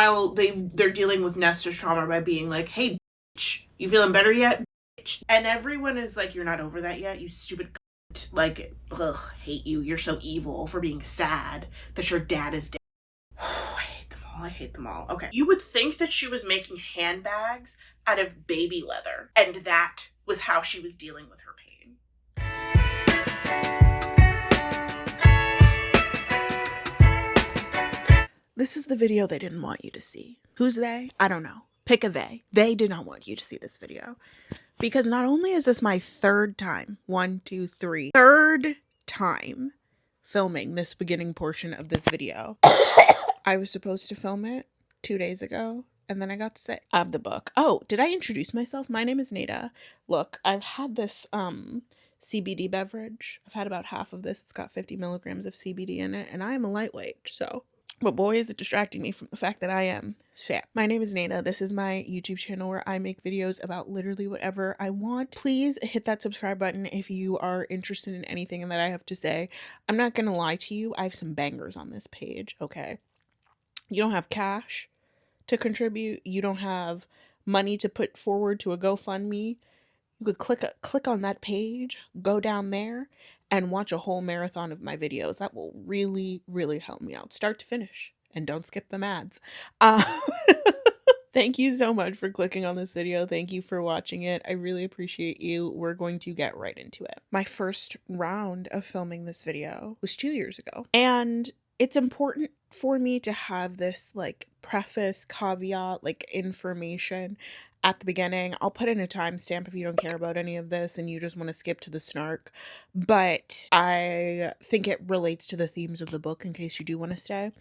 Meanwhile, they're dealing with Nesta's trauma by being like, hey, bitch, you feeling better yet? Bitch. And everyone is like, you're not over that yet, you stupid cunt. Like, ugh, hate you. You're so evil for being sad that your dad is dead. I hate them all. I hate them all. Okay. You would think that she was making handbags out of baby leather, and that was how she was dealing with her pain. This is the video they didn't want you to see. Who's they? I don't know. Pick a they. They did not want you to see this video. Because not only is this my third time filming this beginning portion of this video. I was supposed to film it 2 days ago, and then I got sick of the book. Oh, did I introduce myself? My name is Neda. Look, I've had this CBD beverage. I've had about half of this. It's got 50 milligrams of CBD in it, and I am a lightweight, so... But boy, is it distracting me from the fact that I am shit. My name is Neda. This is my YouTube channel where I make videos about literally whatever I want. Please hit that subscribe button if you are interested in anything that I have to say. I'm not gonna lie to you. I have some bangers on this page, okay? You don't have cash to contribute. You don't have money to put forward to a GoFundMe. You could click on that page, go down there, and watch a whole marathon of my videos. That will really, really help me out, start to finish. And don't skip them ads. Thank you so much for clicking on this video. Thank you for watching it. I really appreciate you. We're going to get right into it. My first round of filming this video was 2 years ago. And it's important for me to have this like preface, caveat, like information at the beginning. I'll put in a timestamp if you don't care about any of this and you just want to skip to the snark. But I think it relates to the themes of the book in case you do want to stay.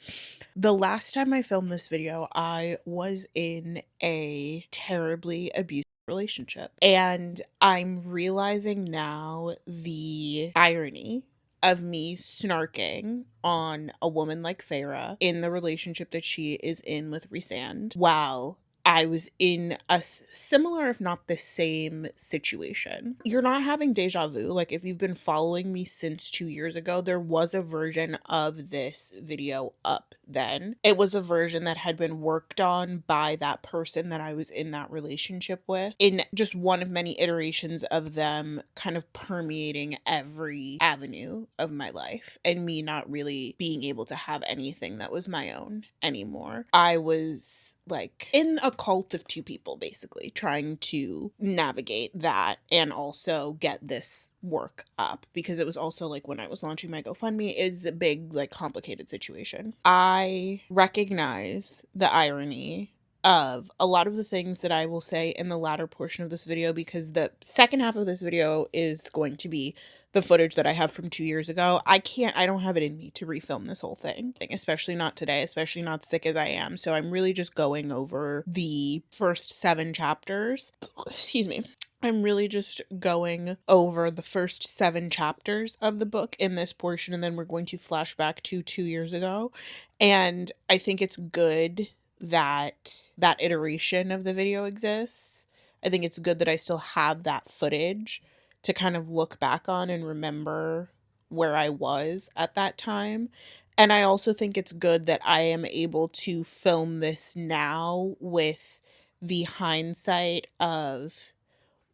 The last time I filmed this video, I was in a terribly abusive relationship. And I'm realizing now the irony of me snarking on a woman like Feyre in the relationship that she is in with Rhysand while I was in a similar, if not the same situation. You're not having deja vu. Like, if you've been following me since 2 years ago, there was a version of this video up then. It was a version that had been worked on by that person that I was in that relationship with, in just one of many iterations of them kind of permeating every avenue of my life and me not really being able to have anything that was my own anymore. I was like in a cult of two people, basically trying to navigate that and also get this work up, because it was also like when I was launching my GoFundMe, is a big, like, complicated situation. I recognize the irony of a lot of the things that I will say in the latter portion of this video, because the second half of this video is going to be the footage that I have from 2 years ago. I don't have it in me to refilm this whole thing, especially not today, especially not sick as I am. So I'm really just going over the first 7 chapters. Excuse me. I'm really just going over the first 7 chapters of the book in this portion, and then we're going to flash back to 2 years ago. And I think it's good that that iteration of the video exists. I think it's good that I still have that footage to kind of look back on and remember where I was at that time. And I also think it's good that I am able to film this now with the hindsight of,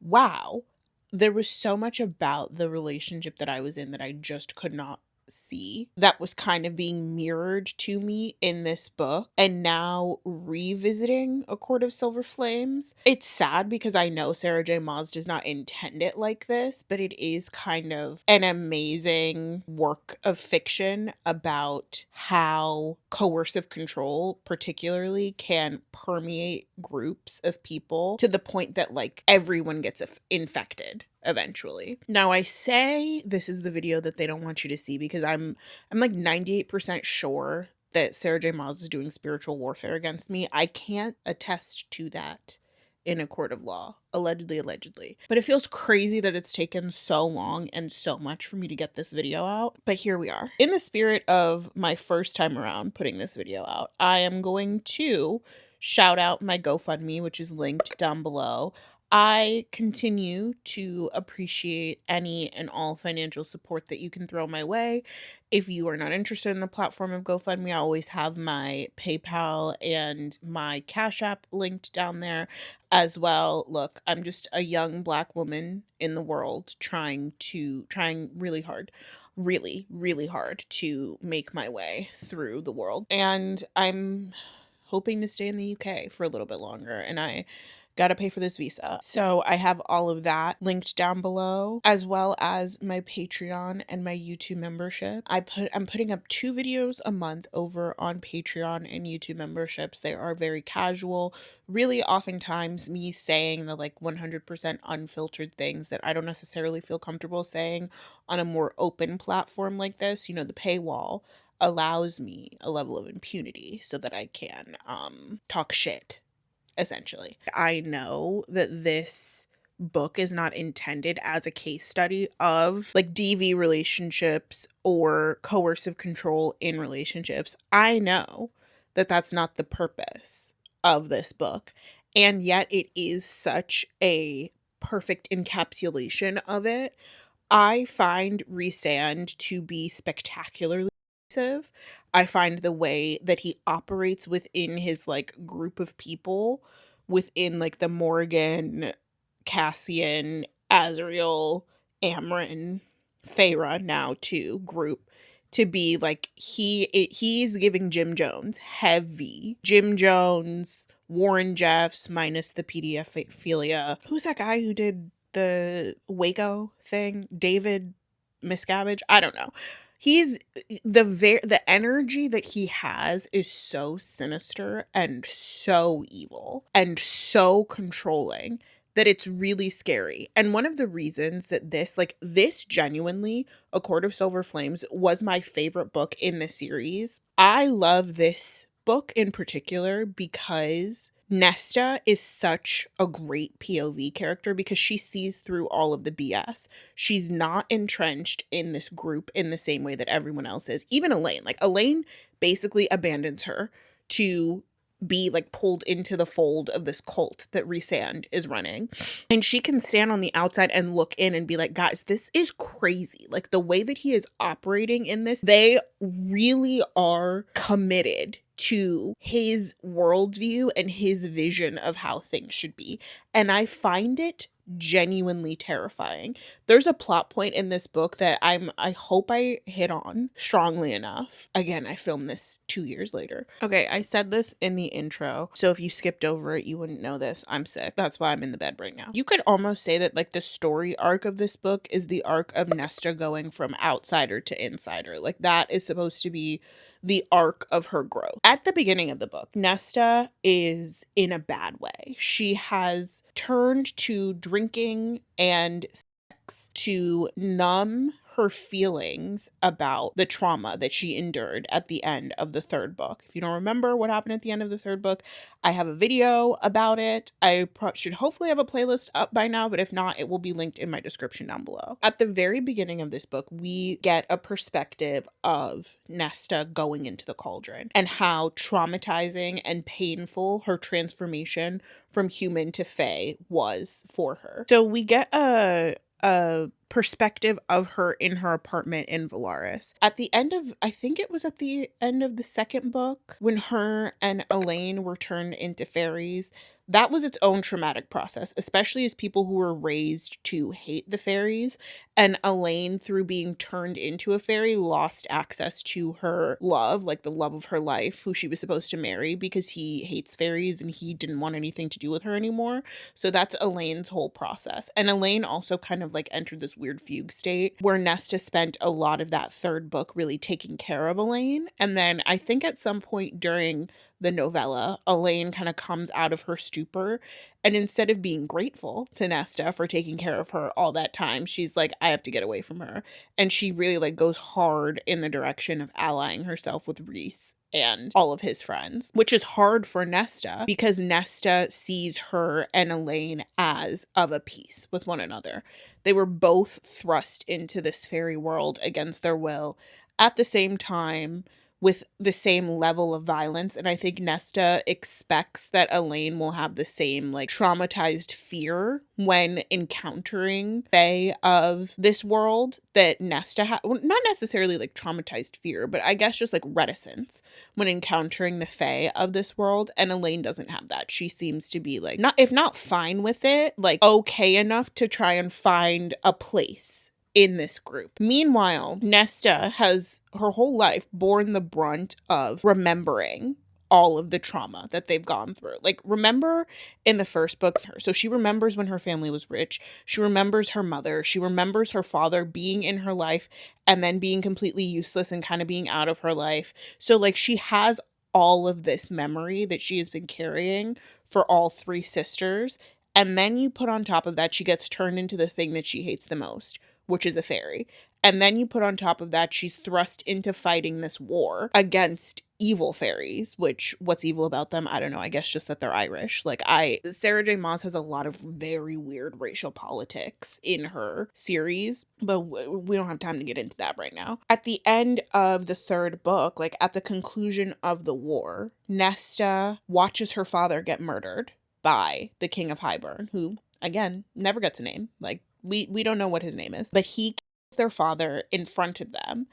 wow, there was so much about the relationship that I was in that I just could not see, that was kind of being mirrored to me in this book. And now revisiting A Court of Silver Flames, it's sad because I know Sarah J. Maas does not intend it like this, but it is kind of an amazing work of fiction about how coercive control particularly can permeate groups of people to the point that, like, everyone gets infected eventually. Now, I say this is the video that they don't want you to see because I'm like 98% sure that Sarah J. Maas is doing spiritual warfare against me. I can't attest to that in a court of law. Allegedly. But it feels crazy that it's taken so long and so much for me to get this video out. But here we are. In the spirit of my first time around putting this video out, I am going to shout out my GoFundMe, which is linked down below. I continue to appreciate any and all financial support that you can throw my way. If you are not interested in the platform of GoFundMe, I always have my PayPal and my Cash App linked down there as well. Look, I'm just a young Black woman in the world trying really hard, really hard to make my way through the world. And I'm hoping to stay in the UK for a little bit longer, and I gotta pay for this visa. So I have all of that linked down below, as well as my Patreon and my YouTube membership. I'm putting up 2 videos a month over on Patreon and YouTube memberships. They are very casual, really oftentimes me saying the like 100% unfiltered things that I don't necessarily feel comfortable saying on a more open platform like this. You know, the paywall allows me a level of impunity so that I can talk shit, essentially. I know that this book is not intended as a case study of like DV relationships or coercive control in relationships. I know that that's not the purpose of this book, and yet it is such a perfect encapsulation of it. I find Rhysand to be spectacularly abusive. I find the way that he operates within his like group of people, within like the Morrigan, Cassian, Azriel, Amren, Feyre now too group, to be like he's giving Jim Jones heavy. Jim Jones, Warren Jeffs minus the pedophilia. Who's that guy who did the Waco thing? David Miscavige? I don't know. He's the energy that he has is so sinister and so evil and so controlling that it's really scary. And one of the reasons that this genuinely, A Court of Silver Flames, was my favorite book in the series. I love this book in particular because Nesta is such a great POV character because she sees through all of the BS. She's not entrenched in this group in the same way that everyone else is. Even Alyn. Like, Alyn basically abandons her to be like pulled into the fold of this cult that Rhysand is running. And she can stand on the outside and look in and be like, guys, this is crazy. Like, the way that he is operating in this, they really are committed to his worldview and his vision of how things should be. And I find it genuinely terrifying. There's a plot point in this book that I hope I hit on strongly enough. Again, I filmed this 2 years later. Okay, I said this in the intro, so if you skipped over it, you wouldn't know this. I'm sick. That's why I'm in the bed right now. You could almost say that like the story arc of this book is the arc of Nesta going from outsider to insider. Like, that is supposed to be the arc of her growth. At the beginning of the book, Nesta is in a bad way. She has turned to drinking and sex to numb her feelings about the trauma that she endured at the end of the 3rd book. If you don't remember what happened at the end of the 3rd book, I have a video about it. I should hopefully have a playlist up by now, but if not, it will be linked in my description down below. At the very beginning of this book, we get a perspective of Nesta going into the cauldron and how traumatizing and painful her transformation from human to fae was for her. So we get a perspective of her in her apartment in Valaris. At the end of, I think it was at the end of the 2nd book, when her and Alyn were turned into fairies, that was its own traumatic process, especially as people who were raised to hate the fairies. And Alyn, through being turned into a fairy, lost access to her love, like the love of her life, who she was supposed to marry, because he hates fairies and he didn't want anything to do with her anymore. So that's Elaine's whole process. And Alyn also kind of like entered this weird fugue state where Nesta spent a lot of that 3rd book really taking care of Alyn. And then I think at some point during the novella, Alyn kind of comes out of her stupor, and instead of being grateful to Nesta for taking care of her all that time, she's like, I have to get away from her. And she really like goes hard in the direction of allying herself with Rhys and all of his friends, which is hard for Nesta because Nesta sees her and Alyn as of a piece with one another. They were both thrust into this fairy world against their will at the same time, with the same level of violence. And I think Nesta expects that Alyn will have the same like traumatized fear when encountering Fae of this world that Nesta well, not necessarily like traumatized fear, but I guess just like reticence when encountering the Fae of this world. And Alyn doesn't have that. She seems to be like, not if not fine with it, like okay enough to try and find a place in this group. Meanwhile, Nesta has her whole life borne the brunt of remembering all of the trauma that they've gone through. Like, remember in the first book, so she remembers when her family was rich. She remembers her mother. She remembers her father being in her life and then being completely useless and kind of being out of her life. So, like, she has all of this memory that she has been carrying for all three sisters. And then you put on top of that, she gets turned into the thing that she hates the most, which is a fairy. And then you put on top of that, she's thrust into fighting this war against evil fairies, which what's evil about them? I don't know. I guess just that they're Irish. Like Sarah J. Maas has a lot of very weird racial politics in her series, but we don't have time to get into that right now. At the end of the third book, like at the conclusion of the war, Nesta watches her father get murdered by the King of Highburn, who, again, never gets a name. Like, we don't know what his name is, but he kills their father in front of them,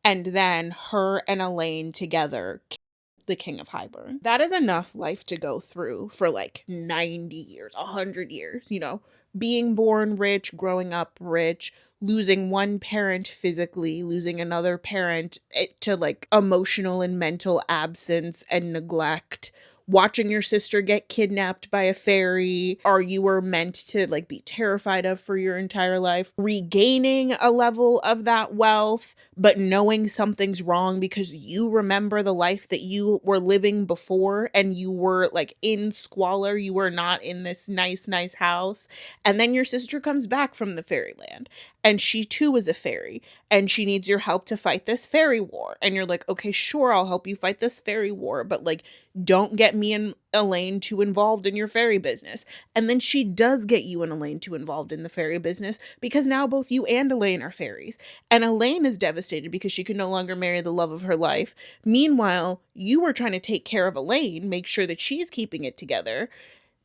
and then her and Alyn together kill the King of Highburn. That is enough life to go through for like 90 years, 100 years, you know, being born rich, growing up rich, losing one parent physically, losing another parent to like emotional and mental absence and neglect, watching your sister get kidnapped by a fairy, or you were meant to like be terrified of for your entire life, regaining a level of that wealth, but knowing something's wrong because you remember the life that you were living before and you were like in squalor, you were not in this nice house. And then your sister comes back from the fairyland and she too is a fairy and she needs your help to fight this fairy war. And you're like, okay, sure, I'll help you fight this fairy war, but like, don't get me and Alyn too involved in your fairy business. And then she does get you and Alyn too involved in the fairy business because now both you and Alyn are fairies. And Alyn is devastated because she can no longer marry the love of her life. Meanwhile, you were trying to take care of Alyn, make sure that she's keeping it together.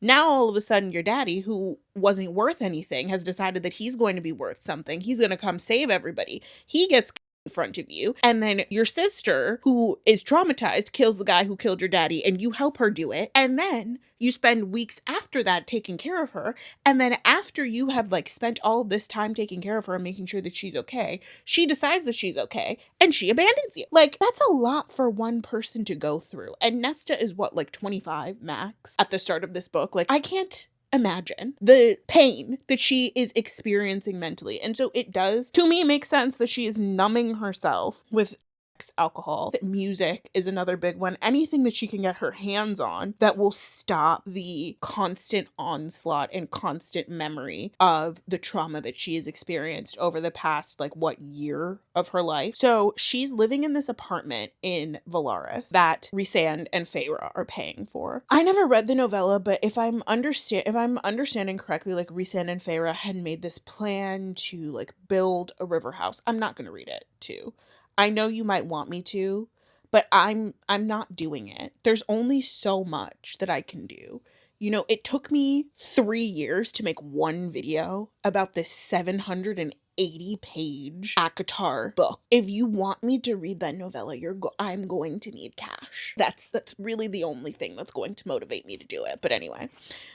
Now, all of a sudden, your daddy, who wasn't worth anything, has decided that he's going to be worth something. He's going to come save everybody. He gets in front of you. And then your sister, who is traumatized, kills the guy who killed your daddy, and you help her do it. And then you spend weeks after that taking care of her. And then after you have like spent all of this time taking care of her and making sure that she's okay, she decides that she's okay and she abandons you. Like, that's a lot for one person to go through. And Nesta is what, like 25 max at the start of this book? Like, I can't imagine the pain that she is experiencing mentally. And so it does, to me, make sense that she is numbing herself with alcohol. Music is another big one. Anything that she can get her hands on that will stop the constant onslaught and constant memory of the trauma that she has experienced over the past, like, what, year of her life. So she's living in this apartment in Velaris that Rhysand and Feyre are paying for. I never read the novella, but if I'm understanding correctly, like, Rhysand and Feyre had made this plan to like build a river house. I'm not going to read it too. I know you might want me to, but I'm not doing it. There's only so much that I can do. You know, it took me 3 years to make one video about this 780-page ACOTAR book. If you want me to read that novella, I'm going to need cash. That's really the only thing that's going to motivate me to do it. But anyway,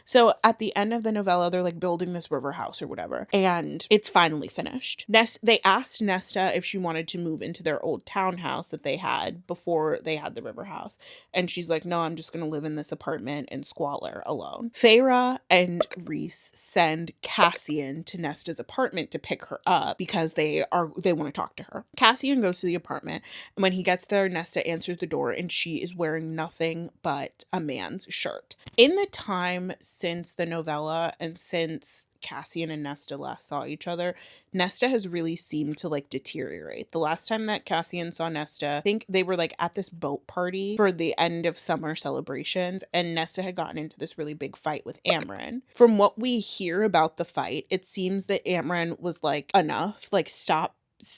so at the end of the novella, they're like building this river house or whatever, and it's finally finished. They asked Nesta if she wanted to move into their old townhouse that they had before they had the river house, and she's like, no, I'm just gonna live in this apartment in squalor alone. Feyre and Rhys send Cassian to Nesta's apartment to pick her up because they want to talk to her. Cassian goes to the apartment, and when he gets there, Nesta answers the door and she is wearing nothing but a man's shirt. In the time since the novella and since Cassian and Nesta last saw each other, Nesta has really seemed to like deteriorate. The last time that Cassian saw Nesta, I think they were like at this boat party for the end of summer celebrations, and Nesta had gotten into this really big fight with Amren. From what we hear about the fight, it seems that Amren was like, enough, like stop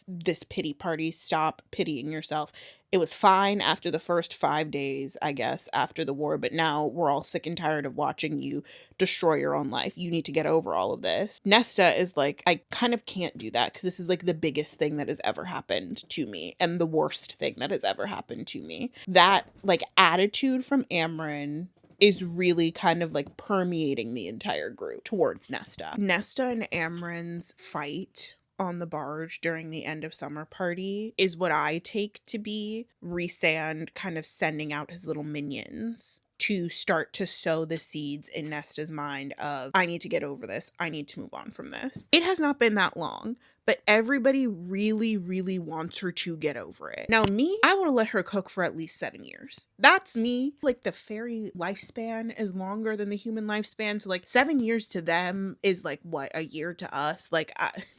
this pity party. Stop pitying yourself. It was fine after the first 5 days, I guess, after the war, but now we're all sick and tired of watching you destroy your own life. You need to get over all of this. Nesta is like, I kind of can't do that because this is like the biggest thing that has ever happened to me and the worst thing that has ever happened to me. That like attitude from Amren is really kind of like permeating the entire group towards Nesta. Nesta and Amren's fight on the barge during the end of summer party is what I take to be Rhysand kind of sending out his little minions to start to sow the seeds in Nesta's mind of, I need to get over this. I need to move on from this. It has not been that long, but everybody really, really wants her to get over it. Now me, I would have let her cook for at least 7 years. That's me. Like the fairy lifespan is longer than the human lifespan. So like 7 years to them is like what, a year to us? Like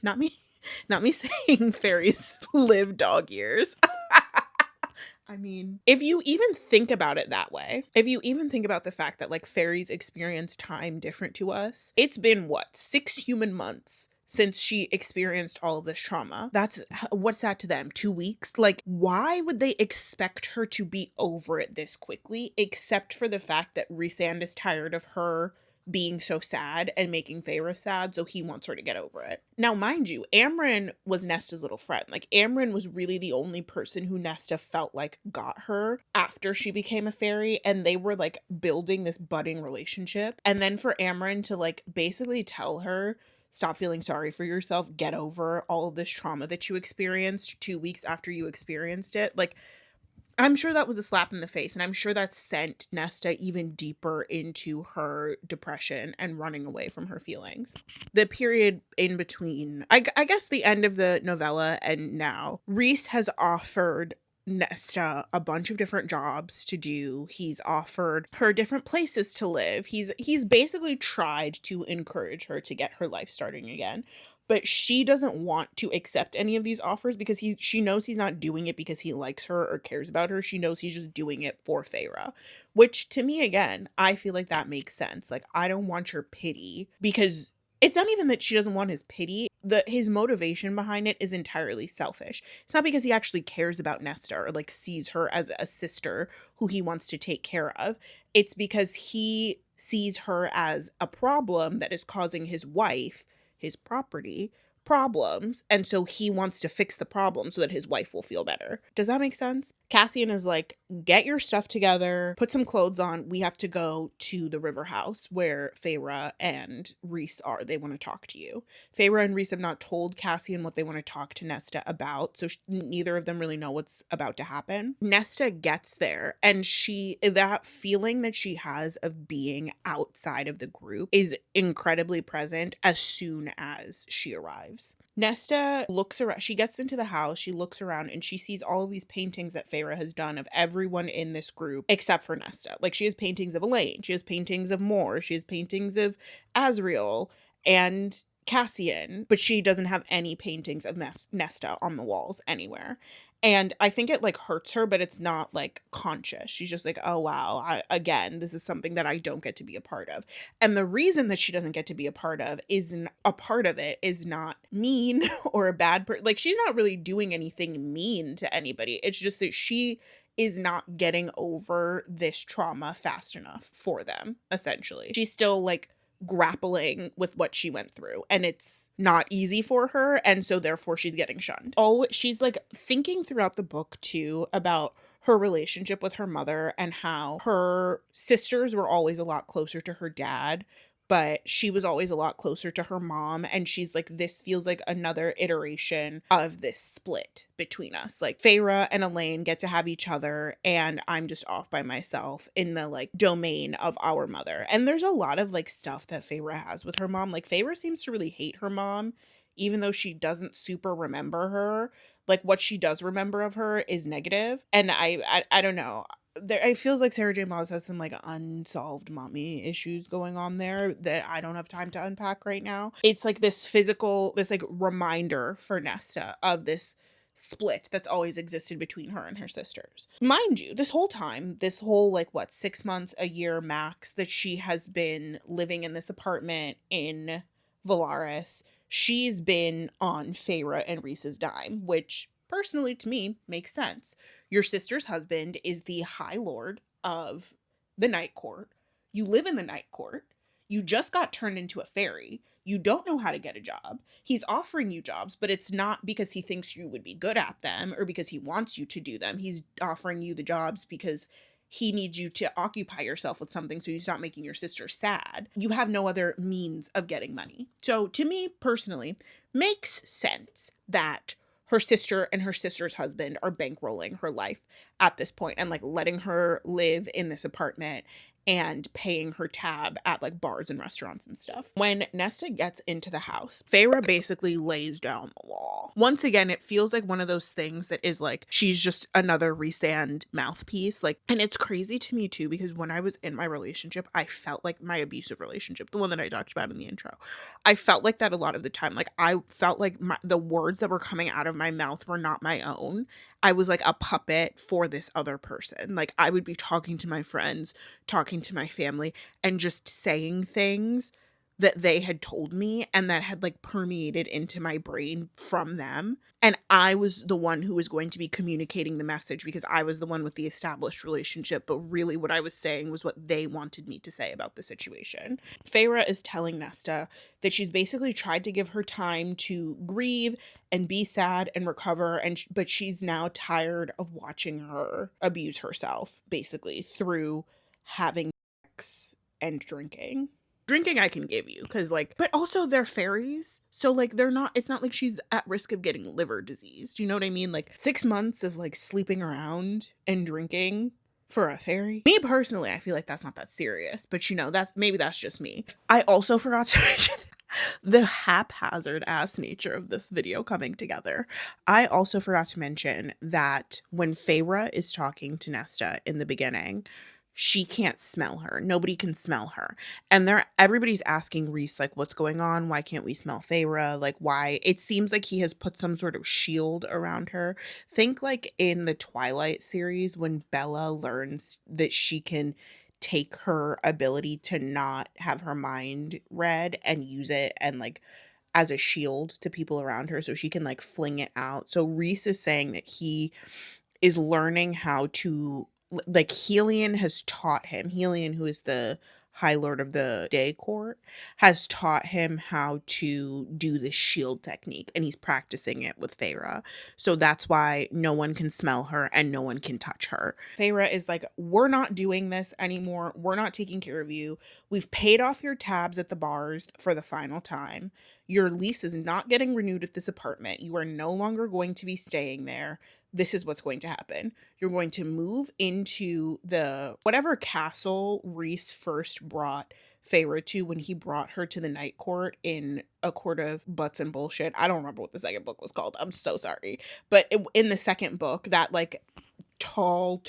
not me saying fairies live dog years. I mean, if you even think about it that way, if you even think about the fact that like fairies experience time different to us, it's been what, 6 human months since she experienced all of this trauma. What's that to them? 2 weeks? Like, why would they expect her to be over it this quickly, except for the fact that Rhysand is tired of her being so sad and making Feyre sad, so he wants her to get over it. Now, mind you, Amren was Nesta's little friend. Like, Amren was really the only person who Nesta felt like got her after she became a fairy, and they were, like, building this budding relationship. And then for Amren to, like, basically tell her, stop feeling sorry for yourself, get over all of this trauma that you experienced 2 weeks after you experienced it, like, I'm sure that was a slap in the face, and I'm sure that sent Nesta even deeper into her depression and running away from her feelings. The period in between, I guess the end of the novella and now, Rhys has offered Nesta a bunch of different jobs to do. He's offered her different places to live. He's basically tried to encourage her to get her life starting again. But she doesn't want to accept any of these offers because she knows he's not doing it because he likes her or cares about her. She knows he's just doing it for Feyre. Which, to me, again, I feel like that makes sense. Like, I don't want your pity because it's not even that she doesn't want his pity. His motivation behind it is entirely selfish. It's not because he actually cares about Nesta or, like, sees her as a sister who he wants to take care of. It's because he sees her as a problem that is causing his wife, his property, problems, and so he wants to fix the problem so that his wife will feel better. Does that make sense? Cassian is like, get your stuff together, put some clothes on, we have to go to the river house where Feyre and Rhys are. They want to talk to you. Feyre and Rhys have not told Cassian what they want to talk to Nesta about, so neither of them really know what's about to happen. Nesta gets there, and that feeling that she has of being outside of the group is incredibly present as soon as she arrives. Nesta looks around, she gets into the house, she looks around, and she sees all of these paintings that Feyre has done of everyone in this group except for Nesta. Like, she has paintings of Alyn, she has paintings of Mor, she has paintings of Azriel and Cassian, but she doesn't have any paintings of Nesta on the walls anywhere. And I think it, like, hurts her, but it's not, like, conscious. She's just like, oh, wow, again, this is something that I don't get to be a part of. And the reason that she doesn't get to be a part of it is not mean or a bad person. Like, she's not really doing anything mean to anybody. It's just that she is not getting over this trauma fast enough for them, essentially. She's still, like, grappling with what she went through, and it's not easy for her, and so therefore she's getting shunned. Oh, she's like thinking throughout the book too about her relationship with her mother and how her sisters were always a lot closer to her dad, but she was always a lot closer to her mom, and she's like, this feels like another iteration of this split between us. Like, Feyre and Alyn get to have each other, and I'm just off by myself in the, like, domain of our mother. And there's a lot of, like, stuff that Feyre has with her mom. Like, Feyre seems to really hate her mom, even though she doesn't super remember her. Like, what she does remember of her is negative, and I don't know. It feels like Sarah J. Maas has some, like, unsolved mommy issues going on there that I don't have time to unpack right now. It's like this like, reminder for Nesta of this split that's always existed between her and her sisters. Mind you, this whole time, like, 6 months, a year max that she has been living in this apartment in Valaris, she's been on Feyre and Rhys's dime, which personally to me makes sense. Your sister's husband is the High Lord of the Night Court. You live in the Night Court. You just got turned into a fairy. You don't know how to get a job. He's offering you jobs, but it's not because he thinks you would be good at them or because he wants you to do them. He's offering you the jobs because he needs you to occupy yourself with something so you stop making your sister sad. You have no other means of getting money. So to me personally, makes sense that her sister and her sister's husband are bankrolling her life at this point and like letting her live in this apartment and paying her tab at like bars and restaurants and stuff. When Nesta gets into the house, Feyre basically lays down the law. Once again, it feels like one of those things that is like, she's just another Rhysand mouthpiece. Like, and it's crazy to me too, because when I was in my relationship, I felt like my abusive relationship, the one that I talked about in the intro, I felt like that a lot of the time. Like, I felt like the words that were coming out of my mouth were not my own. I was like a puppet for this other person. Like, I would be talking to my friends, talking to my family, and just saying things that they had told me and that had like permeated into my brain from them. And I was the one who was going to be communicating the message because I was the one with the established relationship. But really what I was saying was what they wanted me to say about the situation. Feyre is telling Nesta that she's basically tried to give her time to grieve and be sad and recover. But she's now tired of watching her abuse herself basically through having sex and drinking. Drinking I can give you because like, but also they're fairies, so like it's not like she's at risk of getting liver disease. Do you know what I mean? Like 6 months of like sleeping around and drinking for a fairy, me personally, I feel like that's not that serious, but you know, that's just me. I also forgot to mention the haphazard ass nature of this video coming together. I also forgot to mention that when Feyre is talking to Nesta in the beginning, she can't smell her. Nobody can smell her. And everybody's asking Rhys, like, what's going on? Why can't we smell Feyre? Like, why? It seems like he has put some sort of shield around her. Think like in the Twilight series when Bella learns that she can take her ability to not have her mind read and use it and like as a shield to people around her so she can like fling it out. So Rhys is saying that he is learning how to, like, Alyn has taught him, Alyn, who is the High Lord of the Day Court, has taught him how to do the shield technique, and he's practicing it with Feyre. So that's why no one can smell her and no one can touch her. Feyre is like, we're not doing this anymore. We're not taking care of you. We've paid off your tabs at the bars for the final time. Your lease is not getting renewed at this apartment. You are no longer going to be staying there. This is what's going to happen. You're going to move into the whatever castle Rhys first brought Feyre to when he brought her to the Night Court in A Court of Butts and Bullshit. I don't remember what the second book was called. I'm so sorry. But in the second book, that like tall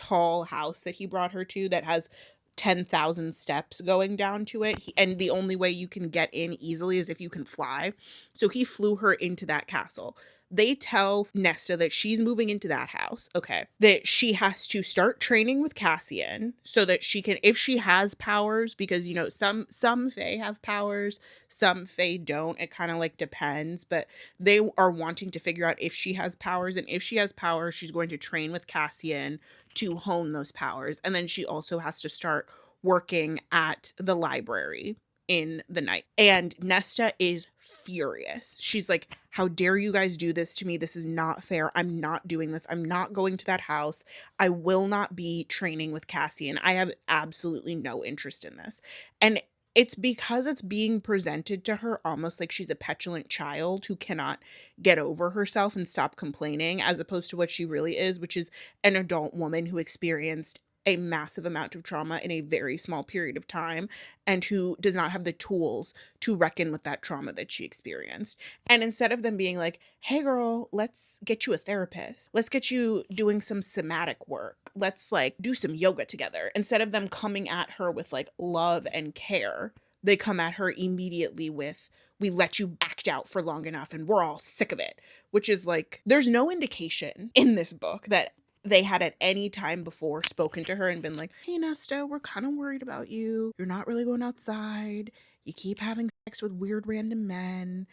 house that he brought her to that has 10,000 steps going down to it. And the only way you can get in easily is if you can fly. So he flew her into that castle. They tell Nesta that she's moving into that house, okay, that she has to start training with Cassian so that she can, if she has powers, because, you know, some Fae have powers, some Fae don't. It kind of like depends, but they are wanting to figure out if she has powers, and if she has powers, she's going to train with Cassian to hone those powers. And then she also has to start working at the library in the night. And Nesta is furious. She's like, how dare you guys do this to me? This is not fair. I'm not doing this. I'm not going to that house. I will not be training with Cassian. I have absolutely no interest in this. And it's because it's being presented to her almost like she's a petulant child who cannot get over herself and stop complaining, as opposed to what she really is, which is an adult woman who experienced a massive amount of trauma in a very small period of time and who does not have the tools to reckon with that trauma that she experienced. And instead of them being like, hey girl, let's get you a therapist. Let's get you doing some somatic work. Let's like do some yoga together. Instead of them coming at her with like love and care, they come at her immediately with, we let you act out for long enough and we're all sick of it. Which is like, there's no indication in this book that they had at any time before spoken to her and been like, hey Nesta, we're kind of worried about you. You're not really going outside. You keep having sex with weird random men.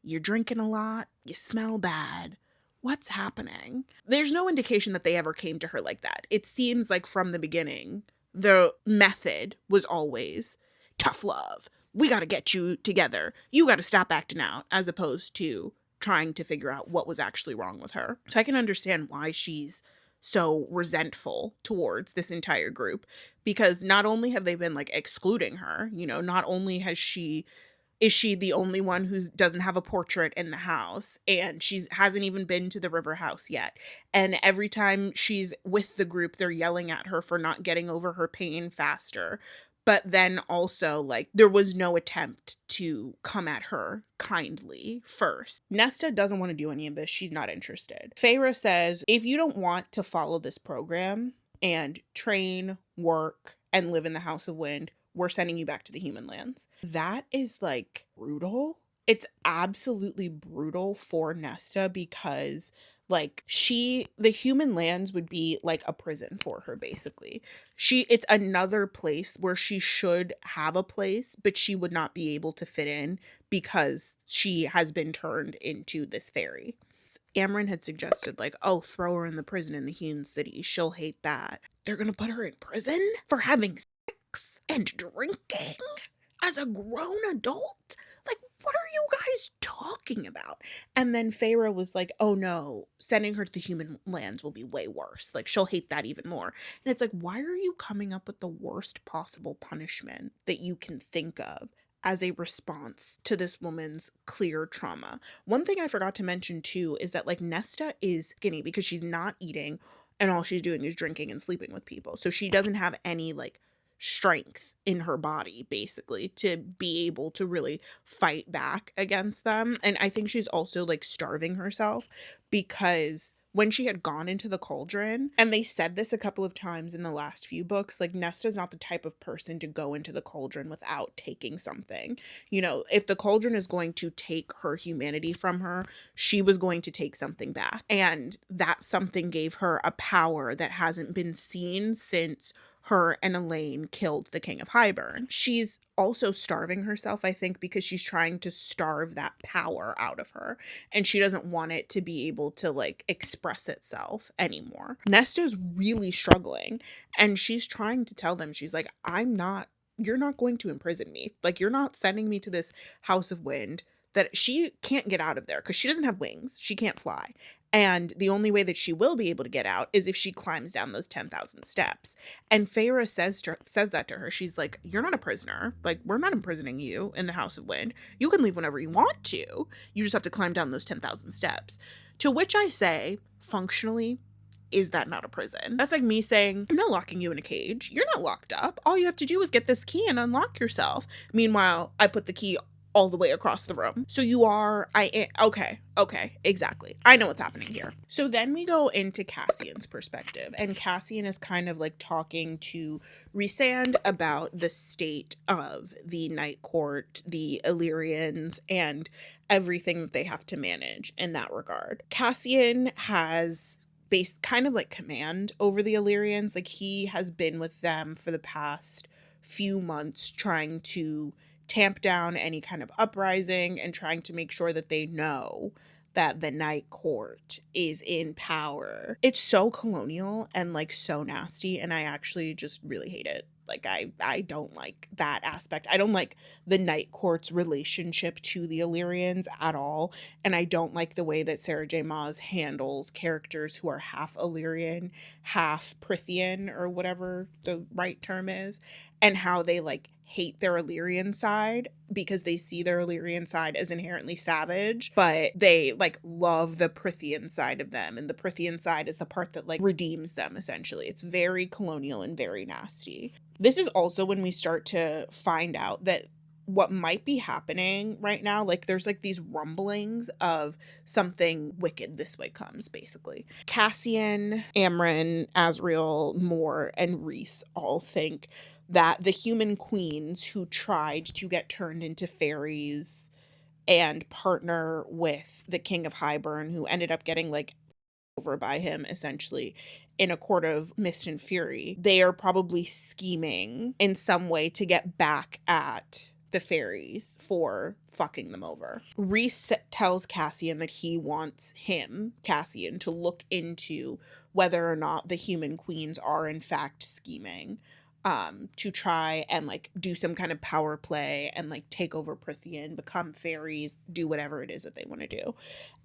you're drinking a lot, you smell bad. What's happening? There's no indication that they ever came to her like that. It seems like from the beginning, the method was always tough love. We got to get you together. You got to stop acting out, as opposed to trying to figure out what was actually wrong with her. So I can understand why she's so resentful towards this entire group, because not only have they been like excluding her, not only is she the only one who doesn't have a portrait in the house, and she hasn't even been to the river house yet. And every time she's with the group, they're yelling at her for not getting over her pain faster. But then also, like, there was no attempt to come at her kindly first. Nesta doesn't want to do any of this. She's not interested. Feyre says, if you don't want to follow this program and train, work, and live in the House of Wind, we're sending you back to the human lands. That is like brutal. It's absolutely brutal for Nesta, because like the human lands would be like a prison for her, basically. It's another place where she should have a place, but she would not be able to fit in because she has been turned into this fairy. Amren had suggested, like, oh, throw her in the prison in the human city. She'll hate that. They're gonna put her in prison for having sex and drinking as a grown adult? Like, what are you guys talking about? And then Feyre was like, oh no, sending her to the human lands will be way worse. Like, she'll hate that even more. And it's like, why are you coming up with the worst possible punishment that you can think of as a response to this woman's clear trauma? One thing I forgot to mention too is that like Nesta is skinny because she's not eating, and all she's doing is drinking and sleeping with people. So she doesn't have any like strength in her body, basically, to be able to really fight back against them. And I think she's also like starving herself, because when she had gone into the cauldron, and they said this a couple of times in the last few books, like Nesta's not the type of person to go into the cauldron without taking something. If the cauldron is going to take her humanity from her, she was going to take something back. And that something gave her a power that hasn't been seen since her and Alyn killed the King of Hybern. She's also starving herself, I think, because she's trying to starve that power out of her, and she doesn't want it to be able to like express itself anymore. Nesta's really struggling, and she's trying to tell them, she's like, you're not going to imprison me. Like, you're not sending me to this House of Wind that she can't get out of there because she doesn't have wings. She can't fly. And the only way that she will be able to get out is if she climbs down those 10,000 steps. And Feyre says that to her. She's like, you're not a prisoner. Like, we're not imprisoning you in the House of Wind. You can leave whenever you want to. You just have to climb down those 10,000 steps. To which I say, functionally, is that not a prison? That's like me saying, I'm not locking you in a cage. You're not locked up. All you have to do is get this key and unlock yourself. Meanwhile, I put the key all the way across the room. So you are, okay, exactly. I know what's happening here. So then we go into Cassian's perspective, and Cassian is kind of like talking to Rhysand about the state of the Night Court, the Illyrians, and everything that they have to manage in that regard. Cassian has kind of like command over the Illyrians. Like, he has been with them for the past few months trying to tamp down any kind of uprising and trying to make sure that they know that the Night Court is in power. It's so colonial and like so nasty, and I actually just really hate it. Like, I don't like that aspect. I don't like the Night Court's relationship to the Illyrians at all, and I don't like the way that Sarah J. Maas handles characters who are half Illyrian, half Prythian, or whatever the right term is, and how they like hate their Illyrian side because they see their Illyrian side as inherently savage, but they like love the Prythian side of them, and the Prythian side is the part that like redeems them, essentially. It's very colonial and very nasty. This is also when we start to find out that what might be happening right now, like there's like these rumblings of something wicked this way comes, basically. Cassian, Amren, Azriel, Mor, and Rhys all think that the human queens who tried to get turned into fairies and partner with the King of Hybern, who ended up getting like over by him essentially in a court of mist and fury, they are probably scheming in some way to get back at the fairies for fucking them over. Rhys tells Cassian that he wants him, Cassian, to look into whether or not the human queens are in fact scheming to try and like do some kind of power play and like take over Prithian, become fairies, do whatever it is that they want to do.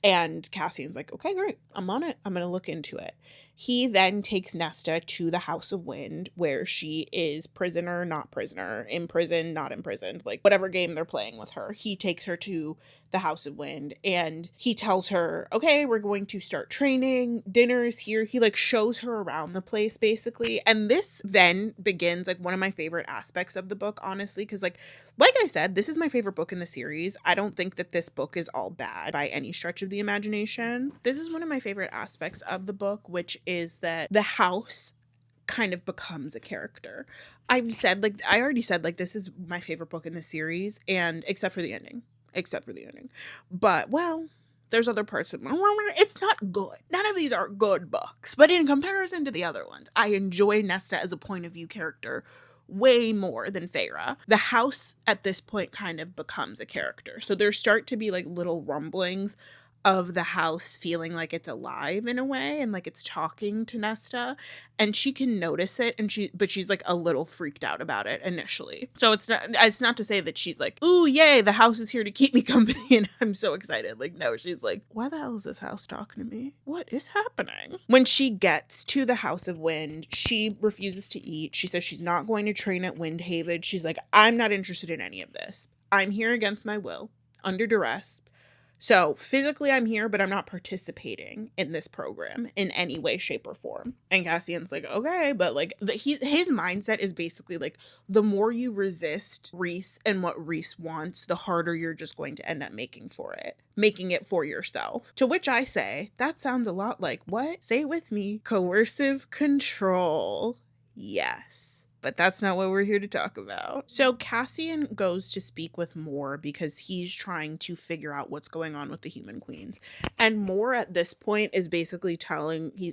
And Cassian's like, okay, great, I'm on it. I'm going to look into it. He then takes Nesta to the House of Wind, where she is prisoner, not prisoner, imprisoned, not imprisoned, like whatever game they're playing with her. He takes her to the House of Wind and he tells her, okay, we're going to start training. Dinner is here. He like shows her around the place basically. And this then begins like one of my favorite aspects of the book, honestly, because like I said, this is my favorite book in the series. I don't think that this book is all bad by any stretch of the imagination. This is one of my favorite aspects of the book, which is that the house kind of becomes a character. I already said, like, this is my favorite book in the series, and except for the ending. But, well, there's other parts of it. It's not good. None of these are good books. But in comparison to the other ones, I enjoy Nesta as a point of view character way more than Feyre. The house at this point kind of becomes a character. So there start to be like little rumblings of the house feeling like it's alive in a way and like it's talking to Nesta, and she can notice it, and she's like a little freaked out about it initially. So it's not to say that she's like, ooh yay, the house is here to keep me company and I'm so excited. Like, no, she's like, why the hell is this house talking to me? What is happening? When she gets to the House of Wind, she refuses to eat. She says she's not going to train at Windhaven. She's like, I'm not interested in any of this. I'm here against my will, under duress. So physically I'm here, but I'm not participating in this program in any way, shape, or form. And Cassian's like, okay, but like his mindset is basically like, the more you resist Rhys and what Rhys wants, the harder you're just going to end up making it for yourself. To which I say, that sounds a lot like what? Say it with me. Coercive control. Yes. But that's not what we're here to talk about. So Cassian goes to speak with Mor because he's trying to figure out what's going on with the human queens. And Mor at this point is basically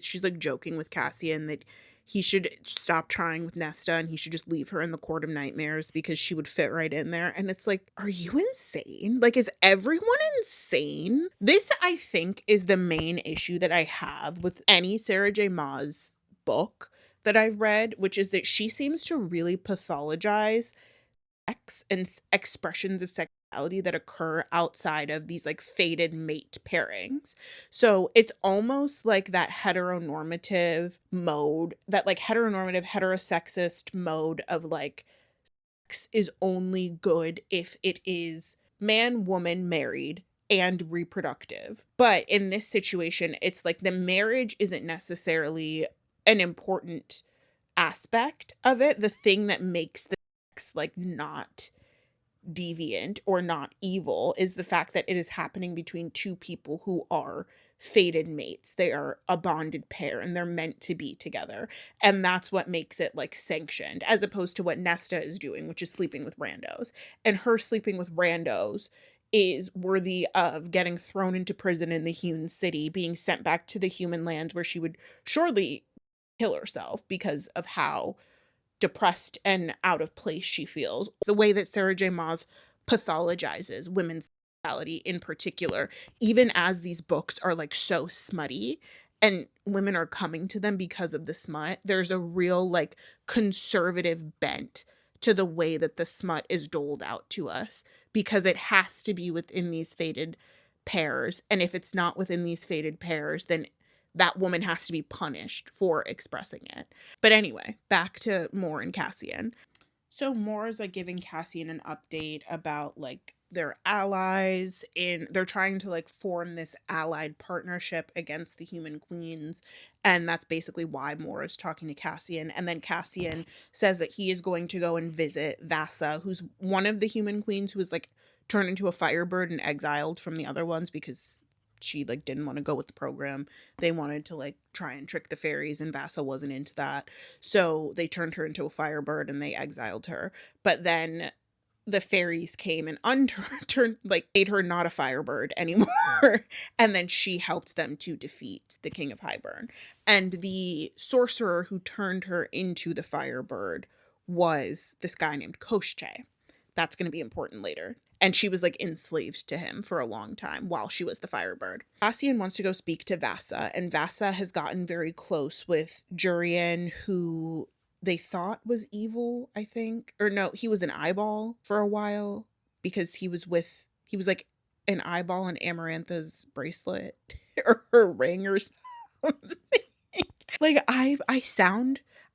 she's like joking with Cassian that he should stop trying with Nesta and he should just leave her in the Court of Nightmares because she would fit right in there. And it's like, are you insane? Like, is everyone insane? This, I think, is the main issue that I have with any Sarah J. Maas book that I've read, which is that she seems to really pathologize sex and expressions of sexuality that occur outside of these like fated mate pairings. So it's almost like that heteronormative mode, that like heterosexist mode of like sex is only good if it is man, woman, married, and reproductive. But in this situation, it's like the marriage isn't necessarily an important aspect of it. The thing that makes the sex like not deviant or not evil is the fact that it is happening between two people who are fated mates. They are a bonded pair and they're meant to be together. And that's what makes it like sanctioned, as opposed to what Nesta is doing, which is sleeping with randos. And her sleeping with randos is worthy of getting thrown into prison in the Hewn City, being sent back to the human lands where she would surely kill herself because of how depressed and out of place she feels. The way that Sarah J. Maas pathologizes women's sexuality in particular, even as these books are like so smutty and women are coming to them because of the smut, there's a real like conservative bent to the way that the smut is doled out to us, because it has to be within these fated pairs. And if it's not within these fated pairs, then that woman has to be punished for expressing it. But anyway, back to Mor and Cassian. So Mor is like giving Cassian an update about like their allies, they're trying to like form this allied partnership against the human queens. And that's basically why Mor is talking to Cassian. And then Cassian says that he is going to go and visit Vassa, who's one of the human queens who was like turned into a firebird and exiled from the other ones because she like didn't want to go with the program. They wanted to like try and trick the fairies, and Vassa wasn't into that. So they turned her into a firebird and they exiled her. But then the fairies came and made her not a firebird anymore. And then she helped them to defeat the King of Hybern. And the sorcerer who turned her into the firebird was this guy named Koschei. that's going to be important later. And she was like enslaved to him for a long time while she was the Firebird. Cassian wants to go speak to Vassa, and Vassa has gotten very close with Jurian, who they thought was evil, I think. Or no, he was an eyeball for a while because he was like an eyeball in Amarantha's bracelet or her ring or something. Like I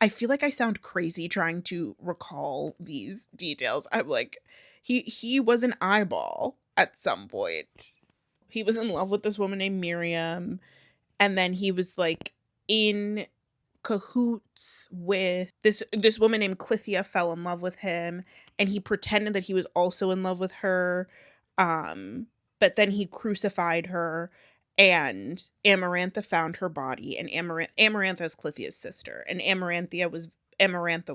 feel like I sound crazy trying to recall these details. I'm like, he was an eyeball at some point. He was in love with this woman named Miriam, and then he was like in cahoots with this woman named Clotho, fell in love with him, and he pretended that he was also in love with her. But then he crucified her, and Amarantha found her body, and Amarantha is Clotho's sister, and Amarantha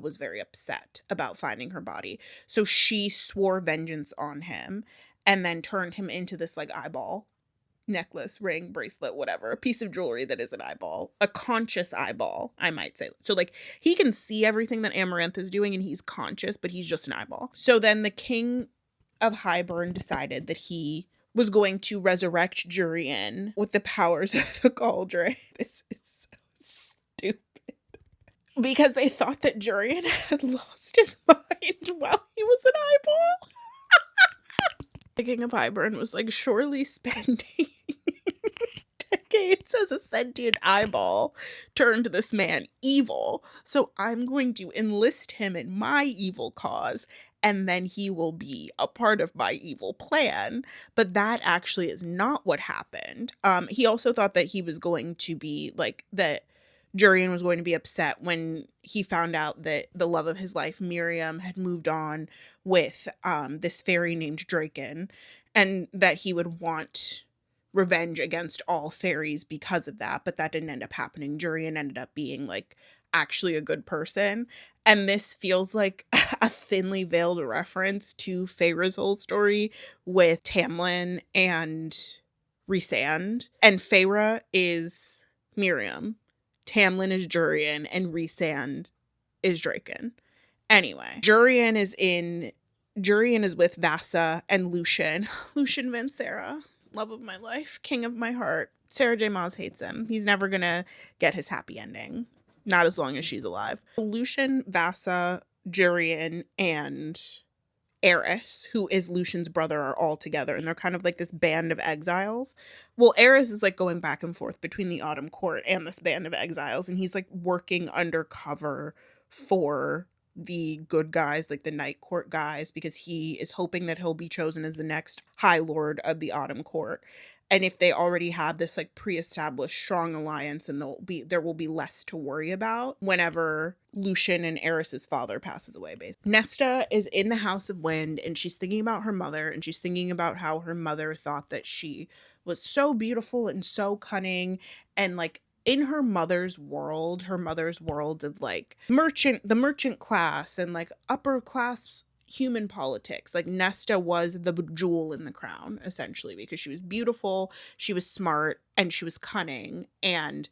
was very upset about finding her body. So she swore vengeance on him and then turned him into this like eyeball necklace, ring, bracelet, whatever, a piece of jewelry that is an eyeball, a conscious eyeball, I might say. So like he can see everything that Amarantha is doing and he's conscious, but he's just an eyeball. So then the king of Highburn decided that he was going to resurrect Jurian with the powers of the cauldron. This is so stupid. Because they thought that Jurian had lost his mind while he was an eyeball. The king of Highburn was like, surely spending decades as a sentient eyeball turned this man evil. So I'm going to enlist him in my evil cause, and then he will be a part of my evil plan. But that actually is not what happened. He also thought that he was going to be like that. Jurian was going to be upset when he found out that the love of his life, Miriam, had moved on with this fairy named Draken, and that he would want revenge against all fairies because of that. But that didn't end up happening. Jurian ended up being like actually a good person. And this feels like a thinly veiled reference to Feyre's whole story with Tamlin and Rhysand. And Feyre is Miriam, Tamlin is Jurian, and Rhysand is Draken. Anyway, Jurian is with Vassa and Lucien Vansera, love of my life, king of my heart. Sarah J. Maas hates him. He's never gonna get his happy ending. Not as long as she's alive. Lucien, Vassa, Jurian, and Eris, who is Lucian's brother, are all together, and they're kind of like this band of exiles. Well, Eris is like going back and forth between the Autumn Court and this band of exiles, and he's like working undercover for the good guys, like the Night Court guys, because he is hoping that he'll be chosen as the next High Lord of the Autumn Court. And if they already have this like pre-established strong alliance, and there will be less to worry about whenever Lucien and Eris's father passes away, basically. Nesta is in the House of Wind, and she's thinking about her mother, and she's thinking about how her mother thought that she was so beautiful and so cunning, and like in her mother's world of like the merchant class and like upper class human politics, like Nesta was the jewel in the crown, essentially, because she was beautiful, she was smart, and she was cunning, and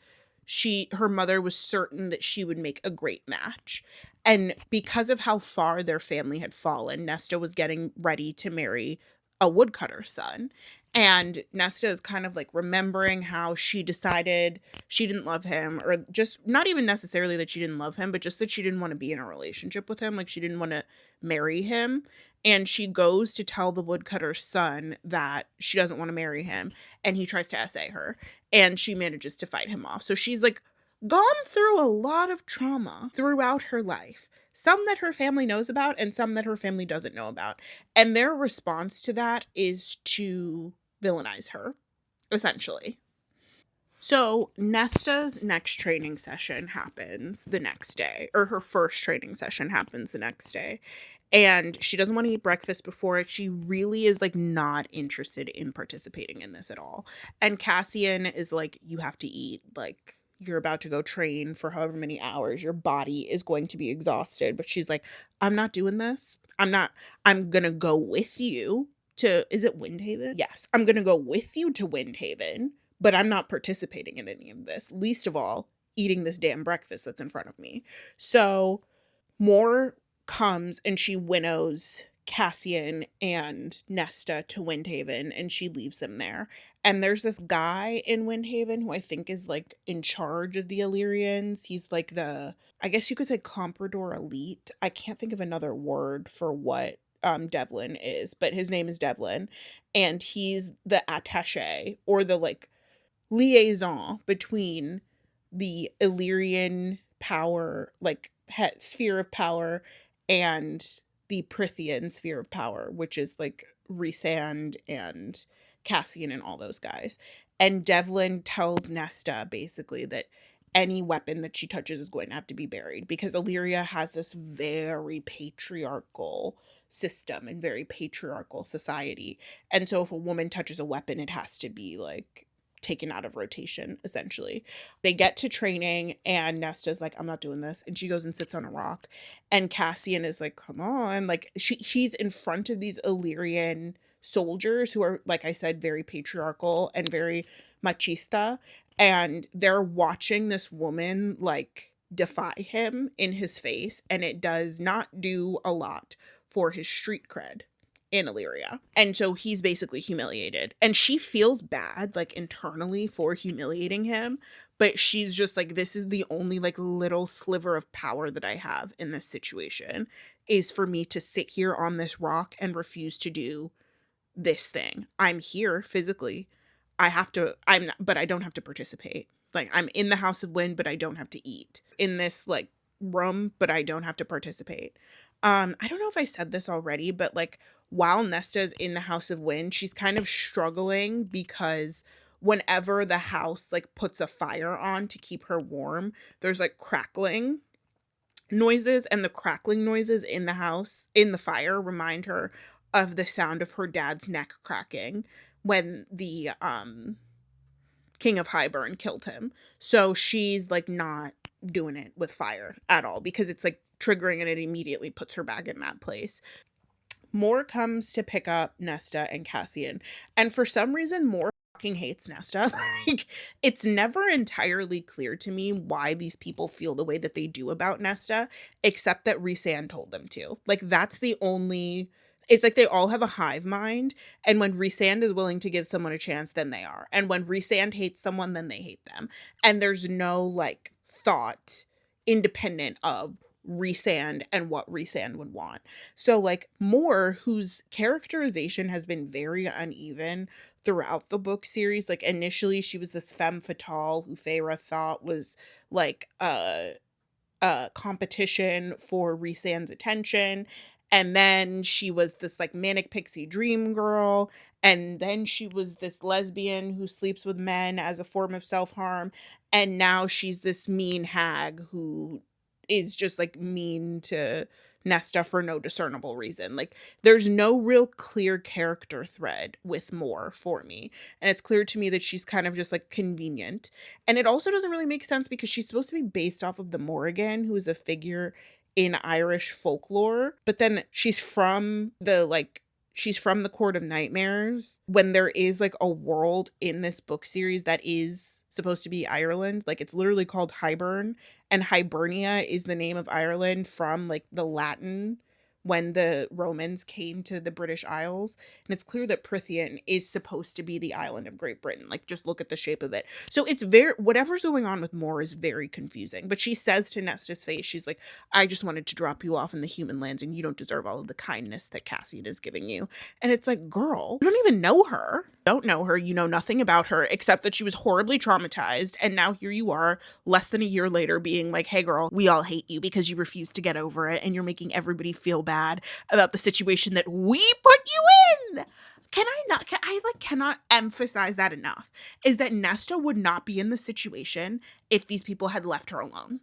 her mother was certain that she would make a great match. And because of how far their family had fallen, Nesta was getting ready to marry a woodcutter's son. And Nesta is kind of like remembering how she decided she didn't love him, or just not even necessarily that she didn't love him, but just that she didn't want to be in a relationship with him. Like she didn't want to marry him. And she goes to tell the woodcutter's son that she doesn't want to marry him. And he tries to essay her, and she manages to fight him off. So she's like gone through a lot of trauma throughout her life. Some that her family knows about and some that her family doesn't know about. And their response to that is to villainize her, essentially. So Nesta's next training session happens the next day, or her first training session happens the next day. And she doesn't want to eat breakfast before it. She really is like not interested in participating in this at all. And Cassian is like, you have to eat, like you're about to go train for however many hours. Your body is going to be exhausted. But she's like, I'm not doing this. I'm going to go with you to, is it Windhaven? Yes. I'm going to go with you to Windhaven, but I'm not participating in any of this. Least of all, eating this damn breakfast that's in front of me. So Mor comes and she winnows Cassian and Nesta to Windhaven, and she leaves them there. And there's this guy in Windhaven who I think is like in charge of the Illyrians. He's like I guess you could say comprador elite. I can't think of another word for what Devlin is, but his name is Devlin, and he's the attaché, or the like liaison between the Illyrian power, like sphere of power, and the Prithian sphere of power, which is like Rhysand and Cassian and all those guys. And Devlin tells Nesta basically that any weapon that she touches is going to have to be buried, because Illyria has this very patriarchal system and very patriarchal society. And so if a woman touches a weapon, it has to be like taken out of rotation, essentially. They get to training and Nesta's like, I'm not doing this. And she goes and sits on a rock. And Cassian is like, come on. Like she's in front of these Illyrian soldiers who are, like I said, very patriarchal and very machista. And they're watching this woman like defy him in his face. And it does not do a lot for his street cred in Illyria. And so he's basically humiliated. And she feels bad, like, internally for humiliating him. But she's just like, this is the only, like, little sliver of power that I have in this situation, is for me to sit here on this rock and refuse to do this thing. I'm here physically. But I don't have to participate. Like, I'm in the House of Wind, but I don't have to eat. In this, like, room, but I don't have to participate. I don't know if I said this already, but, like, while Nesta's in the House of Wind, she's kind of struggling because whenever the house, like, puts a fire on to keep her warm, there's, like, crackling noises, and the crackling noises in the house, in the fire, remind her of the sound of her dad's neck cracking when the King of Highburn killed him. So she's, like, not doing it with fire at all because it's, like, triggering, and it immediately puts her back in that place. Mor comes to pick up Nesta and Cassian, and for some reason Mor fucking hates Nesta. Like, it's never entirely clear to me why these people feel the way that they do about Nesta, except that Rhysand told them to. Like, that's the only... It's like they all have a hive mind, and when Rhysand is willing to give someone a chance, then they are. And when Rhysand hates someone, then they hate them. And there's no, like, thought independent of Rhysand and what Rhysand would want. So, like, Mor, whose characterization has been very uneven throughout the book series, like, initially she was this femme fatale who Feyre thought was, like, a competition for Rhysand's attention, and then she was this, like, manic pixie dream girl, and then she was this lesbian who sleeps with men as a form of self-harm, and now she's this mean hag who is just, like, mean to Nesta for no discernible reason. Like, there's no real clear character thread with Mor for me. And it's clear to me that she's kind of just, like, convenient. And it also doesn't really make sense because she's supposed to be based off of the Morrigan, who is a figure in Irish folklore. But then she's from the Court of Nightmares, when there is, like, a world in this book series that is supposed to be Ireland. Like, it's literally called Highburn, and Hibernia is the name of Ireland from, like, the Latin when the Romans came to the British Isles. And it's clear that Prithian is supposed to be the island of Great Britain. Like, just look at the shape of it. So it's whatever's going on with Mor is very confusing. But she says to Nesta's face, she's like, I just wanted to drop you off in the human lands, and you don't deserve all of the kindness that Cassian is giving you. And it's like, girl, you don't even know her. Don't know her. You know nothing about her except that she was horribly traumatized. And now here you are, less than a year later, being like, hey girl, we all hate you because you refuse to get over it, and you're making everybody feel bad about the situation that we put you in. Cannot emphasize that enough, is that Nesta would not be in the situation if these people had left her alone.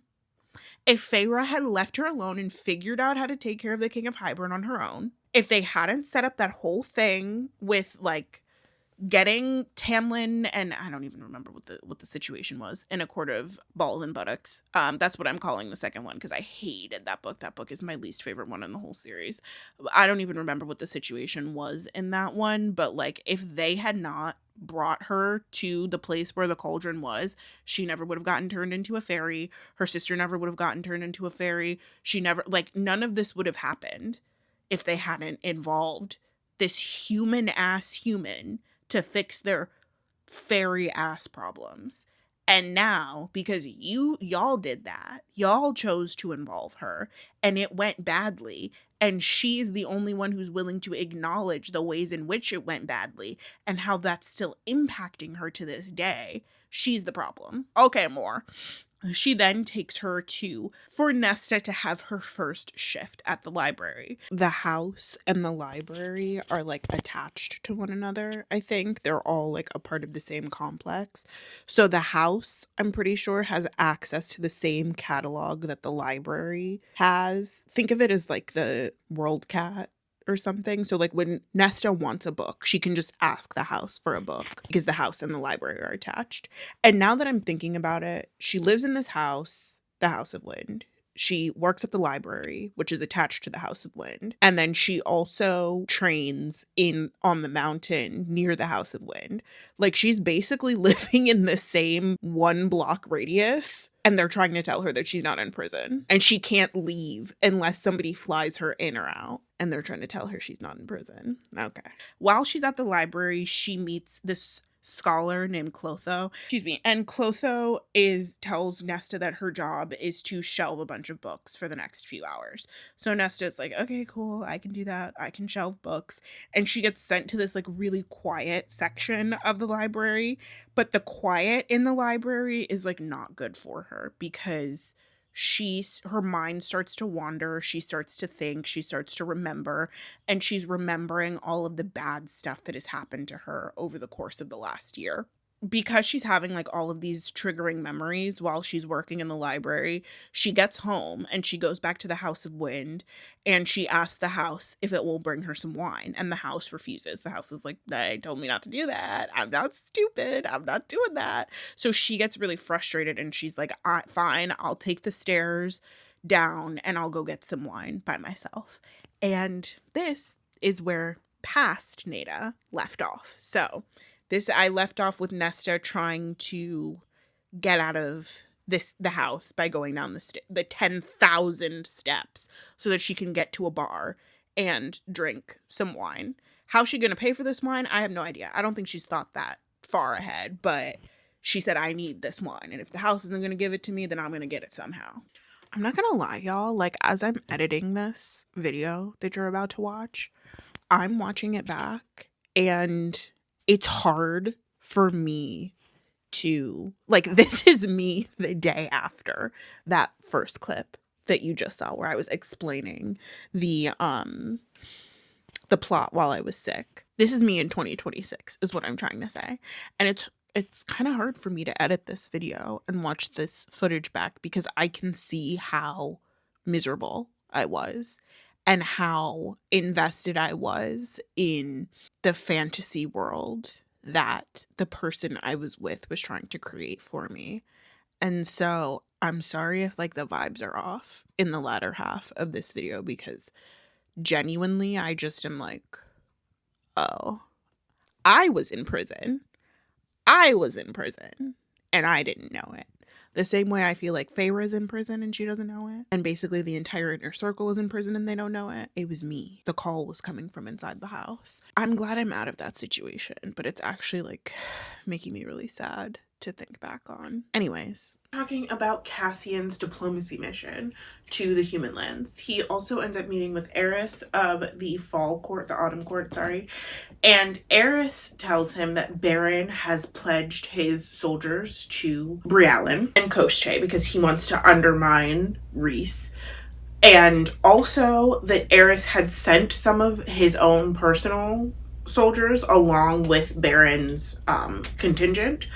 If Feyre had left her alone and figured out how to take care of the King of Highburn on her own, if they hadn't set up that whole thing with, like, getting Tamlin, and I don't even remember what the situation was, in A Court of Balls and Buttocks. That's what I'm calling the second one, because I hated that book. That book is my least favorite one in the whole series. I don't even remember what the situation was in that one, but, like, if they had not brought her to the place where the cauldron was, she never would have gotten turned into a fairy. Her sister never would have gotten turned into a fairy. She never, like, none of this would have happened if they hadn't involved this human-ass human to fix their fairy-ass problems. And now, because y'all did that, y'all chose to involve her, and it went badly, and she's the only one who's willing to acknowledge the ways in which it went badly, and how that's still impacting her to this day. She's the problem. Okay, more. She then takes her for Nesta to have her first shift at the library. The house and the library are like attached to one another, I think. They're all like a part of the same complex. So the house, I'm pretty sure, has access to the same catalog that the library has. Think of it as like the World Cat or something. So like when Nesta wants a book, she can just ask the house for a book because the house and the library are attached. And now that I'm thinking about it, she lives in this house, the House of Wind. She works at the library, which is attached to the House of Wind. And then she also trains on the mountain near the House of Wind. Like, she's basically living in the same 1 block radius. And they're trying to tell her that she's not in prison. And she can't leave unless somebody flies her in or out. And they're trying to tell her she's not in prison. Okay. While she's at the library, she meets this scholar named Clotho. And Clotho tells Nesta that her job is to shelve a bunch of books for the next few hours. So Nesta's like, okay, cool, I can do that. I can shelve books. And she gets sent to this like really quiet section of the library. But the quiet in the library is like not good for her because her mind starts to wander, she starts to think, she starts to remember, and she's remembering all of the bad stuff that has happened to her over the course of the last year. Because she's having like all of these triggering memories while she's working in the library, she gets home and she goes back to the House of Wind and she asks the house if it will bring her some wine, and the house refuses. The house is like, they told me not to do that. I'm not stupid. I'm not doing that. So she gets really frustrated and she's like, fine, I'll take the stairs down and I'll go get some wine by myself. And this is where past Neida left off. So I left off with Nesta trying to get out of the house by going down the 10,000 steps so that she can get to a bar and drink some wine. How's she going to pay for this wine? I have no idea. I don't think she's thought that far ahead, but she said, I need this wine. And if the house isn't going to give it to me, then I'm going to get it somehow. I'm not going to lie, y'all. Like, as I'm editing this video that you're about to watch, I'm watching it back and it's hard for me to, like, this is me the day after that first clip that you just saw where I was explaining the plot while I was sick. This is me in 2026 is what I'm trying to say. And it's kind of hard for me to edit this video and watch this footage back because I can see how miserable I was and how invested I was in the fantasy world that the person I was with was trying to create for me. And so I'm sorry if like the vibes are off in the latter half of this video because genuinely I just am like, oh, I was in prison and I didn't know it. The same way I feel like Feyre is in prison and she doesn't know it. And basically the entire inner circle is in prison and they don't know it. It was me. The call was coming from inside the house. I'm glad I'm out of that situation, but it's actually like making me really sad to think back on. Anyways. Talking about Cassian's diplomacy mission to the human lands. He also ends up meeting with Eris of the autumn court, and Eris tells him that Baron has pledged his soldiers to Briallyn and Koschei because he wants to undermine Rhys. And also that Eris had sent some of his own personal soldiers along with Baron's contingent.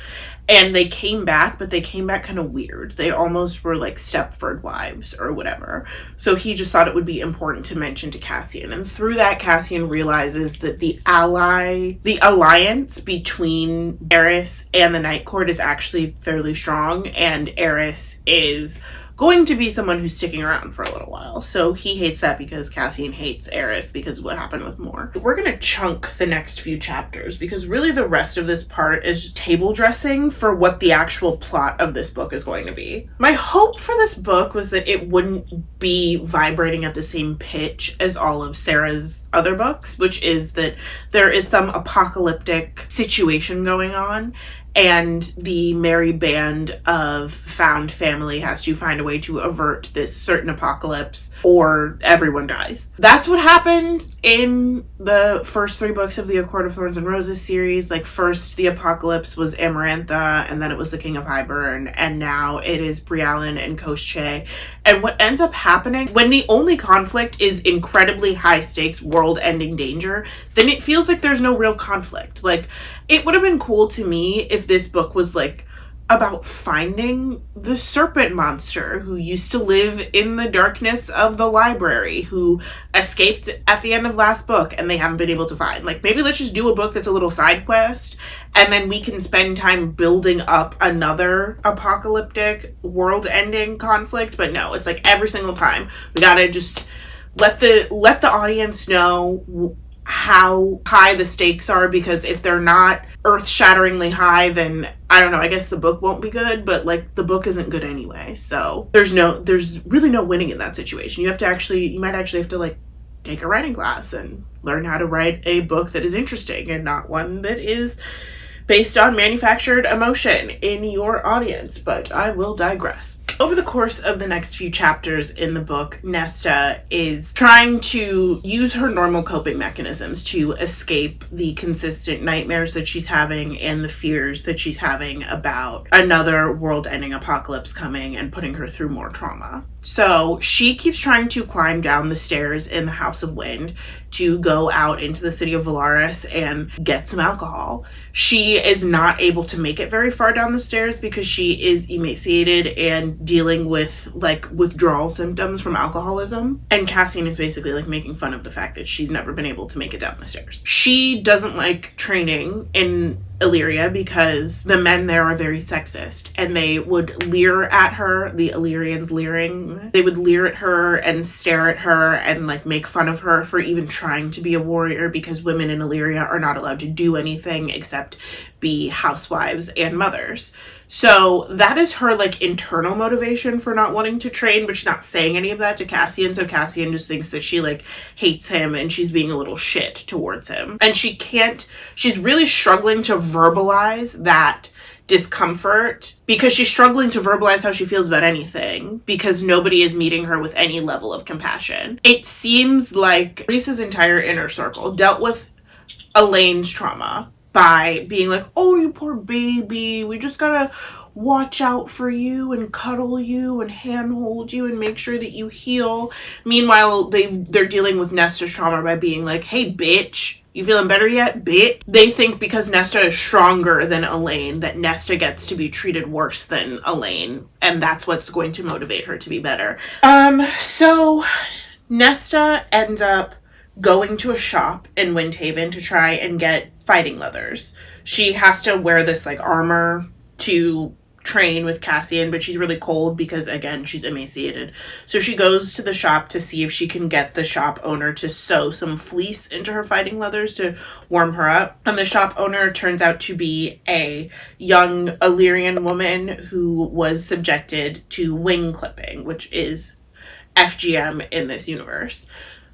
And they came back, but they came back kind of weird. They almost were like Stepford wives or whatever. So he just thought it would be important to mention to Cassian. And through that, Cassian realizes that the alliance between Eris and the Night Court is actually fairly strong. And Eris is going to be someone who's sticking around for a little while. So he hates that because Cassian hates Eris because of what happened with Mor. We're going to chunk the next few chapters because really the rest of this part is table dressing for what the actual plot of this book is going to be. My hope for this book was that it wouldn't be vibrating at the same pitch as all of Sarah's other books, which is that there is some apocalyptic situation going on, and the merry band of found family has to find a way to avert this certain apocalypse or everyone dies. That's what happened in the first 3 books of the A Court of Thorns and Roses series. Like, first the apocalypse was Amarantha, and then it was the King of Hybern, and now it is Briallyn and Koschei. And what ends up happening when the only conflict is incredibly high stakes, world-ending danger, then it feels like there's no real conflict. Like, it would have been cool to me if this book was like about finding the serpent monster who used to live in the darkness of the library, who escaped at the end of last book and they haven't been able to find. Like, maybe let's just do a book that's a little side quest, and then we can spend time building up another apocalyptic world-ending conflict. But no, it's like every single time we gotta just let the audience know how high the stakes are, because if they're not earth-shatteringly high, then I don't know, I guess the book won't be good, but like the book isn't good anyway. So there's really no winning in that situation. You might actually have to like take a writing class and learn how to write a book that is interesting and not one that is based on manufactured emotion in your audience. But I will digress. Over the course of the next few chapters in the book, Nesta is trying to use her normal coping mechanisms to escape the consistent nightmares that she's having and the fears that she's having about another world-ending apocalypse coming and putting her through more trauma. So she keeps trying to climb down the stairs in the House of Wind to go out into the city of Valaris and get some alcohol. She is not able to make it very far down the stairs because she is emaciated and dealing with like withdrawal symptoms from alcoholism. And Cassian is basically like making fun of the fact that she's never been able to make it down the stairs. She doesn't like training in Illyria because the men there are very sexist, and they would leer at her, the Illyrians leering. They would leer at her and stare at her and like make fun of her for even trying to be a warrior, because women in Illyria are not allowed to do anything except be housewives and mothers. So that is her like internal motivation for not wanting to train, but she's not saying any of that to Cassian. So Cassian just thinks that she like hates him and she's being a little shit towards him. And she's really struggling to verbalize that discomfort because she's struggling to verbalize how she feels about anything because nobody is meeting her with any level of compassion. It seems like Rhys's entire inner circle dealt with Elaine's trauma by being like, oh, you poor baby, we just gotta watch out for you and cuddle you and handhold you and make sure that you heal. Meanwhile, they're dealing with Nesta's trauma by being like, hey, bitch, you feeling better yet, bitch? They think because Nesta is stronger than Alyn, that Nesta gets to be treated worse than Alyn, and that's what's going to motivate her to be better. So Nesta ends up going to a shop in Windhaven to try and get fighting leathers. She has to wear this like armor to train with Cassian, but she's really cold because, again, she's emaciated. So she goes to the shop to see if she can get the shop owner to sew some fleece into her fighting leathers to warm her up. And the shop owner turns out to be a young Illyrian woman who was subjected to wing clipping, which is FGM in this universe.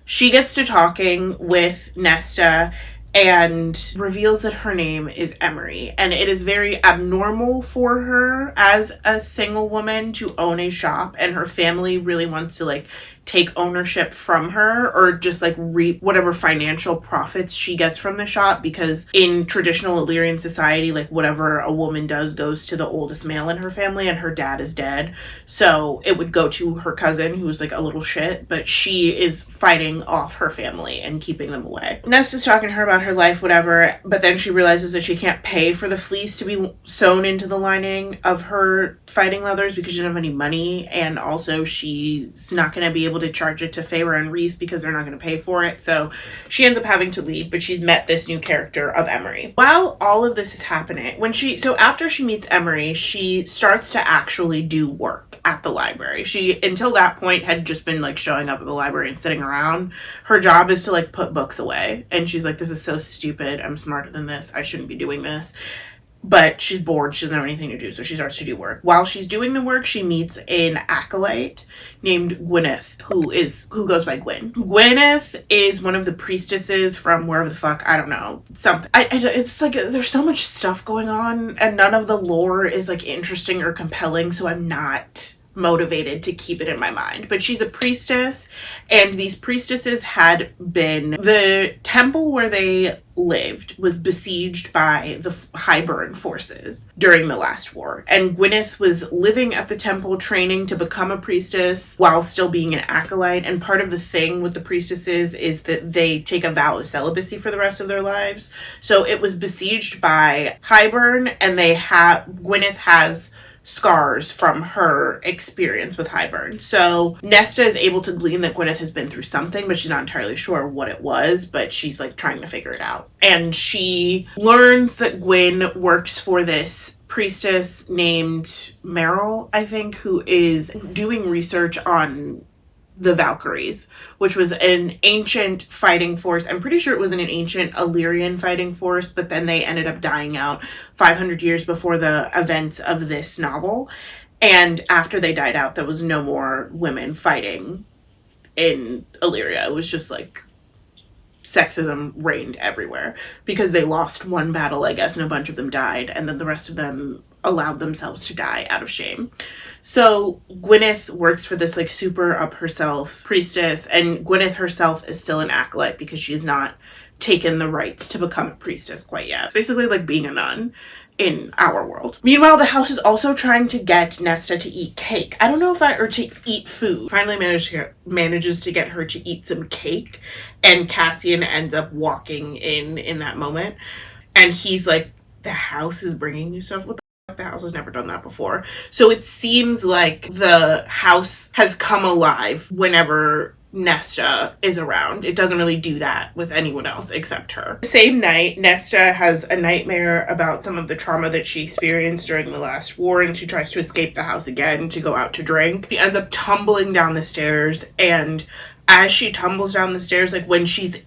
She gets to talking with Nesta and reveals that her name is Emmerie, and it is very abnormal for her as a single woman to own a shop, and her family really wants to like take ownership from her or just like reap whatever financial profits she gets from the shop, because in traditional Illyrian society, like whatever a woman does goes to the oldest male in her family, and her dad is dead, so it would go to her cousin who's like a little shit, but she is fighting off her family and keeping them away. Nesta's talking to her about her life, whatever, but then she realizes that she can't pay for the fleece to be sewn into the lining of her fighting leathers because she doesn't have any money, and also she's not going to be able able to charge it to Feyre and Rhys because they're not going to pay for it. So she ends up having to leave, but she's met this new character of Emmerie. While all of this is happening, after she meets Emmerie, she starts to actually do work at the library. She, until that point, had just been like showing up at the library and sitting around. Her job is to like put books away. And she's like, this is so stupid. I'm smarter than this. I shouldn't be doing this. But she's bored. She doesn't have anything to do, so she starts to do work. While she's doing the work, she meets an acolyte named Gwyneth, who goes by Gwyn. Gwyneth is one of the priestesses from wherever the fuck, I don't know, something. It's like, there's so much stuff going on, and none of the lore is like interesting or compelling, so I'm not motivated to keep it in my mind. But she's a priestess, and these priestesses had been, the temple where they lived was besieged by the Highburn forces during the last war, and Gwyneth was living at the temple training to become a priestess while still being an acolyte. And part of the thing with the priestesses is that they take a vow of celibacy for the rest of their lives. So it was besieged by Highburn, and Gwyneth has scars from her experience with Highburn. So Nesta is able to glean that Gwyneth has been through something, but she's not entirely sure what it was, but she's like trying to figure it out. And she learns that Gwyn works for this priestess named Meryl, I think, who is doing research on the Valkyries, which was an ancient fighting force. I'm pretty sure it was an ancient Illyrian fighting force, but then they ended up dying out 500 years before the events of this novel. And after they died out, there was no more women fighting in Illyria. It was just like sexism reigned everywhere because they lost one battle, I guess, and a bunch of them died, and then the rest of them allowed themselves to die out of shame. So Gwyneth works for this like super up herself priestess, and Gwyneth herself is still an acolyte because she's not taken the rights to become a priestess quite yet. It's basically like being a nun in our world. Meanwhile, the house is also trying to get Nesta to eat cake. I don't know or to eat food. Finally manages to get her to eat some cake, and Cassian ends up walking in that moment, and he's like, the house is bringing you stuff. What the house has never done that before. So it seems like the house has come alive whenever Nesta is around. It doesn't really do that with anyone else except her. The same night, Nesta has a nightmare about some of the trauma that she experienced during the last war, and she tries to escape the house again to go out to drink. She ends up tumbling down the stairs, and as she tumbles down the stairs, like when she's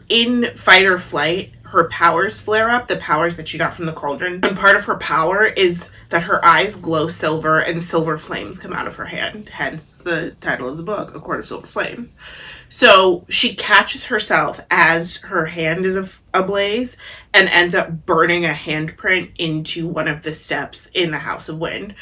in fight or flight, her powers flare up, the powers that she got from the cauldron. And part of her power is that her eyes glow silver and silver flames come out of her hand. Hence the title of the book, A Court of Silver Flames. So she catches herself as her hand is ablaze and ends up burning a handprint into one of the steps in the House of Wind,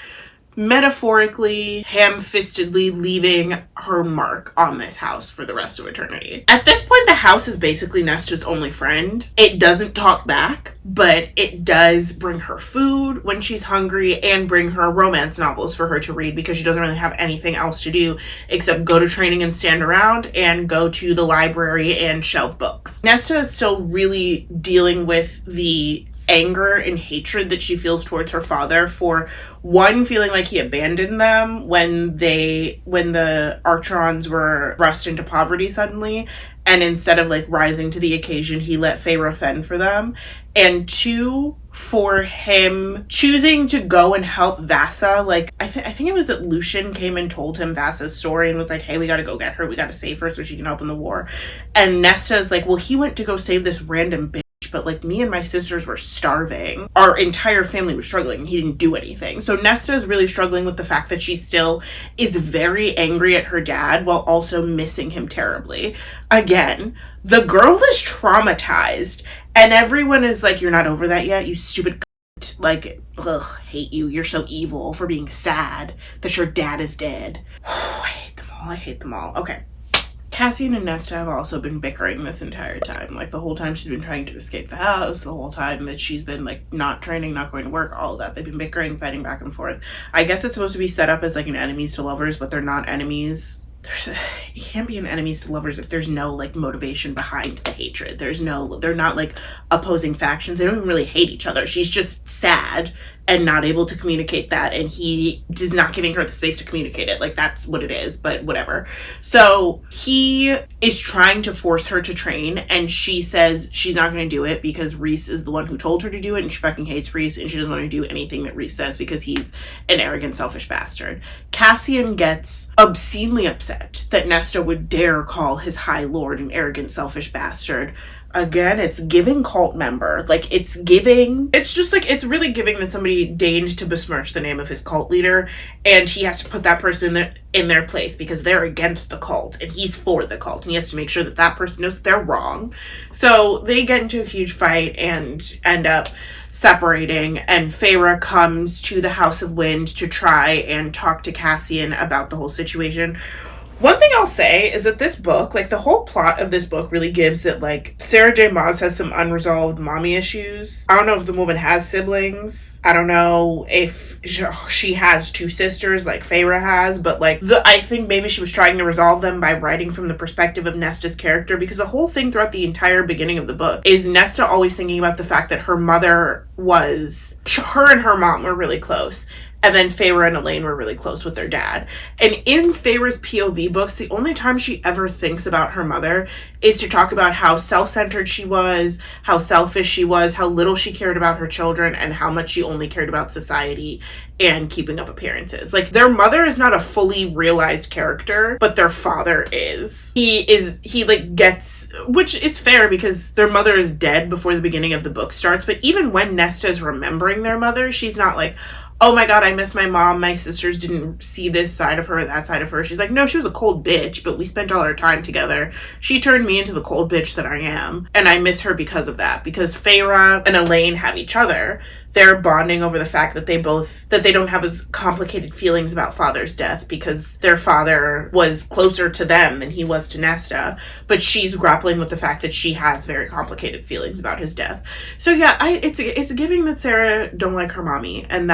metaphorically, ham-fistedly leaving her mark on this house for the rest of eternity. At this point, the house is basically Nesta's only friend. It doesn't talk back, but it does bring her food when she's hungry and bring her romance novels for her to read because she doesn't really have anything else to do except go to training and stand around and go to the library and shelf books. Nesta is still really dealing with the anger and hatred that she feels towards her father for, one, feeling like he abandoned them when the Archerons were thrust into poverty suddenly, and instead of like rising to the occasion, he let Feyre fend for them, and two, for him choosing to go and help Vassa. Like I think it was that Lucian came and told him Vassa's story and was like, hey, we gotta go get her, we gotta save her so she can help in the war. And Nesta's like, well, he went to go save this random bitch, but like me and my sisters were starving. Our entire family was struggling and he didn't do anything. So Nesta is really struggling with the fact that she still is very angry at her dad while also missing him terribly. Again, the girl is traumatized and everyone is like, you're not over that yet, you stupid cunt. Like, ugh, hate you. You're so evil for being sad that your dad is dead. I hate them all. Okay. Cassian and Nesta have also been bickering this entire time. Like, the whole time she's been trying to escape the house, the whole time that she's been, like, not training, not going to work, all of that. They've been bickering, fighting back and forth. I guess it's supposed to be set up as, like, an enemies to lovers, but they're not enemies. You can't be an enemies to lovers if there's no, like, motivation behind the hatred. They're not, like, opposing factions. They don't even really hate each other. She's just sad and not able to communicate that, and he is not giving her the space to communicate it. Like, that's what it is, but whatever. So he is trying to force her to train, and she says she's not going to do it because Rhys is the one who told her to do it, and she fucking hates Rhys, and she doesn't want to do anything that Rhys says because he's an arrogant, selfish bastard. Cassian gets obscenely upset that Nesta would dare call his high lord an arrogant, selfish bastard. Again, it's giving cult member. Like, it's just like, it's really giving that somebody deigned to besmirch the name of his cult leader, and he has to put that person in their place because they're against the cult and he's for the cult, and he has to make sure that that person knows they're wrong. So they get into a huge fight and end up separating, and Feyre comes to the House of Wind to try and talk to Cassian about the whole situation. One thing I'll say is that this book, like, the whole plot of this book really gives that, like, Sarah J. Maas has some unresolved mommy issues. I don't know if the woman has siblings. I don't know if she has two sisters like Feyre has, but, like, I think maybe she was trying to resolve them by writing from the perspective of Nesta's character, because the whole thing throughout the entire beginning of the book is Nesta always thinking about the fact that her mother her and her mom were really close. And then Feyre and Alyn were really close with their dad. And in Feyre's POV books, the only time she ever thinks about her mother is to talk about how self-centered she was, how selfish she was, how little she cared about her children, and how much she only cared about society and keeping up appearances. Like, their mother is not a fully realized character, but their father is. He gets, which is fair because their mother is dead before the beginning of the book starts, but even when Nesta is remembering their mother, she's not like, oh my god, I miss my mom, my sisters didn't see this side of her or that side of her. She's like, no, she was a cold bitch, but we spent all our time together. She turned me into the cold bitch that I am, and I miss her because of that. Because Feyre and Alyn have each other. They're bonding over the fact that they don't have as complicated feelings about father's death because their father was closer to them than he was to Nesta, but she's grappling with the fact that she has very complicated feelings about his death. So yeah, it's giving that Sarah don't like her mommy, and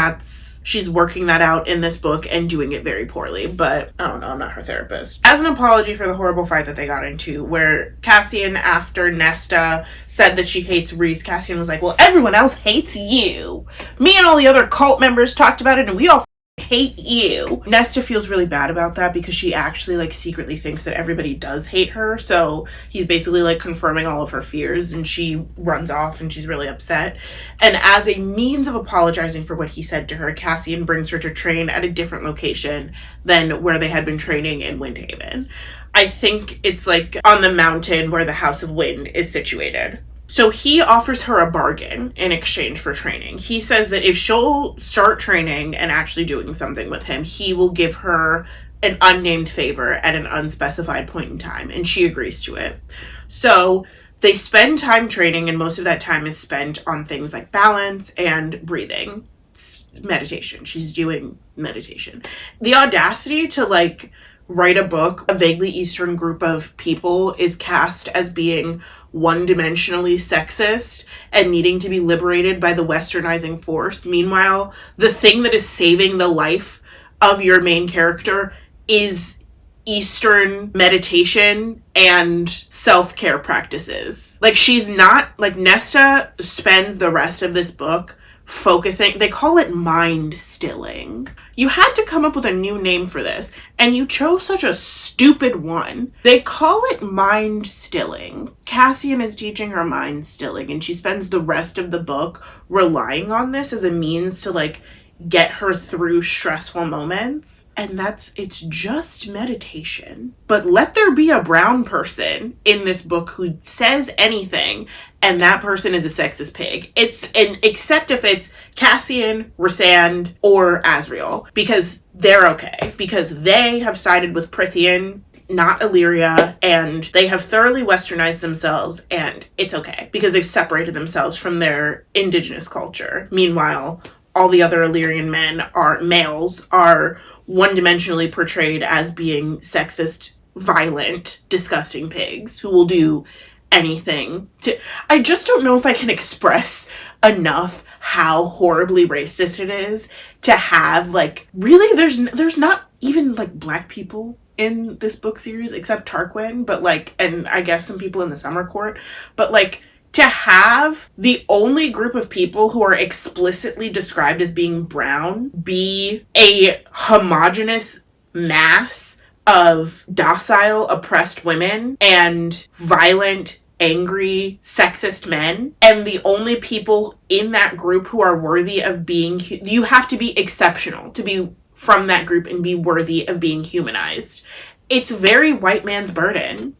she's working that out in this book and doing it very poorly, but I don't know, I'm not her therapist. As an apology for the horrible fight that they got into, where Cassian, after Nesta said that she hates Rhys, Cassian was like, well, everyone else hates you. Me and all the other cult members talked about it, and we all hate you. Nesta feels really bad about that because she actually, like, secretly thinks that everybody does hate her, so he's basically, like, confirming all of her fears, and she runs off and she's really upset. And as a means of apologizing for what he said to her, Cassian brings her to train at a different location than where they had been training in Windhaven. I think it's, like, on the mountain where the House of Wind is situated. So he offers her a bargain in exchange for training. He says that if she'll start training and actually doing something with him, he will give her an unnamed favor at an unspecified point in time, and she agrees to it. So they spend time training, and most of that time is spent on things like balance and breathing. It's meditation. She's doing meditation. The audacity to, like, write a book, a vaguely Eastern group of people is cast as being one-dimensionally sexist and needing to be liberated by the westernizing force. Meanwhile, the thing that is saving the life of your main character is Eastern meditation and self-care practices. Like, she's not, like, Nesta spends the rest of this book focusing, they call it mind stilling. You had to come up with a new name for this, and you chose such a stupid one. They call it mind stilling. Cassian is teaching her mind stilling, and she spends the rest of the book relying on this as a means to, like, get her through stressful moments. And it's just meditation. But let there be a brown person in this book who says anything, and that person is a sexist pig. Except if it's Cassian, Rhysand, or Azriel, because they're okay. Because they have sided with Prythian, not Illyria, and they have thoroughly westernized themselves, and it's okay. Because they've separated themselves from their indigenous culture. Meanwhile, all the other Illyrian males are one-dimensionally portrayed as being sexist, violent, disgusting pigs who will do anything to... I just don't know if I can express enough how horribly racist it is to have, like, really, there's not even, like, black people in this book series except Tarquin, but, like, and I guess some people in the Summer Court, but, like, to have the only group of people who are explicitly described as being brown be a homogenous mass of docile, oppressed women and violent, angry, sexist men, and the only people in that group who are worthy of being, you have to be exceptional to be from that group and be worthy of being humanized. It's very white man's burden.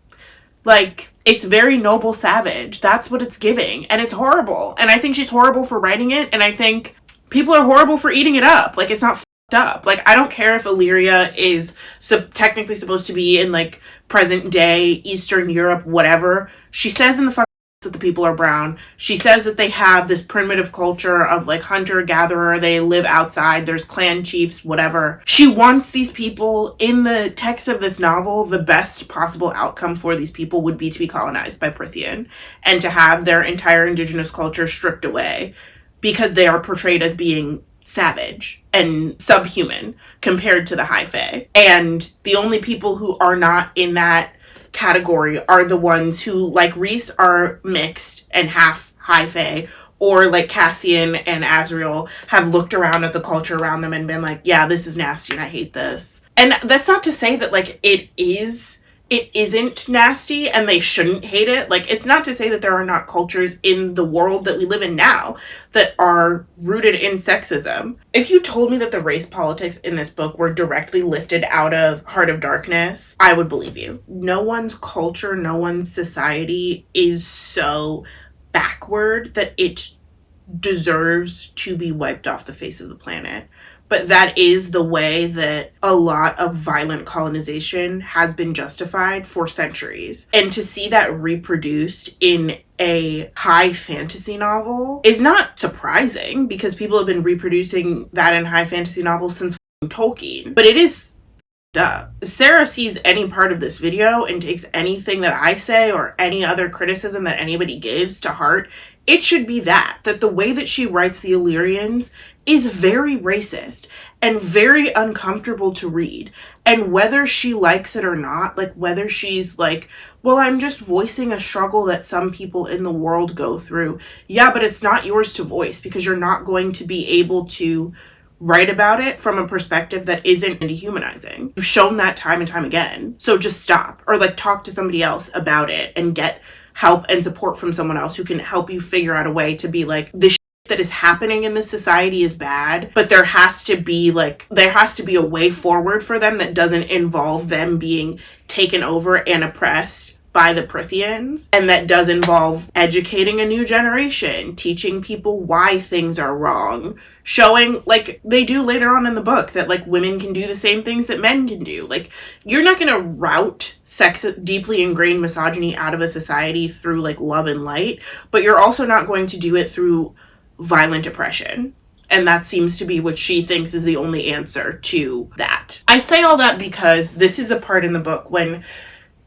Like, it's very noble savage. That's what it's giving. And it's horrible. And I think she's horrible for writing it. And I think people are horrible for eating it up. Like, it's not f***ed up. Like, I don't care if Illyria is technically supposed to be in, like, present day, Eastern Europe, whatever. She says in the that the people are brown. She says that they have this primitive culture of like hunter-gatherer. They live outside. There's clan chiefs, whatever. She wants these people in the text of this novel. The best possible outcome for these people would be to be colonized by Prythian and to have their entire indigenous culture stripped away because they are portrayed as being savage and subhuman compared to the High Fae. And the only people who are not in that category are the ones who, like Rhys, are mixed and half High Fae, or like Cassian and Azriel have looked around at the culture around them and been like, yeah, this is nasty and I hate this. And that's not to say that like it isn't nasty and they shouldn't hate it. Like, it's not to say that there are not cultures in the world that we live in now that are rooted in sexism. If you told me that the race politics in this book were directly lifted out of Heart of Darkness, I would believe you. No one's culture, no one's society is so backward that it deserves to be wiped off the face of the planet. But that is the way that a lot of violent colonization has been justified for centuries. And to see that reproduced in a high fantasy novel is not surprising because people have been reproducing that in high fantasy novels since Tolkien. But it is up. Sarah sees any part of this video and takes anything that I say or any other criticism that anybody gives to heart. It should be that the way that she writes the Illyrians is very racist and very uncomfortable to read. And whether she likes it or not, like whether she's like, well, I'm just voicing a struggle that some people in the world go through. Yeah, but it's not yours to voice because you're not going to be able to write about it from a perspective that isn't dehumanizing. You've shown that time and time again. So just stop, or like talk to somebody else about it and get help and support from someone else who can help you figure out a way to be like, this that is happening in this society is bad, but there has to be a way forward for them that doesn't involve them being taken over and oppressed by the Prythians, and that does involve educating a new generation, teaching people why things are wrong, showing, like they do later on in the book, that like women can do the same things that men can do. Like, you're not going to rout deeply ingrained misogyny out of a society through like love and light, but you're also not going to do it through violent oppression. And that seems to be what she thinks is the only answer to that. I say all that because this is a part in the book when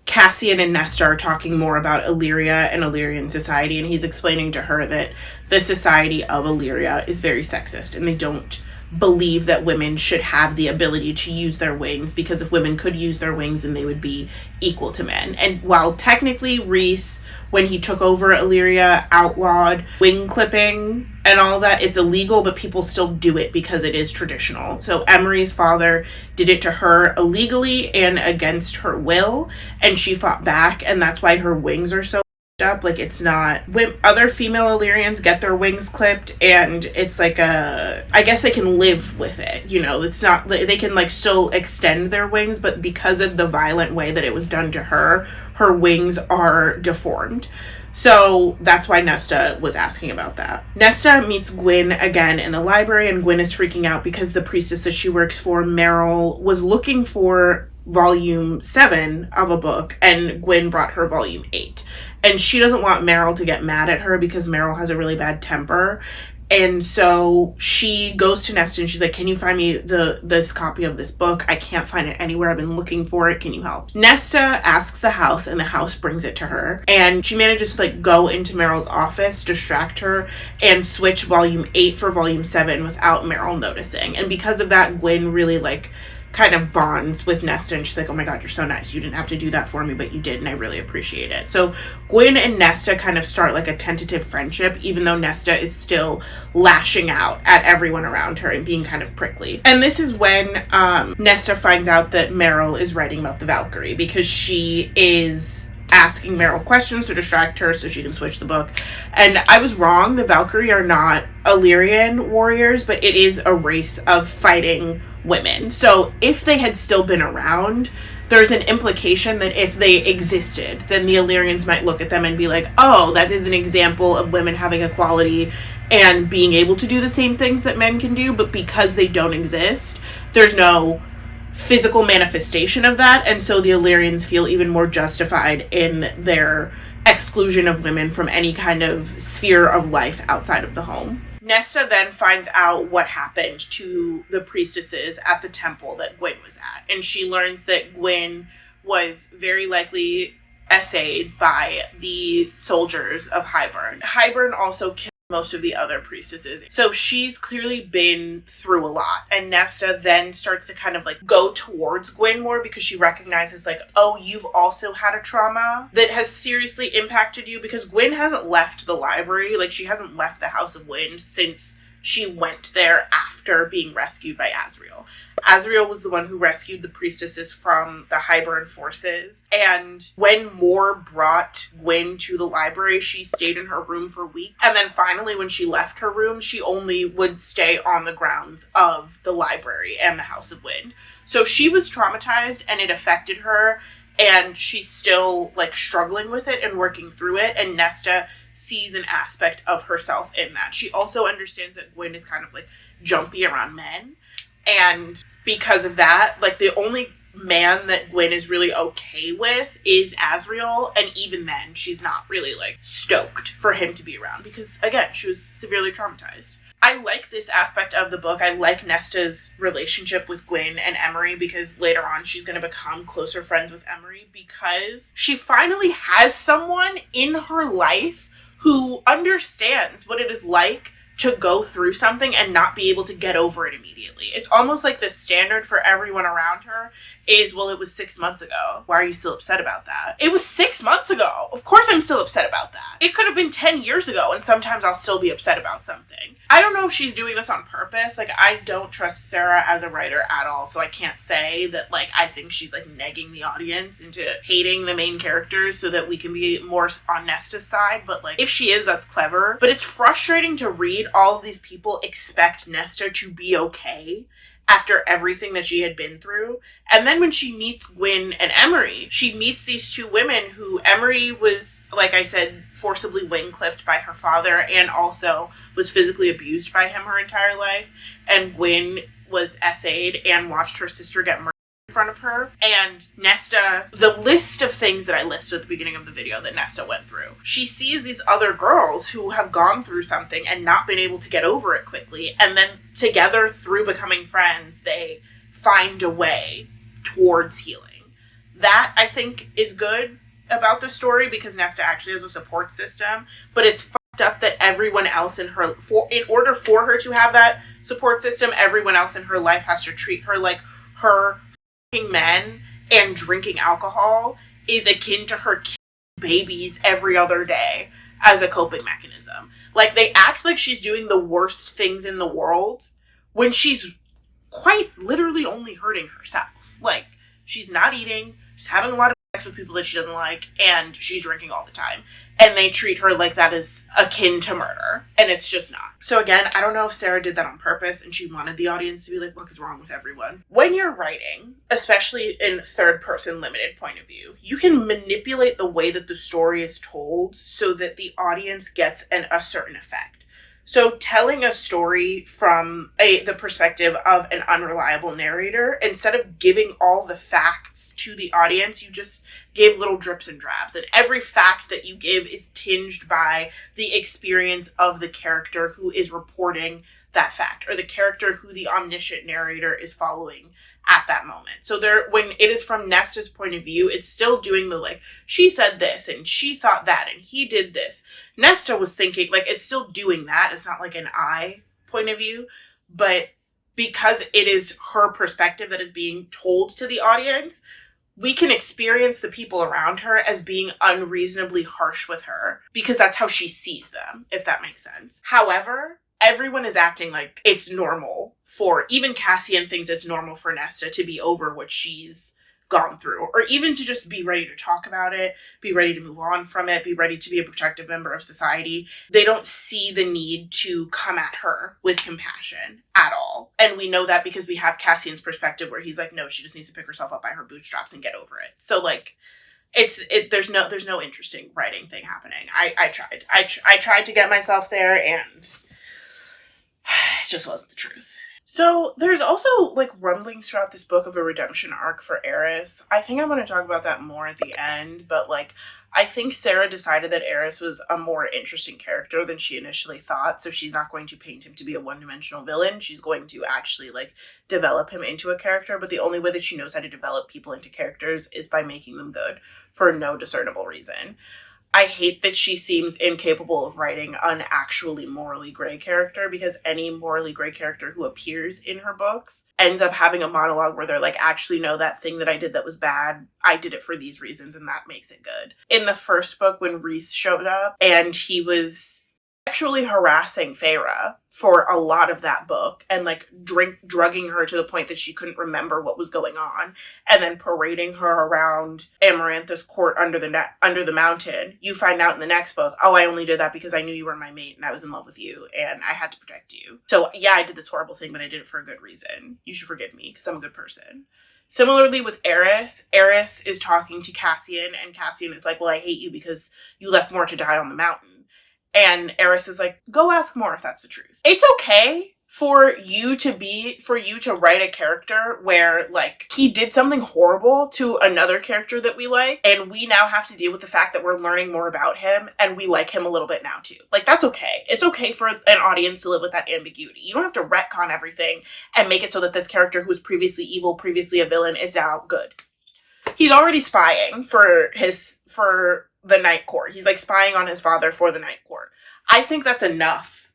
Cassian and Nesta are talking more about Illyria and Illyrian society, and he's explaining to her that the society of Illyria is very sexist, and they don't believe that women should have the ability to use their wings, because if women could use their wings, then they would be equal to men. And while technically Rhys, when he took over Illyria, outlawed wing clipping and all that, it's illegal, but people still do it because it is traditional. So Emmerie's father did it to her illegally and against her will, and she fought back, and that's why her wings are so up. Like, it's not, other female Illyrians get their wings clipped, and it's like I guess they can live with it, you know. It's not, they can like still extend their wings, but because of the violent way that it was done to her, her wings are deformed. So that's why Nesta was asking about that. Nesta meets Gwyn again in the library, and Gwyn is freaking out because the priestess that she works for, Meryl, was looking for volume 7 of a book, and Gwyn brought her volume 8. And she doesn't want Meryl to get mad at her because Meryl has a really bad temper. And so she goes to Nesta and she's like, can you find me this copy of this book? I can't find it anywhere. I've been looking for it. Can you help? Nesta asks the house, and the house brings it to her. And she manages to like go into Meryl's office, distract her, and switch volume 8 for volume 7 without Meryl noticing. And because of that, Gwyn really like kind of bonds with Nesta, and she's like, oh my god, you're so nice. You didn't have to do that for me, but you did, and I really appreciate it. So Gwyn and Nesta kind of start like a tentative friendship, even though Nesta is still lashing out at everyone around her and being kind of prickly. And this is when Nesta finds out that Meryl is writing about the Valkyrie, because she is asking Meryl questions to distract her so she can switch the book. And I was wrong. The Valkyrie are not Illyrian warriors, but it is a race of fighting women. So if they had still been around, there's an implication that if they existed, then the Illyrians might look at them and be like, oh, that is an example of women having equality and being able to do the same things that men can do. But because they don't exist, there's no physical manifestation of that, and so the Illyrians feel even more justified in their exclusion of women from any kind of sphere of life outside of the home. Nesta then finds out what happened to the priestesses at the temple that Gwyn was at, and she learns that Gwyn was very likely essayed by the soldiers of Hybern. Hybern also killed most of the other priestesses. So she's clearly been through a lot. And Nesta then starts to kind of like go towards Gwyn more, because she recognizes like, oh, you've also had a trauma that has seriously impacted you, because Gwyn hasn't left the library. Like, she hasn't left the House of Wind since she went there after being rescued by Azriel. Azriel was the one who rescued the priestesses from the Hybern forces. And when Moore brought Gwyn to the library, she stayed in her room for weeks. And then finally, when she left her room, she only would stay on the grounds of the library and the House of Wind. So she was traumatized, and it affected her. And she's still like struggling with it and working through it. And Nesta sees an aspect of herself in that. She also understands that Gwyn is kind of like jumpy around men. And because of that, like, the only man that Gwyn is really okay with is Azriel, and even then, she's not really, like, stoked for him to be around, because, again, she was severely traumatized. I like this aspect of the book. I like Nesta's relationship with Gwyn and Emmerie, because later on she's going to become closer friends with Emmerie, because she finally has someone in her life who understands what it is like to go through something and not be able to get over it immediately. It's almost like the standard for everyone around her is, well, it was 6 months ago. Why are you still upset about that? It was 6 months ago. Of course I'm still upset about that. It could have been 10 years ago, and sometimes I'll still be upset about something. I don't know if she's doing this on purpose. Like, I don't trust Sarah as a writer at all, so I can't say that, like, I think she's, like, negging the audience into hating the main characters so that we can be more on Nesta's side, but, like, if she is, that's clever. But it's frustrating to read all of these people expect Nesta to be okay after everything that she had been through. And then when she meets Gwyn and Emmerie, she meets these two women who, Emmerie was, like I said, forcibly wing-clipped by her father and also was physically abused by him her entire life. And Gwyn was essayed and watched her sister get murdered in front of her. And Nesta, the list of things that I listed at the beginning of the video that Nesta went through, she sees these other girls who have gone through something and not been able to get over it quickly, and then together, through becoming friends, they find a way towards healing. That, I think, is good about the story, because Nesta actually has a support system, but it's fucked up that everyone else in her, in order for her to have that support system, everyone else in her life has to treat her like her men, and drinking alcohol is akin to her killing babies every other day as a coping mechanism. Like, they act like she's doing the worst things in the world when she's quite literally only hurting herself. Like, she's not eating, she's having a lot of sex with people that she doesn't like, and she's drinking all the time. And they treat her like that is akin to murder. And it's just not. So again, I don't know if Sarah did that on purpose and she wanted the audience to be like, what is wrong with everyone? When you're writing, especially in third-person limited point of view, you can manipulate the way that the story is told so that the audience gets a certain effect. So telling a story from the perspective of an unreliable narrator, instead of giving all the facts to the audience, you just give little drips and drabs. And every fact that you give is tinged by the experience of the character who is reporting that fact, or the character who the omniscient narrator is following at that moment. So when it is from Nesta's point of view, it's still doing the, like, she said this and she thought that and he did this. Nesta was thinking, like, it's still doing that. It's not like an I point of view, but because it is her perspective that is being told to the audience, we can experience the people around her as being unreasonably harsh with her because that's how she sees them, if that makes sense. However, everyone is acting like it's normal for, even Cassian thinks it's normal for Nesta to be over what she's gone through, or even to just be ready to talk about it, be ready to move on from it, be ready to be a protective member of society. They don't see the need to come at her with compassion at all. And we know that because we have Cassian's perspective where he's like, no, she just needs to pick herself up by her bootstraps and get over it. So like, there's no interesting writing thing happening. I tried to get myself there, and it just wasn't the truth. So there's also like rumblings throughout this book of a redemption arc for Eris. I think I'm going to talk about that more at the end, but like I think Sarah decided that Eris was a more interesting character than she initially thought, so she's not going to paint him to be a one-dimensional villain. She's going to actually like develop him into a character, but the only way that she knows how to develop people into characters is by making them good for no discernible reason. I hate that she seems incapable of writing an actually morally gray character, because any morally gray character who appears in her books ends up having a monologue where they're like, actually, no, that thing that I did that was bad, I did it for these reasons, and that makes it good. In the first book, when Rhys showed up and he was sexually harassing Feyre for a lot of that book and like drugging her to the point that she couldn't remember what was going on, and then parading her around Amarantha's court under the mountain, you find out in the next book, oh, I only did that because I knew you were my mate and I was in love with you and I had to protect you. So yeah, I did this horrible thing, but I did it for a good reason. You should forgive me because I'm a good person. Similarly with Eris is talking to Cassian, and Cassian is like, well, I hate you because you left more to die on the mountain. And Eris is like, go ask more if that's the truth. It's okay for you to write a character where, like, he did something horrible to another character that we like, and we now have to deal with the fact that we're learning more about him, and we like him a little bit now, too. Like, that's okay. It's okay for an audience to live with that ambiguity. You don't have to retcon everything and make it so that this character who was previously evil, previously a villain, is now good. He's already spying for the Night Court. He's like spying on his father for the Night Court. I think that's enough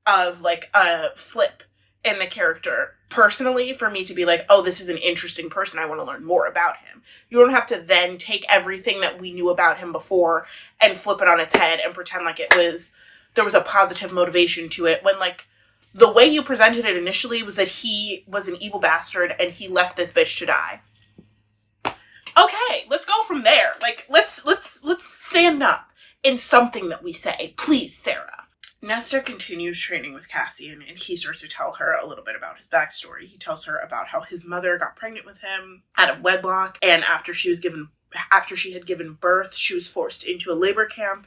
of like a flip in the character personally for me to be like, oh, this is an interesting person. I want to learn more about him. You don't have to then take everything that we knew about him before and flip it on its head and pretend like there was a positive motivation to it, when like the way you presented it initially was that he was an evil bastard and he left this bitch to die. Okay, let's go from there. Like, let's stand up in something that we say. Please, Sarah. Nesta continues training with Cassian, and he starts to tell her a little bit about his backstory. He tells her about how his mother got pregnant with him out of wedlock, and after she had given birth, she was forced into a labor camp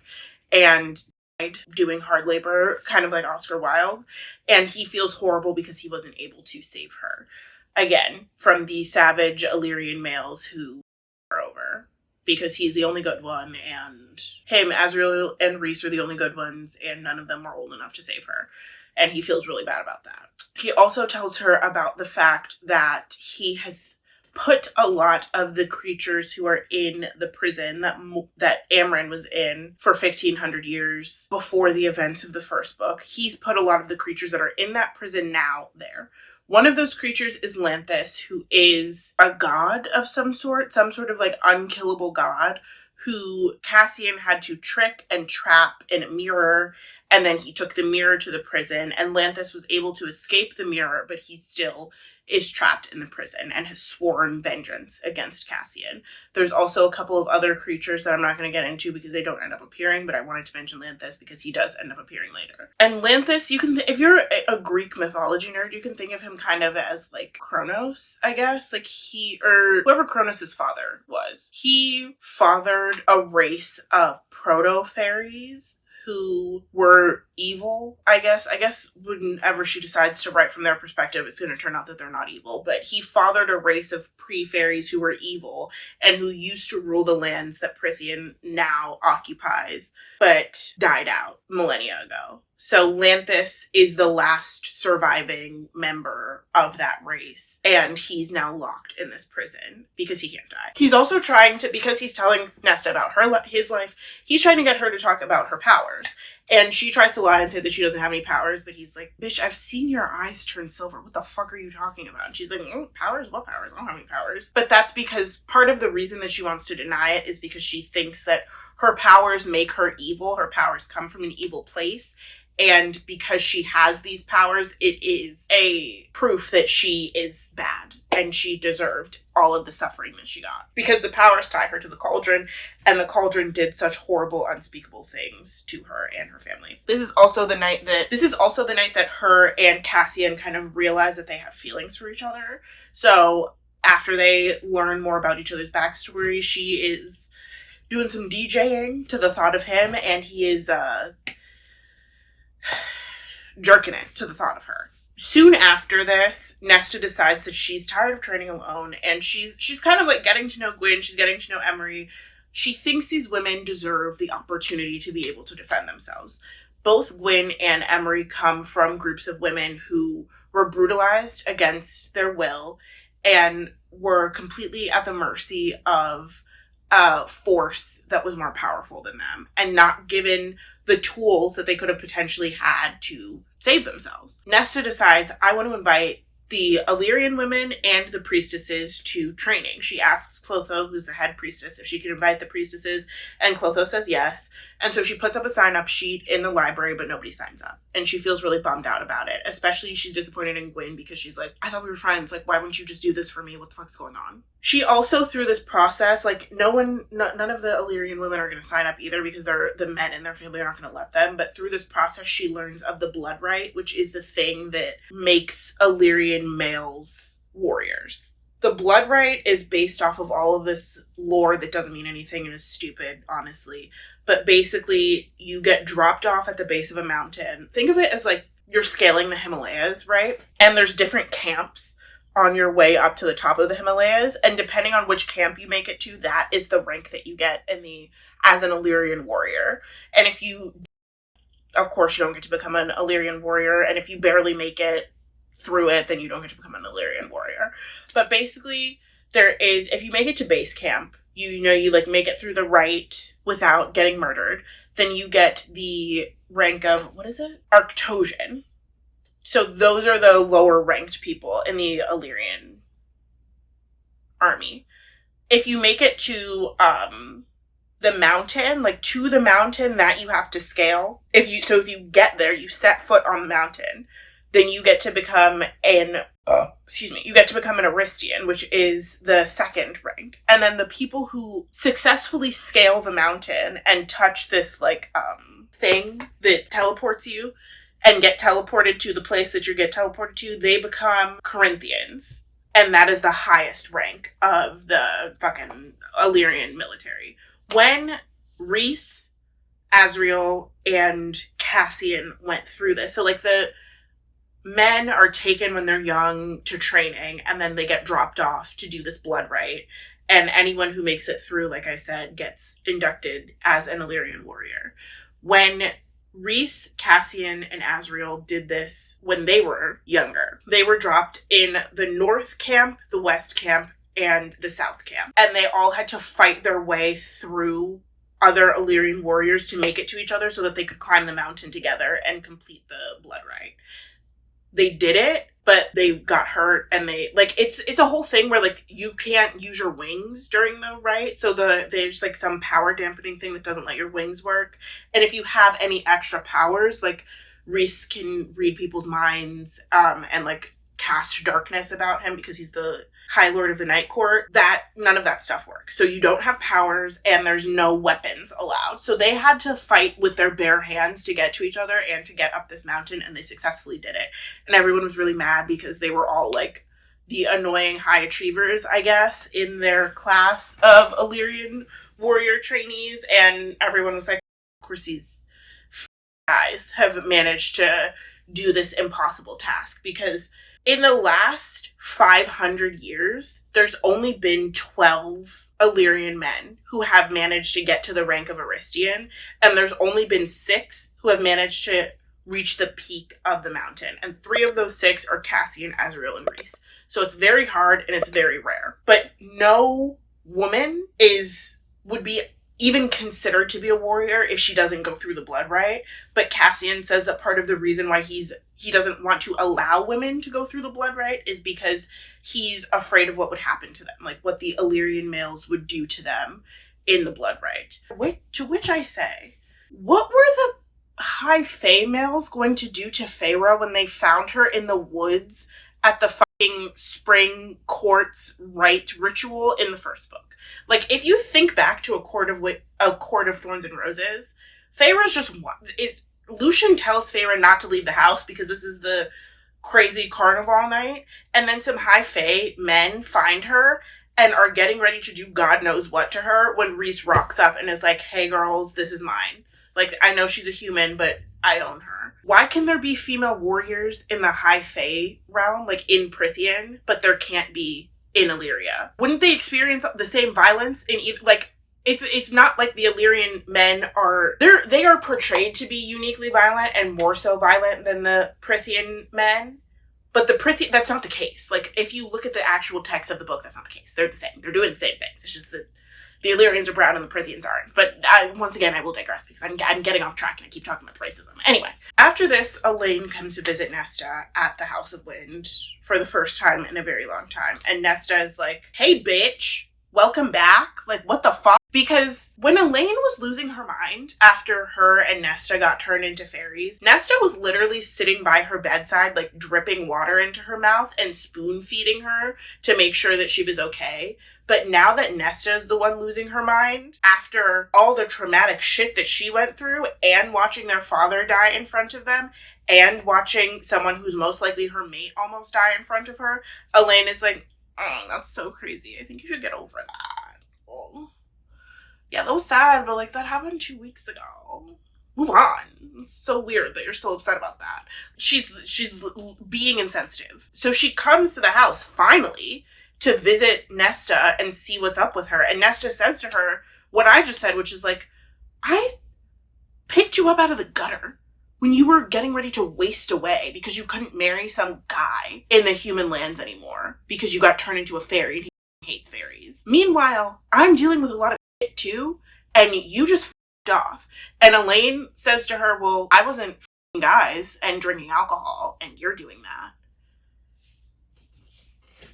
and died doing hard labor, kind of like Oscar Wilde, and he feels horrible because he wasn't able to save her. Again, from the savage Illyrian males who are over, because he's the only good one, and him, Azriel, and Rhys are the only good ones, and none of them were old enough to save her. And he feels really bad about that. He also tells her about the fact that he has put a lot of the creatures who are in the prison that Amren was in for 1,500 years before the events of the first book. He's put a lot of the creatures that are in that prison now there. One of those creatures is Lanthus, who is a god of some sort of like unkillable god, who Cassian had to trick and trap in a mirror, and then he took the mirror to the prison, and Lanthus was able to escape the mirror, but he still is trapped in the prison and has sworn vengeance against Cassian. There's also a couple of other creatures that I'm not going to get into because they don't end up appearing, but I wanted to mention Lanthus because he does end up appearing later. And Lanthus, if you're a Greek mythology nerd, you can think of him kind of as like Kronos, I guess. Like whoever Kronos' father was. He fathered a race of proto-fairies who were evil, I guess. Whenever she decides to write from their perspective, it's going to turn out that they're not evil. But he fathered a race of pre-fairies who were evil and who used to rule the lands that Prythian now occupies, but died out millennia ago. So Lanthus is the last surviving member of that race, and he's now locked in this prison because he can't die. He's also trying to, because he's telling Nesta about his life, he's trying to get her to talk about her powers. And she tries to lie and say that she doesn't have any powers, but he's like, bitch, I've seen your eyes turn silver. What the fuck are you talking about? And she's like, powers? What powers? I don't have any powers. But that's because part of the reason that she wants to deny it is because she thinks that her powers make her evil. Her powers come from an evil place. And because she has these powers, it is a proof that she is bad and she deserved all of the suffering that she got. Because the powers tie her to the cauldron, and the cauldron did such horrible, unspeakable things to her and her family. This is also the night that her and Cassian kind of realize that they have feelings for each other. So after they learn more about each other's backstory, she is doing some DJing to the thought of him, and he is jerking it to the thought of her. Soon after this, Nesta decides that she's tired of training alone, and she's kind of like getting to know Gwyn, she's getting to know Emmerie. She thinks these women deserve the opportunity to be able to defend themselves. Both Gwyn and Emmerie come from groups of women who were brutalized against their will and were completely at the mercy of a force that was more powerful than them, and not given the tools that they could have potentially had to save themselves. Nesta decides, I want to invite the Illyrian women and the priestesses to training. She asks Clotho, who's the head priestess, if she can invite the priestesses, and Clotho says yes. And so she puts up a sign-up sheet in the library, but nobody signs up. And she feels really bummed out about it. Especially she's disappointed in Gwyn because she's like, I thought we were friends. Like, why wouldn't you just do this for me? What the fuck's going on? She also, through this process, like, none of the Illyrian women are going to sign up either because the men in their family are not going to let them. But through this process, she learns of the blood rite, which is the thing that makes Illyrian males warriors. The blood rite is based off of all of this lore that doesn't mean anything and is stupid, honestly. But basically, you get dropped off at the base of a mountain. Think of it as like you're scaling the Himalayas, right? And there's different camps on your way up to the top of the Himalayas. And depending on which camp you make it to, that is the rank that you get as an Illyrian warrior. And if you, of course, you don't get to become an Illyrian warrior. And if you barely make it through it, then you don't get to become an Illyrian warrior. But basically, if you make it to base camp, you like make it through the rite without getting murdered, then you get the rank of, what is it? Arctosian. So those are the lower ranked people in the Illyrian army. If you make it to the mountain, like to the mountain that you have to scale, if you get there, you set foot on the mountain, then you get to become an Aristian, which is the second rank. And then the people who successfully scale the mountain and touch this thing that teleports you and get teleported to the place that you get teleported to, they become Corinthians. And that is the highest rank of the fucking Illyrian military. When Rhys, Azriel, and Cassian went through this, so like the men are taken when they're young to training, and then they get dropped off to do this blood rite. And anyone who makes it through, like I said, gets inducted as an Illyrian warrior. When Rhys, Cassian, and Azriel did this when they were younger, they were dropped in the North Camp, the West Camp, and the South Camp. And they all had to fight their way through other Illyrian warriors to make it to each other so that they could climb the mountain together and complete the blood rite. They did it, but they got hurt, and it's a whole thing where you can't use your wings during the rite. So there's some power dampening thing that doesn't let your wings work. And if you have any extra powers, Rhys can read people's minds, and cast darkness about him because he's the High Lord of the Night Court, that none of that stuff works. So you don't have powers, and there's no weapons allowed. So they had to fight with their bare hands to get to each other and to get up this mountain, and they successfully did it. And everyone was really mad because they were all the annoying high achievers, I guess, in their class of Illyrian warrior trainees, and everyone was like, of course these guys have managed to do this impossible task, because in the last 500 years, there's only been 12 Illyrian men who have managed to get to the rank of Aristian, and there's only been 6 who have managed to reach the peak of the mountain. And 3 of those 6 are Cassian, Azriel, and Rhys. So it's very hard and it's very rare. But no woman would be even considered to be a warrior if she doesn't go through the blood rite. But Cassian says that part of the reason why he doesn't want to allow women to go through the blood rite is because he's afraid of what would happen to them, like what the Illyrian males would do to them in the blood rite. To which I say, what were the High Fae males going to do to Feyre when they found her in the woods at the fucking spring court's rite ritual in the first book? Like, if you think back to a Court of Thorns and Roses, Feyre's just Lucian tells Feyre not to leave the house because this is the crazy carnival night, and then some High Fae men find her and are getting ready to do God knows what to her when Rhys rocks up and is like, hey girls, this is mine. Like, I know she's a human, but I own her. Why can there be female warriors in the High Fae realm, like in Prythian, but there can't be in Illyria? Wouldn't they experience the same violence in either, like, it's not like the Illyrian men they are portrayed to be uniquely violent and more so violent than the Prythian men. But that's not the case. Like, if you look at the actual text of the book, that's not the case. They're the same. They're doing the same things. It's just that the Illyrians are brown and the Prythians aren't. But once again, I will digress because I'm getting off track and I keep talking about racism. Anyway, after this, Alyn comes to visit Nesta at the House of Wind for the first time in a very long time. And Nesta is like, hey, bitch, welcome back. Like, what the fuck? Because when Alyn was losing her mind after her and Nesta got turned into fairies, Nesta was literally sitting by her bedside, like dripping water into her mouth and spoon feeding her to make sure that she was okay. But now that Nesta is the one losing her mind, after all the traumatic shit that she went through and watching their father die in front of them and watching someone who's most likely her mate almost die in front of her, Alyn is like, oh, that's so crazy. I think you should get over that. Oh. Yeah, that was sad, but like that happened 2 weeks ago. Move on. It's so weird that you're still upset about that. She's being insensitive. So she comes to the house finally to visit Nesta and see what's up with her. And Nesta says to her what I just said, which is like, I picked you up out of the gutter when you were getting ready to waste away because you couldn't marry some guy in the human lands anymore because you got turned into a fairy and he hates fairies. Meanwhile, I'm dealing with a lot of shit too, and you just f***ed off. And Alyn says to her, well, I wasn't f***ing guys and drinking alcohol, and you're doing that.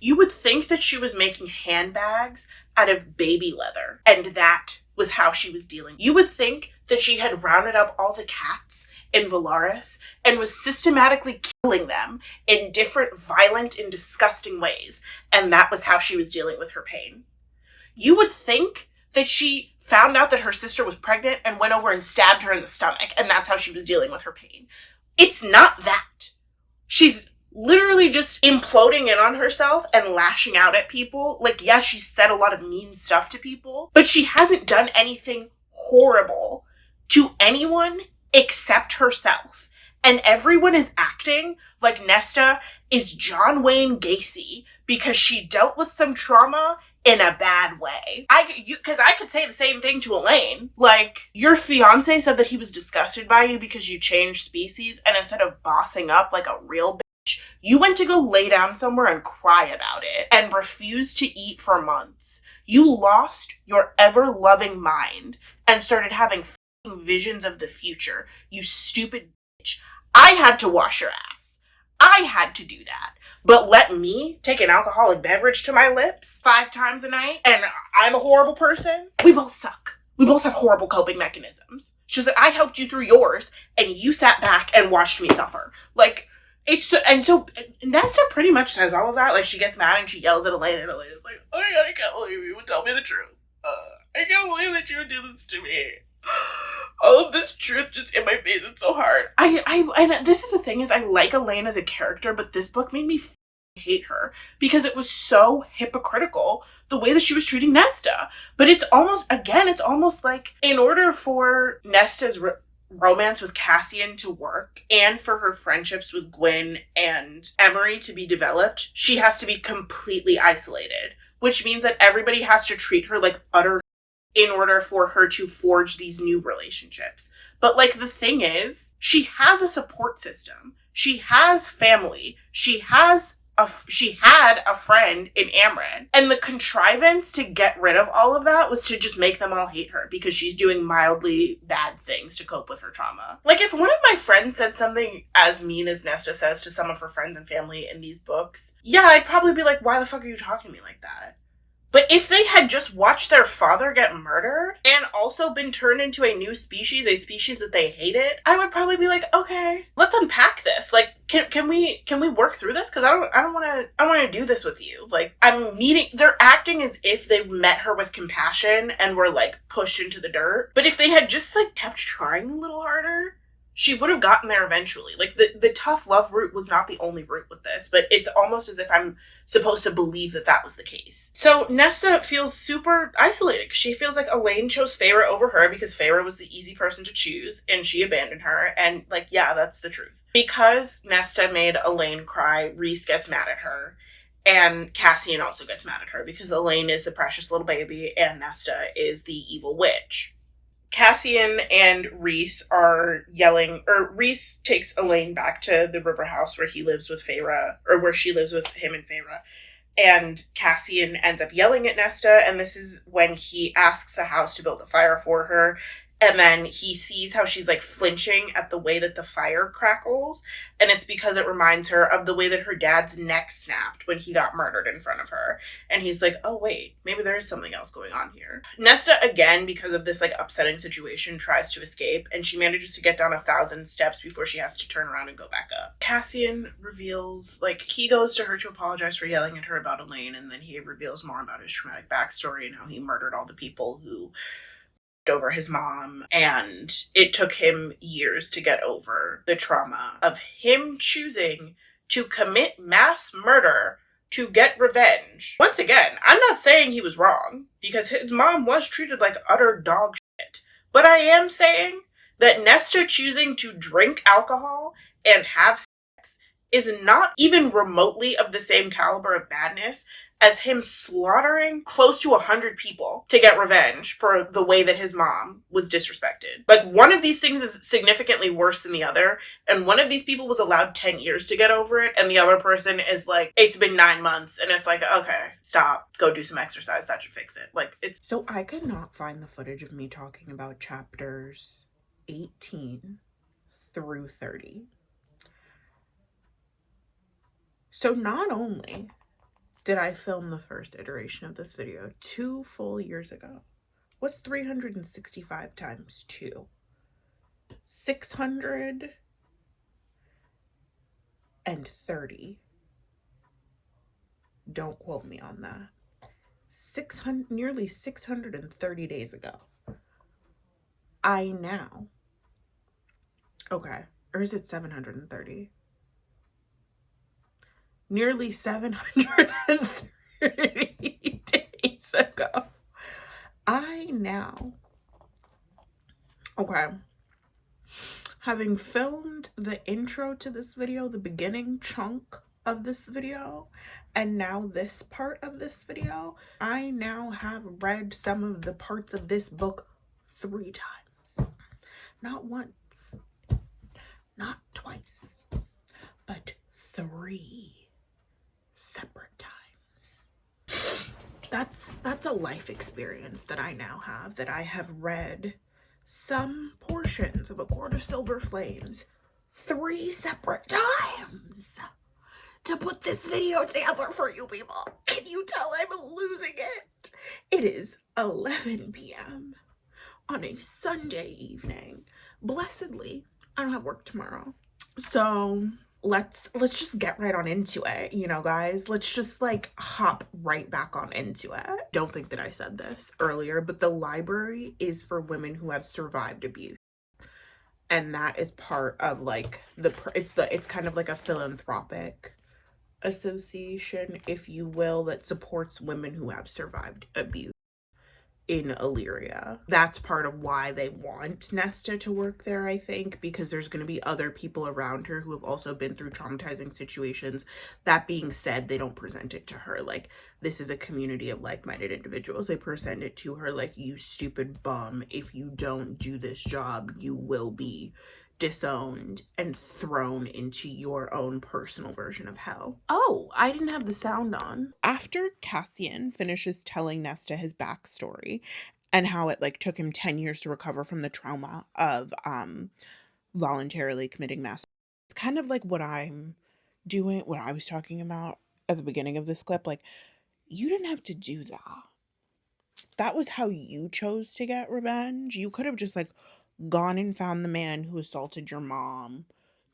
You would think that she was making handbags out of baby leather, and that was how she was dealing. You would think that she had rounded up all the cats in Velaris and was systematically killing them in different violent and disgusting ways, and that was how she was dealing with her pain. You would think that she found out that her sister was pregnant and went over and stabbed her in the stomach, and that's how she was dealing with her pain. It's not that. She's literally just imploding in on herself and lashing out at people. Like, yeah, she said a lot of mean stuff to people, but she hasn't done anything horrible to anyone except herself. And everyone is acting like Nesta is John Wayne Gacy because she dealt with some trauma in a bad way. Because I could say the same thing to Alyn. Like, your fiance said that he was disgusted by you because you changed species, and instead of bossing up like a real bitch, you went to go lay down somewhere and cry about it and refused to eat for months. You lost your ever-loving mind and started having f***ing visions of the future. You stupid bitch. I had to wash your ass. I had to do that. But let me take an alcoholic beverage to my lips 5 times a night and I'm a horrible person? We both suck. We both have horrible coping mechanisms. It's just that I helped you through yours and you sat back and watched me suffer. Like, so Nesta pretty much says all of that. Like, she gets mad and she yells at Alyn, and Elena is like, oh my god, I can't believe you would tell me the truth. I can't believe that you would do this to me. All of this truth just in my face. It's so hard. And this is the thing, is I like Alyn as a character, but this book made me hate her because it was so hypocritical the way that she was treating Nesta. But it's almost like in order for Nesta's romance with Cassian to work and for her friendships with Gwyn and Emmerie to be developed, she has to be completely isolated, which means that everybody has to treat her like utter in order for her to forge these new relationships. But, like, the thing is, she has a support system. She has family. She had a friend in Amren. And the contrivance to get rid of all of that was to just make them all hate her because she's doing mildly bad things to cope with her trauma. Like, if one of my friends said something as mean as Nesta says to some of her friends and family in these books, yeah, I'd probably be like, why the fuck are you talking to me like that? But if they had just watched their father get murdered and also been turned into a new species, a species that they hated, I would probably be like, okay, let's unpack this. Like, can we work through this? Because I don't want to do this with you. Like, they're acting as if they've met her with compassion and were like pushed into the dirt. But if they had just like kept trying a little harder, she would have gotten there eventually. Like, the tough love route was not the only route with this, but it's almost as if I'm supposed to believe that was the case. So Nesta feels super isolated because she feels like Alyn chose Feyre over her because Feyre was the easy person to choose and she abandoned her. And, like, yeah, that's the truth. Because Nesta made Alyn cry, Rhys gets mad at her. And Cassian also gets mad at her because Alyn is the precious little baby and Nesta is the evil witch. Cassian and Rhys are yelling, or Rhys takes Alyn back to the river house where he lives with Feyre, or where she lives with him and Feyre. And Cassian ends up yelling at Nesta, and this is when he asks the house to build a fire for her. And then he sees how she's, like, flinching at the way that the fire crackles. And it's because it reminds her of the way that her dad's neck snapped when he got murdered in front of her. And he's like, oh, wait, maybe there is something else going on here. Nesta, again, because of this, like, upsetting situation, tries to escape. And she manages to get down 1,000 steps before she has to turn around and go back up. Cassian reveals, like, he goes to her to apologize for yelling at her about Alyn. And then he reveals more about his traumatic backstory and how he murdered all the people who over his mom, and it took him years to get over the trauma of him choosing to commit mass murder to get revenge. Once again, I'm not saying he was wrong, because his mom was treated like utter dog shit, but I am saying that Nesta choosing to drink alcohol and have sex is not even remotely of the same caliber of badness as him slaughtering close to 100 people to get revenge for the way that his mom was disrespected. Like, one of these things is significantly worse than the other, and one of these people was allowed 10 years to get over it, and the other person is like, it's been 9 months, and it's like, okay, stop, go do some exercise, that should fix it. Like, it's... So I could not find the footage of me talking about chapters 18 through 30. So not only did I film the first iteration of this video 2 full years ago? What's 365 times 2? 630. Don't quote me on that. Nearly 630 days ago. Okay, or is it 730? Nearly 730 days ago. Having filmed the intro to this video, the beginning chunk of this video, and now this part of this video, I now have read some of the parts of this book 3 times. Not once, not twice, but 3 separate times. That's a life experience that I now have, that I have read some portions of A Court of Silver Flames 3 separate times to put this video together for you people. Can you tell I'm losing it? It is 11 p.m. on a Sunday evening. Blessedly, I don't have work tomorrow. So let's just get right on into it, you know, guys. Let's just, like, hop right back on into it. Don't think that I said this earlier, but the library is for women who have survived abuse. And that is part of, like, it's kind of like a philanthropic association, if you will, that supports women who have survived abuse. in Illyria. That's part of why they want Nesta to work there, I think, because there's going to be other people around her who have also been through traumatizing situations. That being said, they don't present it to her like this is a community of like-minded individuals. They present it to her like, you stupid bum, if you don't do this job, you will be disowned and thrown into your own personal version of hell. Oh, I didn't have the sound on. After Cassian finishes telling Nesta his backstory and how it like took him 10 years to recover from the trauma of voluntarily committing mass, it's kind of like what I'm doing, what I was talking about at the beginning of this clip. Like, you didn't have to do that. That was how you chose to get revenge. You could have just like gone and found the man who assaulted your mom,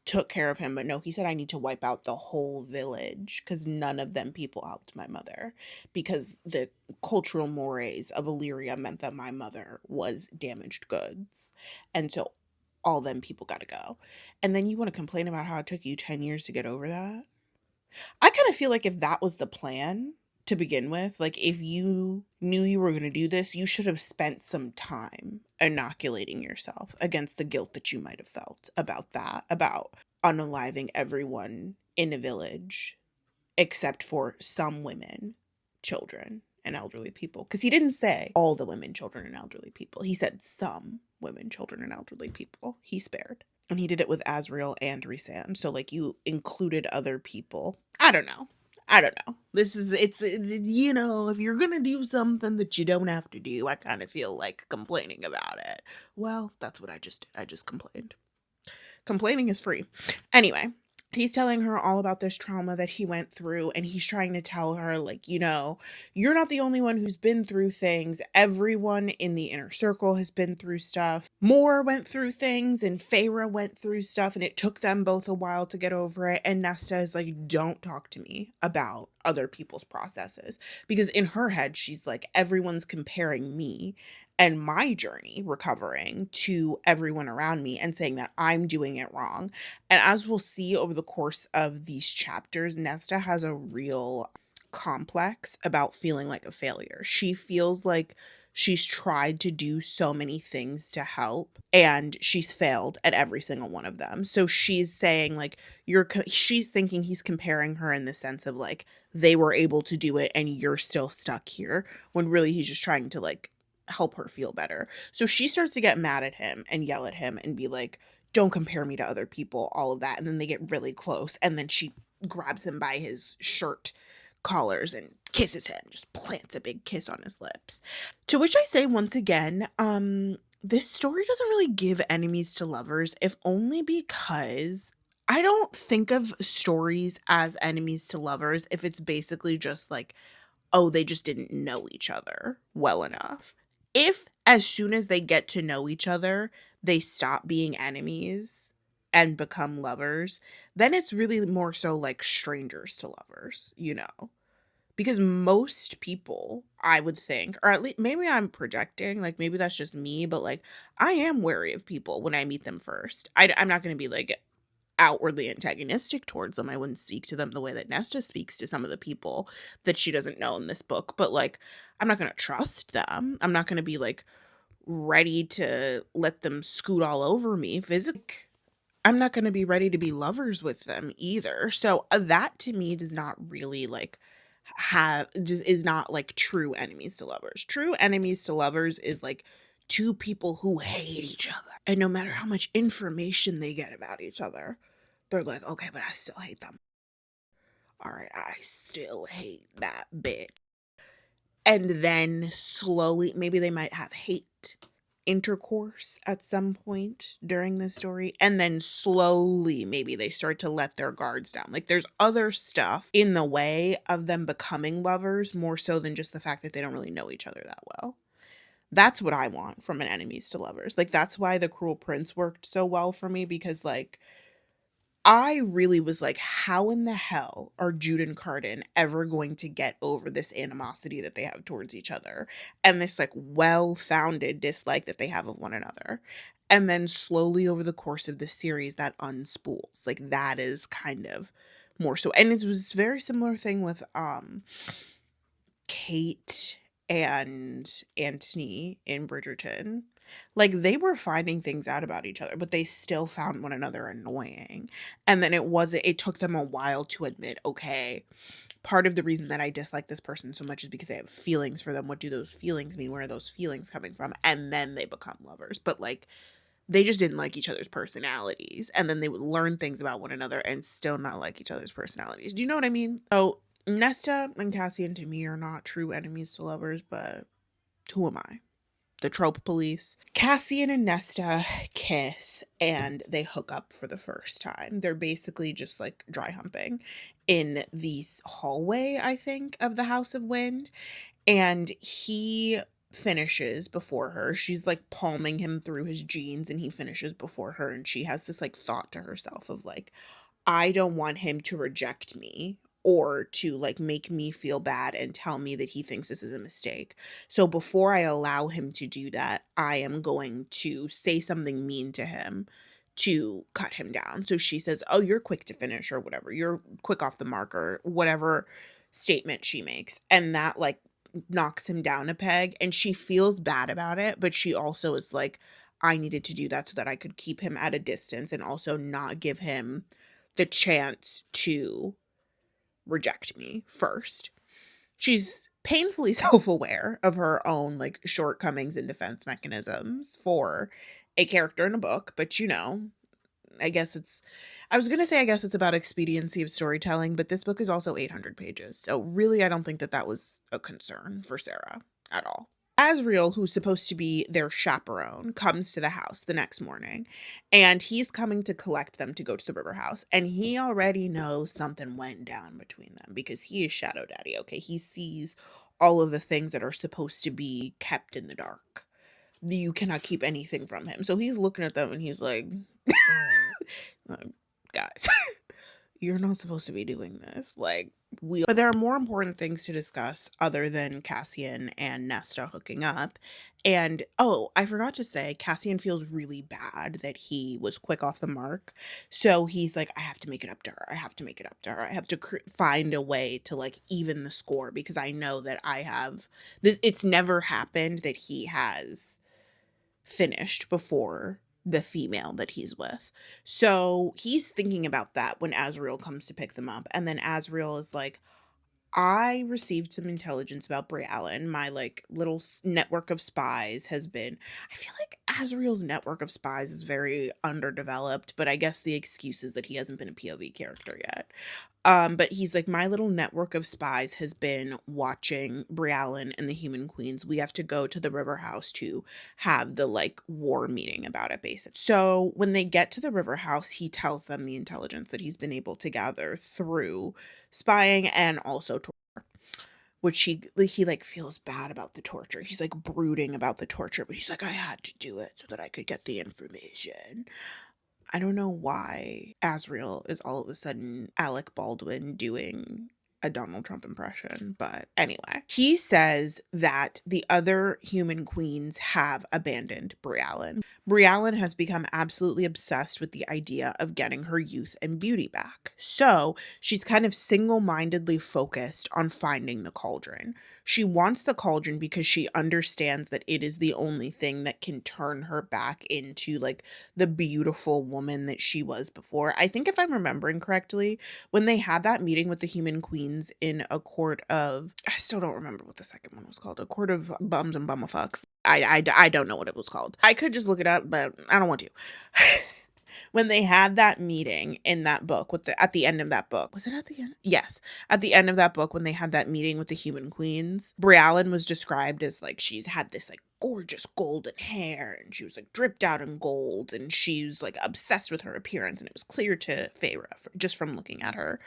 took care of him, but no, he said, I need to wipe out the whole village because none of them people helped my mother, because the cultural mores of Illyria meant that my mother was damaged goods, and so all them people gotta go. And then you want to complain about how it took you 10 years to get over that? I kind of feel like if that was the plan to begin with, like if you knew you were going to do this, you should have spent some time inoculating yourself against the guilt that you might have felt about that, about unaliving everyone in a village except for some women, children, and elderly people. Because he didn't say all the women, children, and elderly people. He said some women, children, and elderly people. He spared. And he did it with Azriel and Rhysand. So, like, you included other people. I don't know. It's, you know, if you're going to do something that you don't have to do, I kind of feel like complaining about it. Well, that's what I just did. I just complained. Complaining is free. Anyway, he's telling her all about this trauma that he went through, and he's trying to tell her, like, you know, you're not the only one who's been through things. Everyone in the inner circle has been through stuff. Mor went through things, and Feyre went through stuff, and it took them both a while to get over it. And Nesta is like, don't talk to me about other people's processes, because in her head, she's like, everyone's comparing me and my journey recovering to everyone around me and saying that I'm doing it wrong. And as we'll see over the course of these chapters, Nesta has a real complex about feeling like a failure. She feels like she's tried to do so many things to help and she's failed at every single one of them. So she's saying like she's thinking he's comparing her in the sense of like they were able to do it and you're still stuck here, when really he's just trying to like help her feel better. So she starts to get mad at him and yell at him and be like, don't compare me to other people, all of that. And then they get really close, and then she grabs him by his shirt collars and kisses him, just plants a big kiss on his lips. To which I say once again, this story doesn't really give enemies to lovers, if only because I don't think of stories as enemies to lovers if it's basically just like, oh, they just didn't know each other well enough. If as soon as they get to know each other, they stop being enemies and become lovers, then it's really more so like strangers to lovers, you know? Because most people, I would think, or at least maybe I'm projecting, like maybe that's just me, but like I am wary of people when I meet them first. I'm not going to be like outwardly antagonistic towards them. I wouldn't speak to them the way that Nesta speaks to some of the people that she doesn't know in this book, but like I'm not going to trust them. I'm not going to be like ready to let them scoot all over me physically. I'm not going to be ready to be lovers with them either. So that to me does not really like just is not like true enemies to lovers. True enemies to lovers is like two people who hate each other. And no matter how much information they get about each other, they're like, okay, but I still hate them. All right, I still hate that bitch. And then slowly, maybe they might have hate intercourse at some point during this story, and then slowly maybe they start to let their guards down. Like there's other stuff in the way of them becoming lovers more so than just the fact that they don't really know each other that well. That's what I want from an enemies to lovers. Like that's why The Cruel Prince worked so well for me, because like I really was like, how in the hell are Jude and Cardan ever going to get over this animosity that they have towards each other and this like well-founded dislike that they have of one another? And then slowly over the course of the series that unspools. Like that is kind of more so. And it was a very similar thing with Kate and Antony in Bridgerton, like, they were finding things out about each other, but they still found one another annoying. And then it took them a while to admit, okay, part of the reason that I dislike this person so much is because I have feelings for them. What do those feelings mean? Where are those feelings coming from? And then they become lovers. But like, they just didn't like each other's personalities. And then they would learn things about one another and still not like each other's personalities. Do you know what I mean? Oh, Nesta and Cassian to me are not true enemies to lovers, but who am I? The trope police. Cassian and Nesta kiss and they hook up for the first time. They're basically just like dry humping in the hallway, I think, of the House of Wind. And he finishes before her. She's like palming him through his jeans and he finishes before her. And she has this like thought to herself of like, I don't want him to reject me or to like make me feel bad and tell me that he thinks this is a mistake. So before I allow him to do that, I am going to say something mean to him to cut him down. So she says, "Oh, you're quick to finish," or whatever. "You're quick off the mark," or whatever statement she makes. And that like knocks him down a peg and she feels bad about it, but she also is like, I needed to do that so that I could keep him at a distance and also not give him the chance to reject me first. She's painfully self-aware of her own like shortcomings and defense mechanisms for a character in a book, but you know, I guess it's about expediency of storytelling, but this book is also 800 pages. So really I don't think that was a concern for Sarah at all. Azriel, who's supposed to be their chaperone, comes to the house the next morning, and he's coming to collect them to go to the river house. And he already knows something went down between them because he is Shadow Daddy, okay? He sees all of the things that are supposed to be kept in the dark. You cannot keep anything from him. So he's looking at them and he's like, guys, you're not supposed to be doing this. Like, but there are more important things to discuss other than Cassian and Nesta hooking up. And oh, I forgot to say, Cassian feels really bad that he was quick off the mark. So he's like, I have to make it up to her. I have to make it up to her. I have to find a way to like even the score because I know that I have this. It's never happened that he has finished before the female that he's with. So he's thinking about that when Azriel comes to pick them up. And then Azriel is like, I received some intelligence about Briallyn. My like little network of spies has been, I feel like Azriel's network of spies is very underdeveloped, but I guess the excuse is that he hasn't been a POV character yet. But he's like, my little network of spies has been watching Briallyn and the Human Queens. We have to go to the river house to have the like war meeting about it, basically. So when they get to the river house, he tells them the intelligence that he's been able to gather through spying and also torture, which he like feels bad about the torture. He's like brooding about the torture, but he's like, I had to do it so that I could get the information. I don't know why Azriel is all of a sudden Alec Baldwin doing a Donald Trump impression, but anyway. He says that the other human queens have abandoned Briallyn. Briallyn has become absolutely obsessed with the idea of getting her youth and beauty back. So she's kind of single-mindedly focused on finding the cauldron. She wants the cauldron because she understands that it is the only thing that can turn her back into like the beautiful woman that she was before. I think if I'm remembering correctly, when they had that meeting with the human queens in a court of, I still don't remember what the second one was called, a court of bums and bummafucks. I don't know what it was called. I could just look it up, but I don't want to. When they had that meeting in that book at the end of that book, was it at the end? Yes. At the end of that book, when they had that meeting with the human queens, Briallyn was described as like, she had this like gorgeous golden hair and she was like dripped out in gold and she was like obsessed with her appearance. And it was clear to Feyre just from looking at her.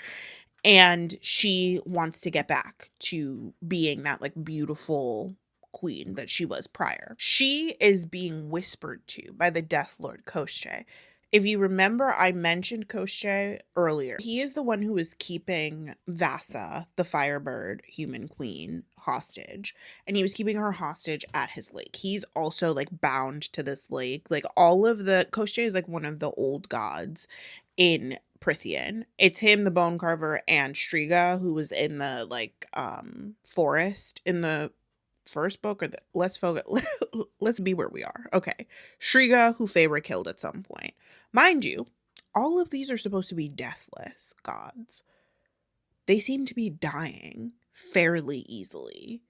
And she wants to get back to being that like beautiful queen that she was prior. She is being whispered to by the Death Lord Koschei. If you remember, I mentioned Koschei earlier. He is the one who is keeping Vasa, the Firebird human queen, hostage. And he was keeping her hostage at his lake. He's also like bound to this lake. Like all of the, Koschei is like one of the old gods in Prythian. It's him, the bone carver, and Striga, who was in the like forest in the first book or let's focus, let's be where we are. Okay. Shriga, who Feyre killed at some point. Mind you, all of these are supposed to be deathless gods. They seem to be dying fairly easily.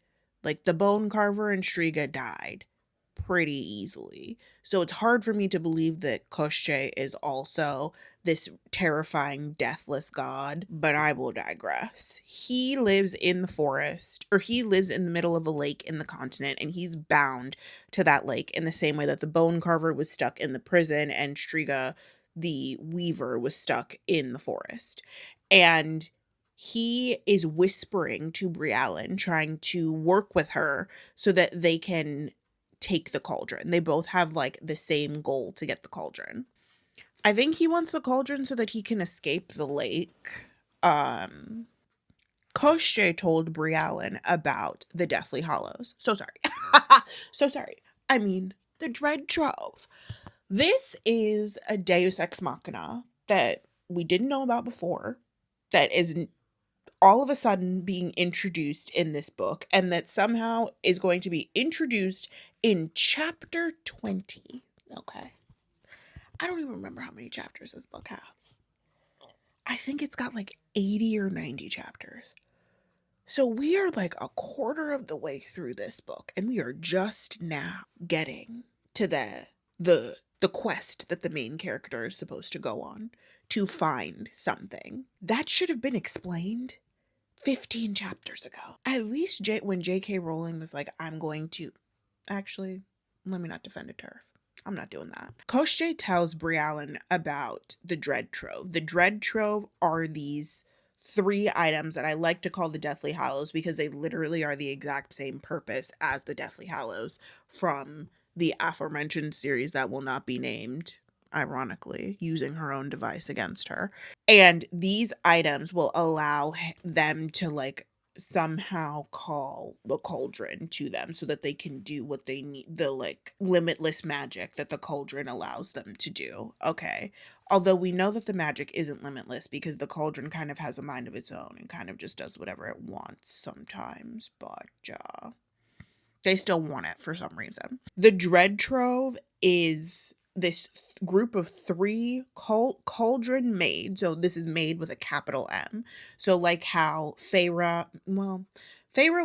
Like the bone carver and Shriga died pretty easily. So it's hard for me to believe that Koschei is also this terrifying deathless god, but I will digress. He lives in the forest, or he lives in the middle of a lake in the continent, and he's bound to that lake in the same way that the bone carver was stuck in the prison and Shriga the weaver was stuck in the forest. And he is whispering to Briallyn, trying to work with her so that they can take the cauldron. They both have like the same goal to get the cauldron. I think he wants the cauldron so that he can escape the lake. Koschei told Briallyn about the Deathly Hollows. So sorry. So sorry. I mean, the Dread Trove. This is a Deus Ex Machina that we didn't know about before, that is all of a sudden being introduced in this book, and that somehow is going to be introduced in chapter 20. Okay. I don't even remember how many chapters this book has. I think it's got like 80 or 90 chapters. So we are like a quarter of the way through this book, and we are just now getting to the quest that the main character is supposed to go on to find something. That should have been explained 15 chapters ago. At least when J.K. Rowling was like, I'm going to... Actually, let me not defend a turf. I'm not doing that. Koschei tells Briallyn about the Dread Trove. The Dread Trove are these 3 items that I like to call the Deathly Hallows because they literally are the exact same purpose as the Deathly Hallows from the aforementioned series that will not be named, ironically, using her own device against her. And these items will allow them to like somehow call the cauldron to them so that they can do what they need, the like limitless magic that the cauldron allows them to do. Okay. Although we know that the magic isn't limitless because the cauldron kind of has a mind of its own and kind of just does whatever it wants sometimes, but they still want it for some reason. The Dread Trove is this group of 3 cauldron made. So this is made with a capital M. So like how Feyre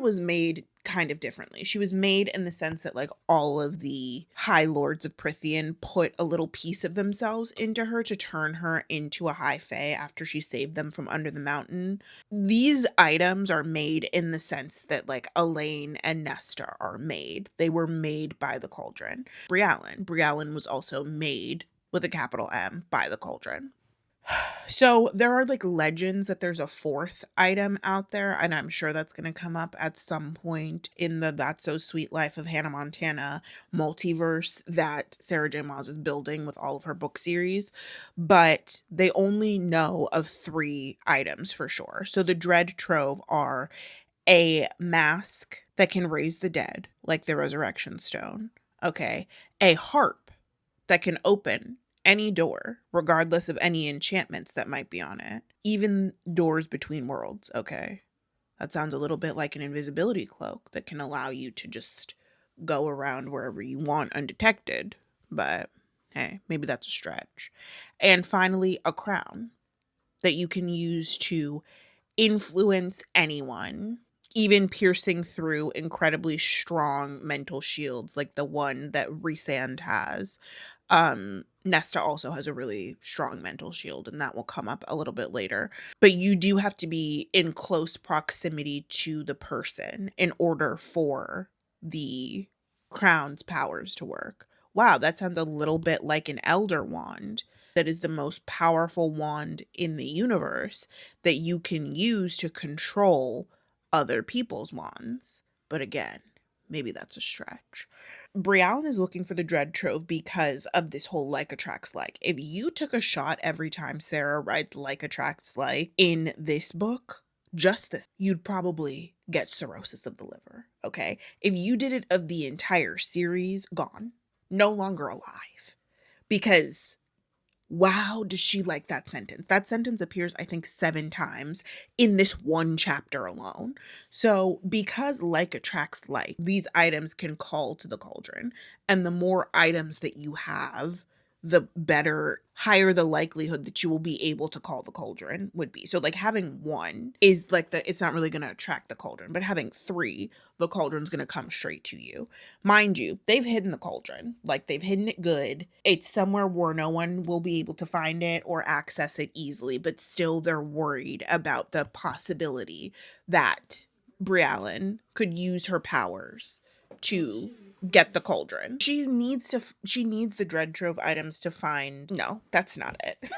was made kind of differently. She was made in the sense that like all of the High Lords of Prythian put a little piece of themselves into her to turn her into a High Fae after she saved them from under the mountain. These items are made in the sense that like Alyn and Nesta are made. They were made by the cauldron. Briallyn was also made with a capital M by the cauldron. So there are like legends that there's a 4th item out there, and I'm sure that's going to come up at some point in the That's So Sweet Life of Hannah Montana multiverse that Sarah J. Maas is building with all of her book series, but they only know of 3 items for sure. So the Dread Trove are a mask that can raise the dead, like the Resurrection Stone. Okay. A harp that can open any door, regardless of any enchantments that might be on it. Even doors between worlds, okay? That sounds a little bit like an invisibility cloak that can allow you to just go around wherever you want undetected. But, hey, maybe that's a stretch. And finally, a crown that you can use to influence anyone, even piercing through incredibly strong mental shields like the one that Rhysand has. Nesta also has a really strong mental shield, and that will come up a little bit later. But you do have to be in close proximity to the person in order for the crown's powers to work. Wow, that sounds a little bit like an Elder Wand. That is the most powerful wand in the universe that you can use to control other people's wands. But again, maybe that's a stretch. Briallyn is looking for the Dread Trove because of this whole like attracts like. If you took a shot every time Sarah writes like attracts like in this book, just this, you'd probably get cirrhosis of the liver, okay? If you did it of the entire series, gone. No longer alive. Because wow, does she like that sentence? That sentence appears, I think, 7 times in this one chapter alone. So because like attracts like, these items can call to the cauldron. And the more items that you have, the better, higher the likelihood that you will be able to call the cauldron would be. So like having 1 is like it's not really going to attract the cauldron, but having 3, the cauldron's going to come straight to you. Mind you, they've hidden the cauldron. Like, they've hidden it good. It's somewhere where no one will be able to find it or access it easily, but still they're worried about the possibility that Briallyn could use her powers to get the cauldron. She needs the dread trove items to find. No, that's not it.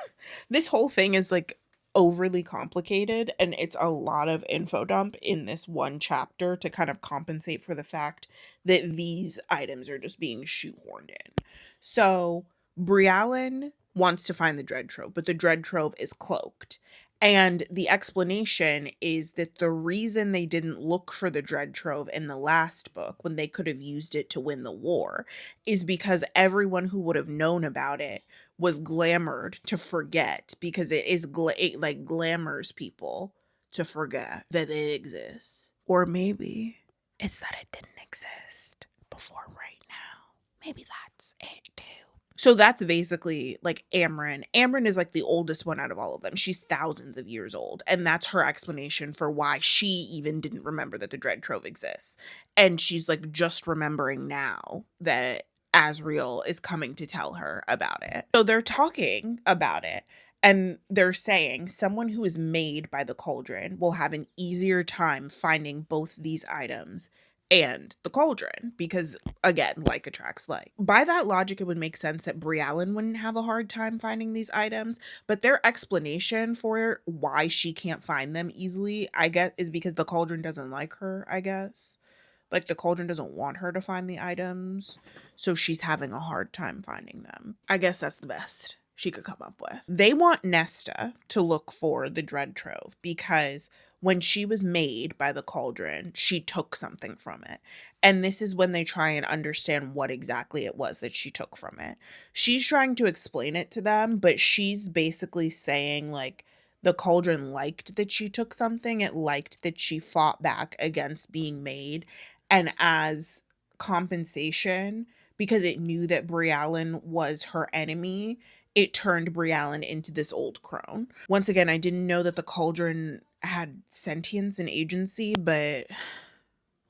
This whole thing is like overly complicated, and it's a lot of info dump in this one chapter to kind of compensate for the fact that these items are just being shoehorned in. So Briallyn wants to find the dread trove, but the dread trove is cloaked. And the explanation is that the reason they didn't look for the dread trove in the last book, when they could have used it to win the war, is because everyone who would have known about it was glamored to forget, because it is it like glamours people to forget that it exists. Or maybe it's that it didn't exist before right now. Maybe that's it too. So that's basically like Amren. Amren is like the oldest one out of all of them. She's thousands of years old. And that's her explanation for why she even didn't remember that the dread trove exists. And she's like just remembering now that Azriel is coming to tell her about it. So they're talking about it. And they're saying someone who is made by the cauldron will have an easier time finding both these items and the cauldron, because again, like attracts like. By that logic, it would make sense that Briallyn wouldn't have a hard time finding these items, but their explanation for why she can't find them easily, I guess, is because the cauldron doesn't like her, I guess. Like, the cauldron doesn't want her to find the items, so she's having a hard time finding them. I guess that's the best she could come up with. They want Nesta to look for the dread trove because when she was made by the cauldron, she took something from it. And this is when they try and understand what exactly it was that she took from it. She's trying to explain it to them, but she's basically saying, like, the cauldron liked that she took something. It liked that she fought back against being made. And as compensation, because it knew that Briallyn was her enemy, it turned Briallyn into this old crone. Once again, I didn't know that the cauldron had sentience and agency, but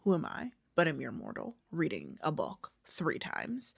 who am I but a mere mortal reading a book 3 times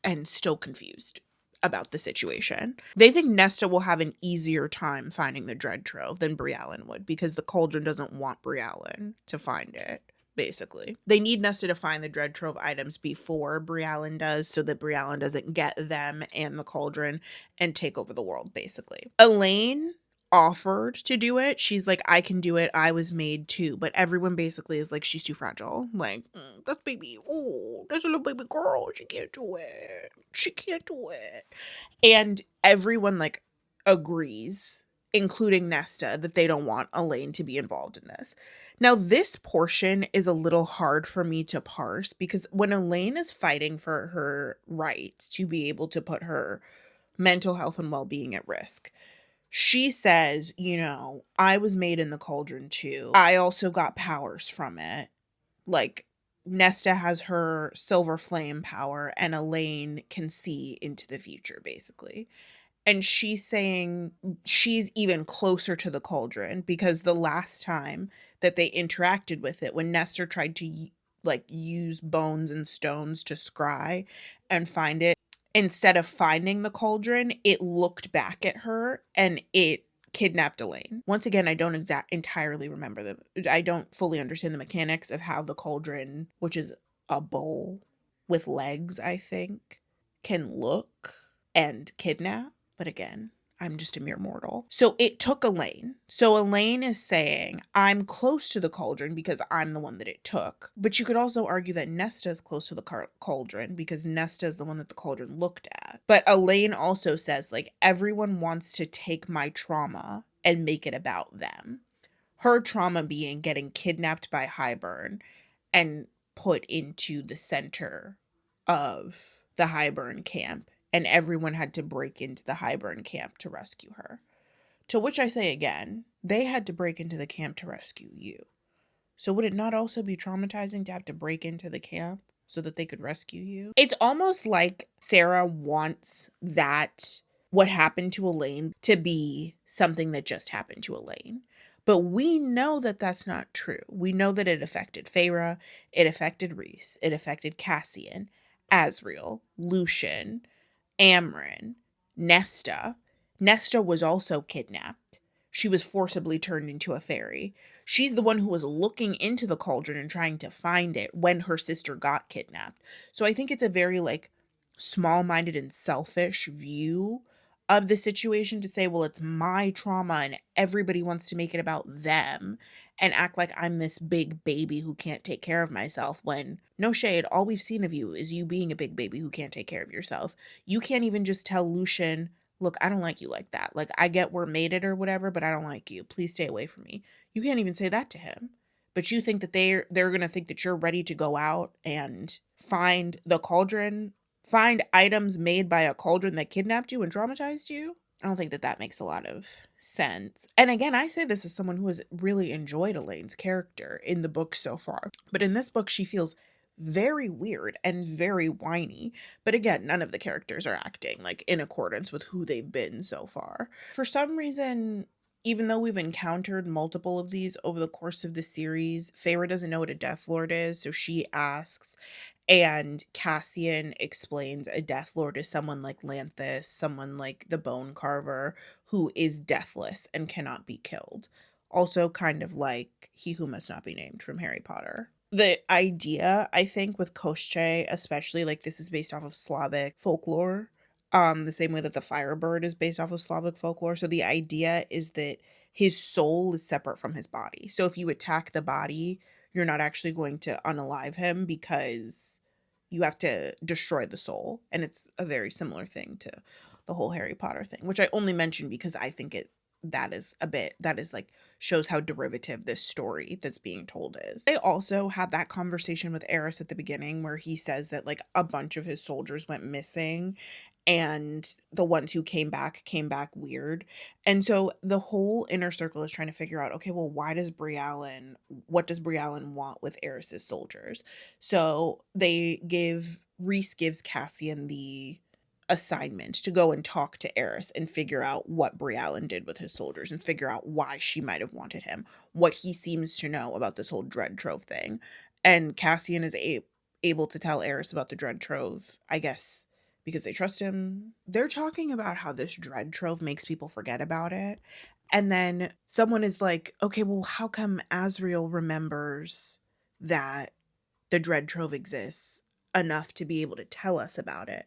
and still confused about the situation. They think Nesta will have an easier time finding the dread trove than Briallyn would, because the cauldron doesn't want Briallyn to find it. Basically, they need Nesta to find the dread trove items before Briallyn does, so that Briallyn doesn't get them and the cauldron and take over the world, basically. Alyn offered to do it. She's like, I can do it. I was made too. But everyone basically is like, she's too fragile. Like, that's baby. Oh, there's a little baby girl. She can't do it. She can't do it. And everyone like agrees, including Nesta, that they don't want Alyn to be involved in this. Now, this portion is a little hard for me to parse, because when Alyn is fighting for her right to be able to put her mental health and well-being at risk, she says, you know, I was made in the cauldron too. I also got powers from it. Like, Nesta has her silver flame power and Alyn can see into the future, basically. And she's saying she's even closer to the cauldron because the last time that they interacted with it, when Nesta tried to like use bones and stones to scry and find it, instead of finding the cauldron, it looked back at her and it kidnapped Alyn. Once again, I don't entirely remember I don't fully understand the mechanics of how the cauldron, which is a bowl with legs, I think, can look and kidnap. But again, I'm just a mere mortal. So it took Alyn. So Alyn is saying, I'm close to the cauldron because I'm the one that it took. But you could also argue that Nesta is close to the cauldron because Nesta is the one that the cauldron looked at. But Alyn also says, like, everyone wants to take my trauma and make it about them. Her trauma being getting kidnapped by Hybern and put into the center of the Hybern camp and everyone had to break into the Highburn camp to rescue her. To which I say again, they had to break into the camp to rescue you. So would it not also be traumatizing to have to break into the camp so that they could rescue you? It's almost like Sarah wants that what happened to Alyn to be something that just happened to Alyn. But we know that that's not true. We know that it affected Feyre, it affected Rhys, it affected Cassian, Azriel, Lucien, Amren, Nesta. Nesta was also kidnapped. She was forcibly turned into a fairy. She's the one who was looking into the cauldron and trying to find it when her sister got kidnapped. So I think it's a very like small-minded and selfish view of the situation to say, well, it's my trauma and everybody wants to make it about them and act like I'm this big baby who can't take care of myself when, no shade, all we've seen of you is you being a big baby who can't take care of yourself. You can't even just tell Lucien, look, I don't like you like that. Like, I get we're mated or whatever, but I don't like you. Please stay away from me. You can't even say that to him. But you think that they're going to think that you're ready to go out and find the cauldron, find items made by a cauldron that kidnapped you and traumatized you? I don't think that that makes a lot of sense. And again, I say this as someone who has really enjoyed Elaine's character in the book so far. But in this book, she feels very weird and very whiny. But again, none of the characters are acting like in accordance with who they've been so far. For some reason, even though we've encountered multiple of these over the course of the series, Feyre doesn't know what a Death Lord is, so she asks, and Cassian explains a Death Lord is someone like Lanthus, someone like the Bone Carver, who is deathless and cannot be killed. Also kind of like He Who Must Not Be Named from Harry Potter. The idea, I think, with Koschei, especially, like, this is based off of Slavic folklore, the same way that the Firebird is based off of Slavic folklore. So the idea is that his soul is separate from his body. So if you attack the body, you're not actually going to unalive him because you have to destroy the soul. And it's a very similar thing to the whole Harry Potter thing, which I only mention because I think that is like shows how derivative this story that's being told is. They also had that conversation with Eris at the beginning where he says that like a bunch of his soldiers went missing and the ones who came back weird. And so the whole inner circle is trying to figure out, okay, well, what does Briallyn want with Eris's soldiers? So Rhys gives Cassian the assignment to go and talk to Eris and figure out what Briallyn did with his soldiers and figure out why she might have wanted him, what he seems to know about this whole Dread Trove thing. And Cassian is able to tell Eris about the Dread Trove, I guess, because they trust him. They're talking about how this Dread Trove makes people forget about it. And then someone is like, okay, well, how come Azriel remembers that the Dread Trove exists enough to be able to tell us about it?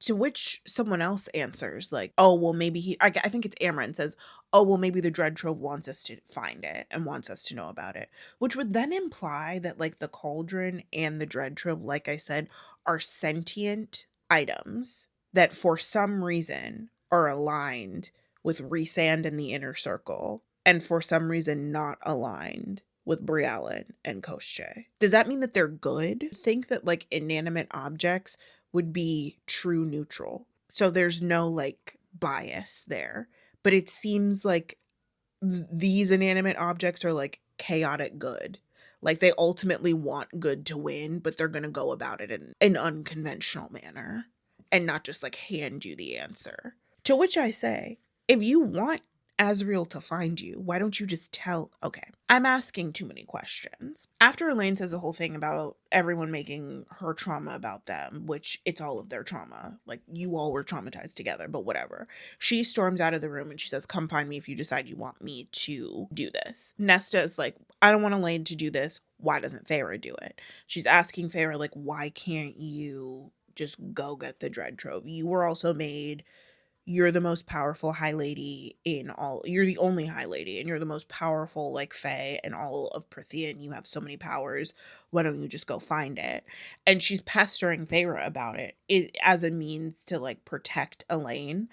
To which someone else answers, like, oh, well, maybe I think it's Amren says, oh, well, maybe the Dread Trove wants us to find it and wants us to know about it. Which would then imply that, like, the cauldron and the Dread Trove, like I said, are sentient items that for some reason are aligned with Rhysand and the Inner Circle, and for some reason not aligned with Briallyn and Koschei. Does that mean that they're good? I think that, like, inanimate objects would be true neutral. So there's no like bias there. But it seems like these inanimate objects are like chaotic good. Like they ultimately want good to win, but they're going to go about it in an unconventional manner and not just like hand you the answer. To which I say, if you want Azriel to find you, why don't you just tell? Okay, I'm asking too many questions. After Elaine says the whole thing about everyone making her trauma about them, which it's all of their trauma, like you all were traumatized together, but whatever. She storms out of the room and she says, come find me if you decide you want me to do this. Nesta is like, I don't want Elaine to do this. Why doesn't Feyre do it? She's asking Feyre, like, why can't you just go get the Dread Trove? You were also made. You're the most powerful high lady you're the only high lady, and you're the most powerful, like, fae in all of Prithia, and you have so many powers. Why don't you just go find it? And she's pestering Feyre about it as a means to, like, protect Elaine.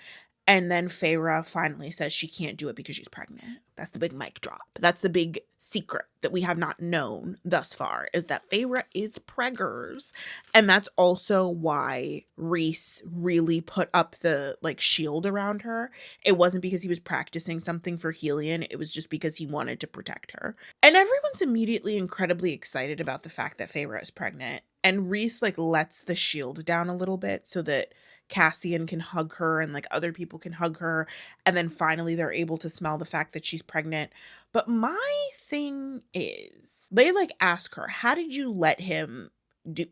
And then Feyre finally says she can't do it because she's pregnant. That's the big mic drop. That's the big secret that we have not known thus far, is that Feyre is preggers. And that's also why Rhys really put up the shield around her. It wasn't because he was practicing something for Helion. It was just because he wanted to protect her. And everyone's immediately incredibly excited about the fact that Feyre is pregnant. And Rhys lets the shield down a little bit so that Cassian can hug her and other people can hug her, and then finally they're able to smell the fact that she's pregnant. But my thing is, they ask her, how did you let him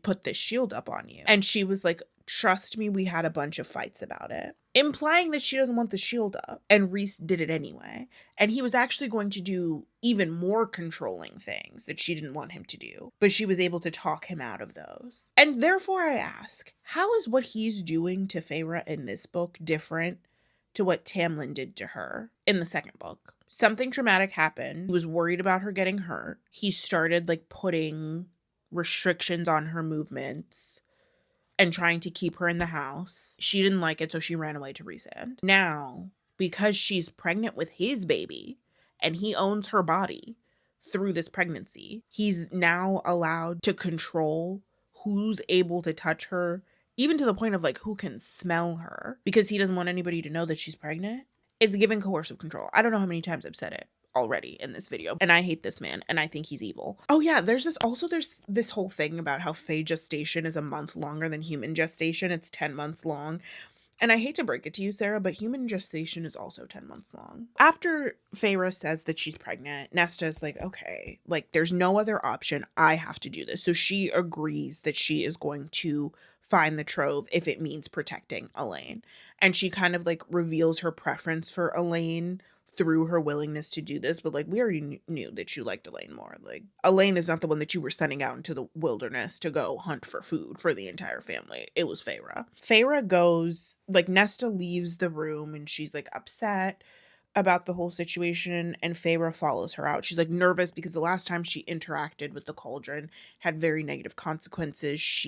put this shield up on you? And she was like, trust me, we had a bunch of fights about it, implying that she doesn't want the shield up. And Rhys did it anyway, and he was actually going to do even more controlling things that she didn't want him to do, but she was able to talk him out of those. And therefore I ask, how is what he's doing to Feyre in this book different to what Tamlin did to her in the second book? Something traumatic happened. He was worried about her getting hurt. He started putting restrictions on her movements and trying to keep her in the house. She didn't like it, so she ran away to Rhysand. Now, because she's pregnant with his baby, and he owns her body through this pregnancy, he's now allowed to control who's able to touch her, even to the point of who can smell her, because he doesn't want anybody to know that she's pregnant. It's giving coercive control. I don't know how many times I've said it already in this video, and I hate this man, and I think he's evil. Oh yeah, there's this whole thing about how Fae gestation is a month longer than human gestation. It's 10 months long. And I hate to break it to you, Sarah, but human gestation is also 10 months long. After Feyre says that she's pregnant, Nesta's like, okay, there's no other option. I have to do this. So she agrees that she is going to find the trove if it means protecting Alyn. And she kind of reveals her preference for Alyn through her willingness to do this, but we already knew that you liked Alyn more. Alyn is not the one that you were sending out into the wilderness to go hunt for food for the entire family. It was Feyre. Feyre goes, Nesta leaves the room and she's upset about the whole situation, and Feyre follows her out. She's nervous because the last time she interacted with the cauldron had very negative consequences.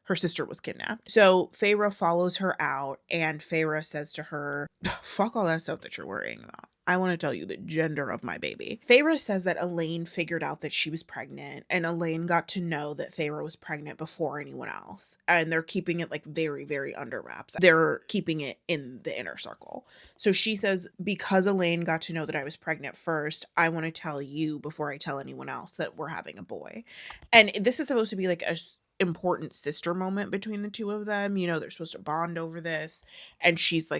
Her sister was kidnapped. So Feyre follows her out, and Feyre says to her, fuck all that stuff that you're worrying about. I want to tell you the gender of my baby. Feyre says that Alyn figured out that she was pregnant, and Alyn got to know that Feyre was pregnant before anyone else. And they're keeping it very, very under wraps. They're keeping it in the inner circle. So she says, because Alyn got to know that I was pregnant first, I want to tell you before I tell anyone else that we're having a boy. And this is supposed to be a important sister moment between the two of them. They're supposed to bond over this, and she's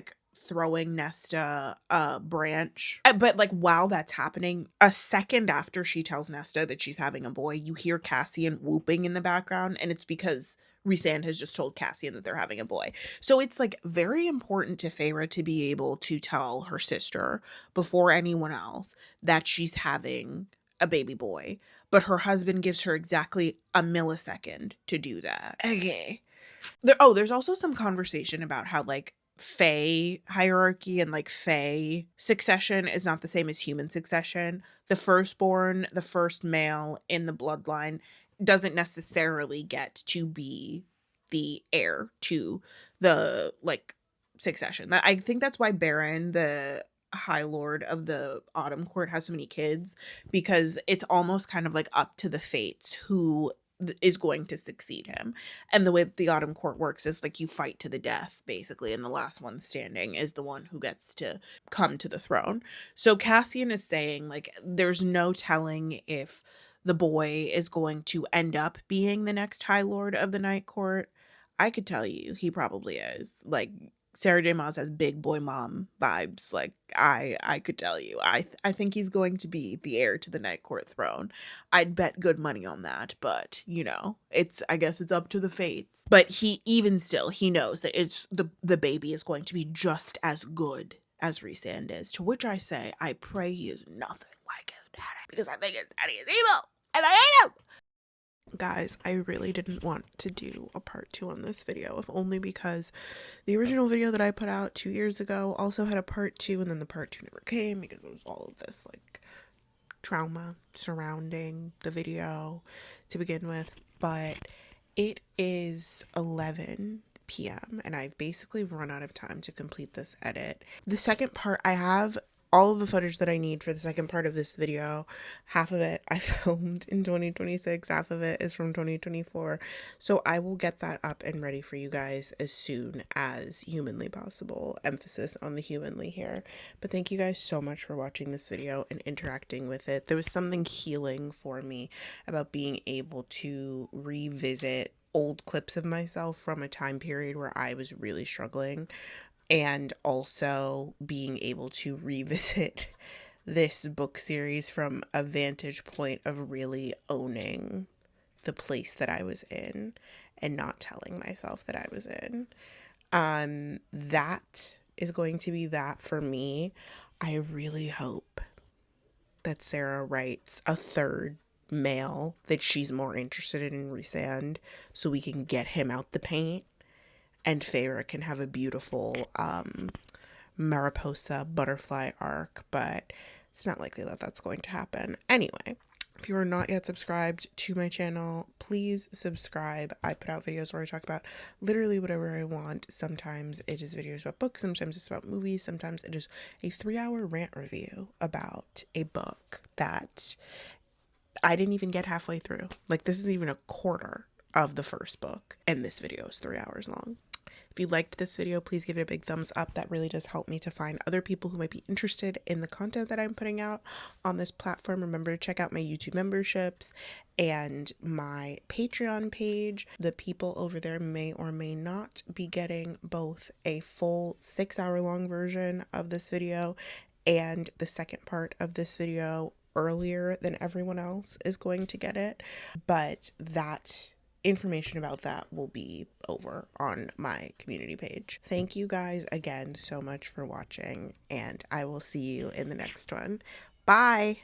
throwing Nesta a branch. But while that's happening, a second after she tells Nesta that she's having a boy, you hear Cassian whooping in the background, and it's because Rhysand has just told Cassian that they're having a boy. So it's very important to Feyre to be able to tell her sister before anyone else that she's having a baby boy, but her husband gives her exactly a millisecond to do that. Okay. There's also some conversation about how Fae hierarchy and Fae succession is not the same as human succession. The firstborn, the first male in the bloodline, doesn't necessarily get to be the heir to the succession. I think that's why Baron, the High Lord of the Autumn Court, has so many kids, because it's almost kind of up to the fates who is going to succeed him. And the way that the Autumn Court works is you fight to the death, basically, and the last one standing is the one who gets to come to the throne. So Cassian is saying there's no telling if the boy is going to end up being the next High Lord of the Night Court. I could tell you he probably is. Sarah J. Maas has big boy mom vibes. I could tell you. I think he's going to be the heir to the Night Court throne. I'd bet good money on that, but I guess it's up to the fates. But he knows that it's the baby is going to be just as good as Rhysand is. To which I say, I pray he is nothing like his daddy, because I think his daddy is evil, and I hate him. Guys, I really didn't want to do a part 2 on this video, if only because the original video that I put out 2 years ago also had a part 2, and then the part 2 never came because there was all of this trauma surrounding the video to begin with. But it is 11 p.m. and I've basically run out of time to complete this edit. The second part, I have all of the footage that I need for the second part of this video. Half of it I filmed in 2026, half of it is from 2024. So I will get that up and ready for you guys as soon as humanly possible. Emphasis on the humanly here. But thank you guys so much for watching this video and interacting with it. There was something healing for me about being able to revisit old clips of myself from a time period where I was really struggling, and also being able to revisit this book series from a vantage point of really owning the place that I was in and not telling myself that I was in. That is going to be that for me. I really hope that Sarah writes a third male that she's more interested in Rhysand, so we can get him out the paint and Feyre can have a beautiful Mariposa butterfly arc, but it's not likely that that's going to happen. Anyway, if you are not yet subscribed to my channel, please subscribe. I put out videos where I talk about literally whatever I want. Sometimes it is videos about books, sometimes it's about movies, sometimes it is a 3-hour rant review about a book that I didn't even get halfway through. Like, this isn't even a quarter of the first book, and this video is 3 hours long. If you liked this video, please give it a big thumbs up. That really does help me to find other people who might be interested in the content that I'm putting out on this platform. Remember to check out my YouTube memberships and my Patreon page. The people over there may or may not be getting both a full 6-hour long version of this video and the second part of this video earlier than everyone else is going to get it. But that information about that will be over on my community page. Thank you guys again so much for watching, and I will see you in the next one. Bye!